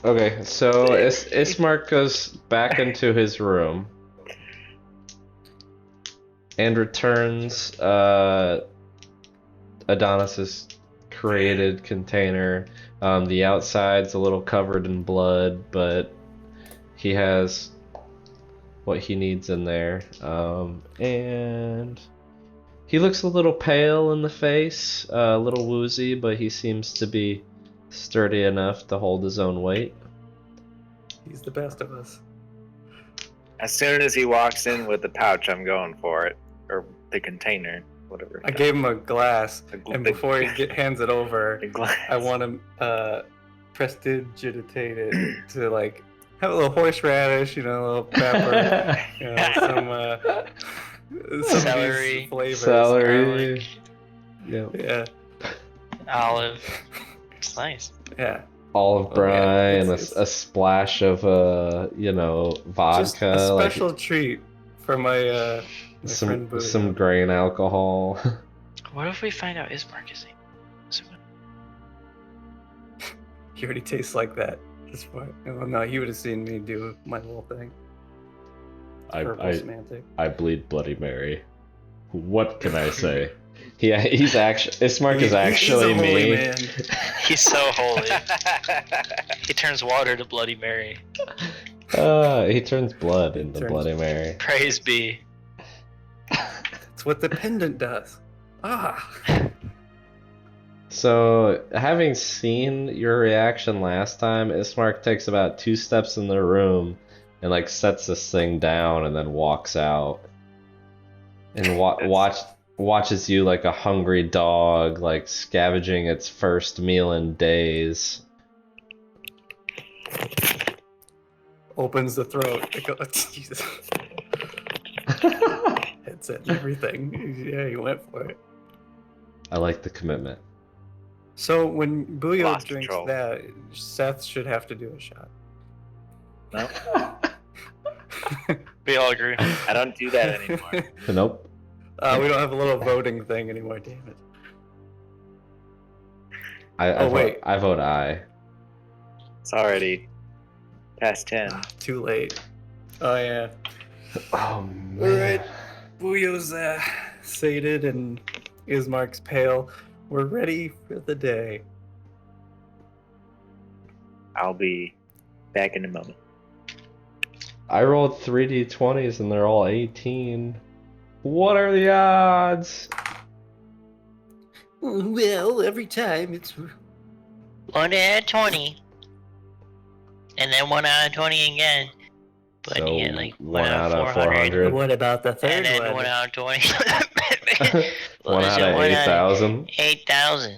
Okay, so Ismark goes back into his room and returns Adonis's created container. The outside's a little covered in blood, but he has what he needs in there. And he looks a little pale in the face, a little woozy, but he seems to be sturdy enough to hold his own weight. He's the best of us. As soon as he walks in with the pouch, I'm going for it. Or the container, whatever. I gave him a glass, The and before he hands it over, the glass. I want to prestidigitate it to have a little horseradish, a little pepper, some Celery. of these flavors. Celery. Yep. Yeah, Olive. It's nice. yeah. Olive Oh, brine yeah, and it's- a splash of vodka, Just a special treat for my friend Boo. some grain alcohol. What if we find out Ismark is He already tastes like that. This part. Well, no, he would have seen me do my little thing. Purple semantic. I bleed Bloody Mary. What can I say? He's actually Ismark is actually He's a holy me. man. He's so holy. He turns water to Bloody Mary. He turns blood into Turns- Bloody Mary. Praise be. That's what the pendant does. Ah. So, having seen your reaction last time, Ismark takes about 2 steps in the room and sets this thing down and then walks out. And watches you like a hungry dog, scavenging its first meal in days. Opens the throat. It goes, Jesus. Headset and everything. Yeah, he went for it. I like the commitment. So when Booyo Lost drinks control. that, Seth should have to do a shot. No, We all agree. I don't do that anymore. Nope. We don't have a little voting thing anymore, damn it. I vote aye. It's already past 10. Too late. Oh yeah. Oh Alright. Booyo's sated and Ismark's pale. We're ready for the day. I'll be back in a moment. I rolled 3d20s and they're all 18. What are the odds? Well, every time it's 1 out of 20. And then 1 out of 20 again. But So, you get 1 out of 400. What about the third And then one? 1 out of 20. 1 out of 8,000. 8,000.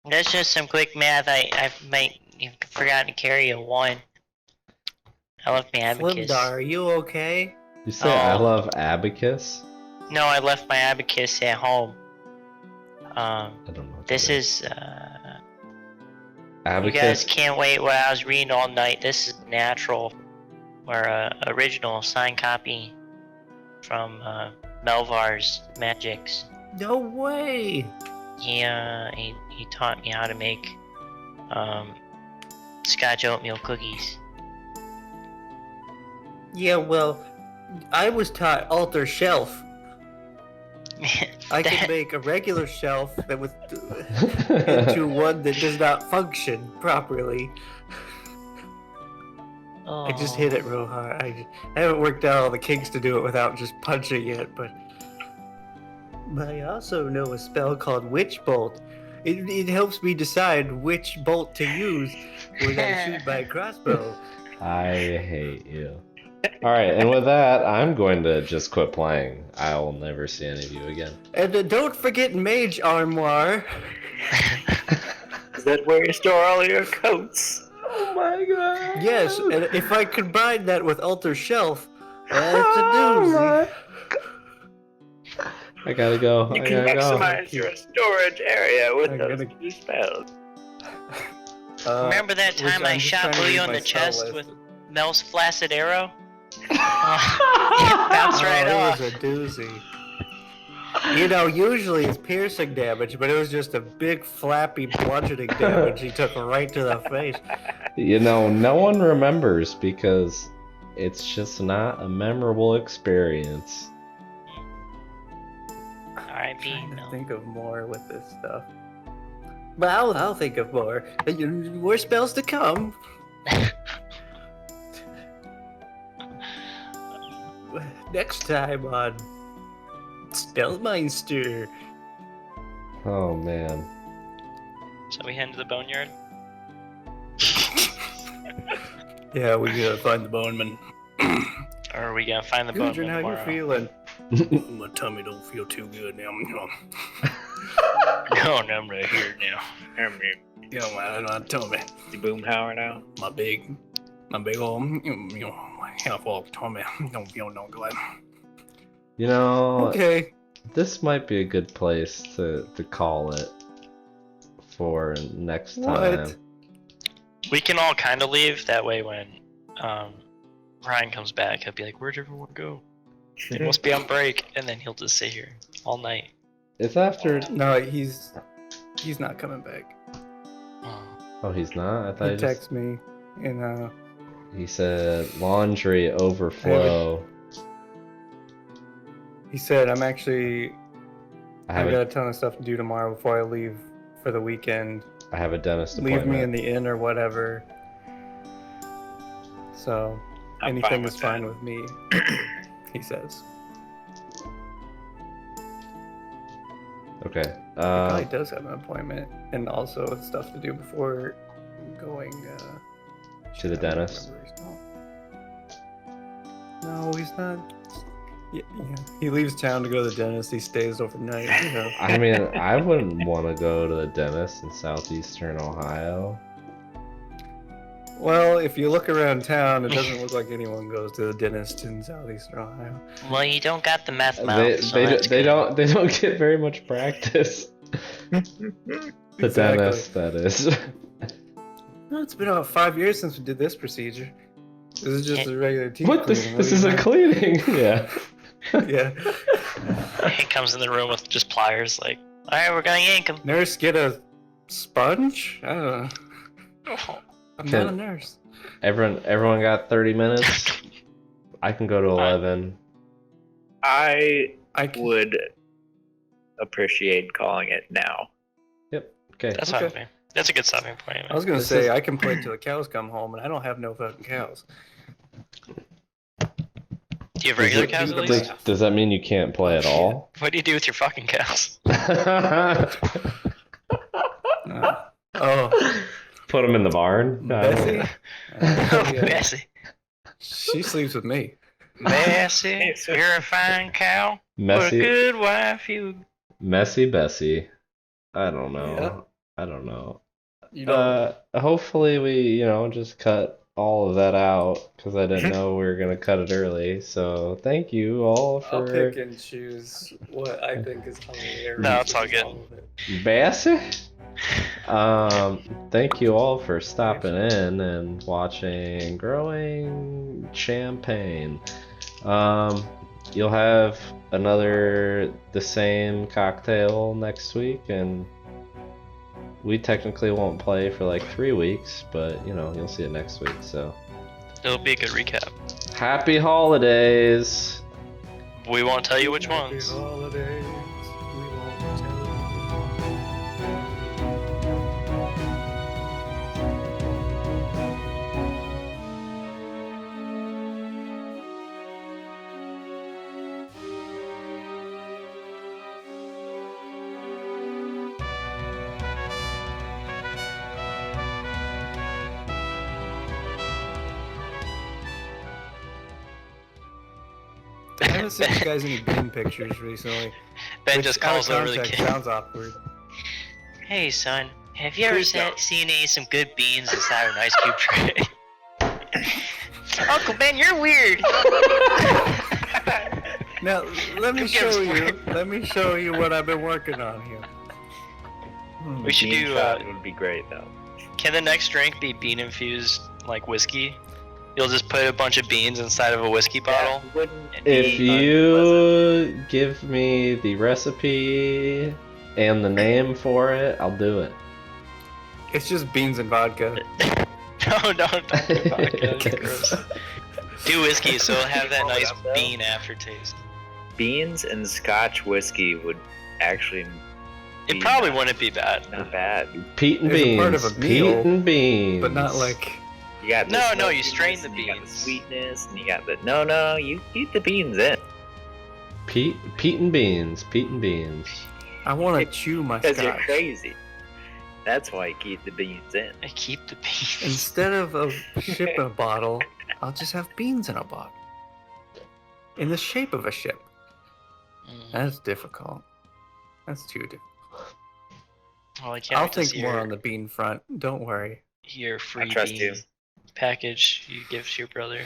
That's just some quick math. I might have forgotten to carry a 1. I left my abacus. Flimdar, are you okay? You say I Oh. love abacus? No, I left my abacus at home. I don't know. what This that is you guys abacus. can't wait what I was reading all night. This is natural, or original signed copy from Melvar's Magics. No way! He taught me how to make Scotch oatmeal cookies. Yeah, well, I was taught altar shelf. I could make a regular shelf that was into one that does not function properly. I just hit it real hard. I haven't worked out all the kinks to do it without just punching it, but I also know a spell called Witch Bolt. It helps me decide which bolt to use when I shoot my crossbow. I hate you. Alright, and with that, I'm going to just quit playing. I will never see any of you again. And don't forget Mage Armoire. Is that where you store all your coats? Oh my god. Yes, and if I combine that with Alter Shelf, that's a Oh doozy. I gotta go. You I can gotta go. maximize your storage area with I'm those gonna- two spells. Remember that time I shot Blue in the chest with Mel's flaccid arrow? Bounced right it off. was a doozy. You know, usually it's piercing damage, but it was just a big flappy bludgeoning damage he took right to the face. You know, no one remembers because it's just not a memorable experience. R.I.P. Trying to Mel. think of more with this stuff. But I'll think of more. More spells to come. Next time on Spellmeister. Oh man. Shall we head to the boneyard? Yeah, we gotta find the Boneman. Or are we gonna find the Gudrun, boneman how tomorrow? you feeling? My tummy don't feel too good now. Oh, no, I'm right here now. You know, my tummy. The Boomhauer now. My big old, my half-walk tummy don't feel no good. You know, Okay. this might be a good place to call it for next What? time. We can all kind of leave. That way when Ryan comes back, he'll be like, where'd everyone go? They must be on break. And then he'll just sit here all night. It's after. No, he's not coming back. Oh, he's not. I thought He texted me, and he said laundry overflow. he said I I've have got a, a ton of stuff to do tomorrow before I leave for the weekend. I have a dentist Leave appointment. me in the inn or whatever. So I'm anything fine is with fine that. with me, he says. Okay. He probably does have an appointment and also stuff to do before going To the shit, I don't dentist? remember his name. No, he's not. Yeah, he leaves town to go to the dentist. He stays overnight. You know. I mean, I wouldn't want to go to the dentist in southeastern Ohio. Well, if you look around town, it doesn't look like anyone goes to the dentist in southeastern Ohio. Well, you don't got the meth mouth. They so they, that's they good. don't get very much practice. The Exactly. dentist, that is. Well, it's been about 5 years since we did this procedure. This is just a regular teeth What this? cleaning. This do is you a know? cleaning. Yeah. Yeah. He comes in the room with just pliers, like, alright, we're gonna yank him. Nurse, get a sponge? I don't know. Oh, I'm Okay. not a nurse. Everyone got 30 minutes. I can go to 11. I I can, would appreciate calling it now. Yep. Okay. that's Okay. fine with me. That's a good stopping point. I was gonna This say is- I can play till the cows come home, and I don't have no fucking cows. Do you have regular cows at do the least? math. Does that mean you can't play at all? What do you do with your fucking cows? Oh, Put them in the barn. Bessie? Oh, Yeah. Bessie. She sleeps with me. Bessie, you're a fine cow. What a Messy, good wife you. messy Bessie. I don't know. Yeah. I don't know. You know, Hopefully we, just cut all of that out because I didn't know we were gonna cut it early. So thank you all I'll for pick and choose what I think is hilarious. No, it's all good. of it. Bessie. Thank you all for stopping in and watching Growing Champagne. You'll have the same cocktail next week, and we technically won't play for like 3 weeks, but you'll see it next week. So It'll be a good recap. happy holidays. We won't tell you which Happy ones. holidays. We won't tell you. I haven't sent you guys any bean pictures recently. Ben which just out of calls over the context kid. sounds awkward. Hey, son, Have you ever Please don't. seen some good beans inside an ice cube tray? Uncle Ben, you're weird. Now let me Come get us show you. one. Let me show you what I've been working on here. We should Bean do. shot would be great though. Can the next drink be bean infused like whiskey? You'll just put a bunch of beans inside of a whiskey bottle. That wouldn't If be unpleasant. you give me the recipe and the name for it, I'll do it. It's just beans and vodka. No, don't do vodka. That's gross. Do whiskey, so it'll have that nice bean aftertaste. Beans and Scotch whiskey would actually It be probably not- wouldn't be bad. not bad. Pete and It's a beans. part of a Pete meal, and beans. But not like. You got the No, you smokiness, strain the and you got the beans. sweetness, and you got the no. You keep the beans in Pete and beans. Pete and beans. I want to chew my because you're scotch. crazy. That's why you keep the beans in. I keep the beans. Instead of a ship in a bottle, I'll just have beans in a bottle. In the shape of a ship. That's difficult. That's too difficult. Well, I can't I'll wait to think see more your, on the bean front. Don't worry. your free trust bean you. package you give to your brother.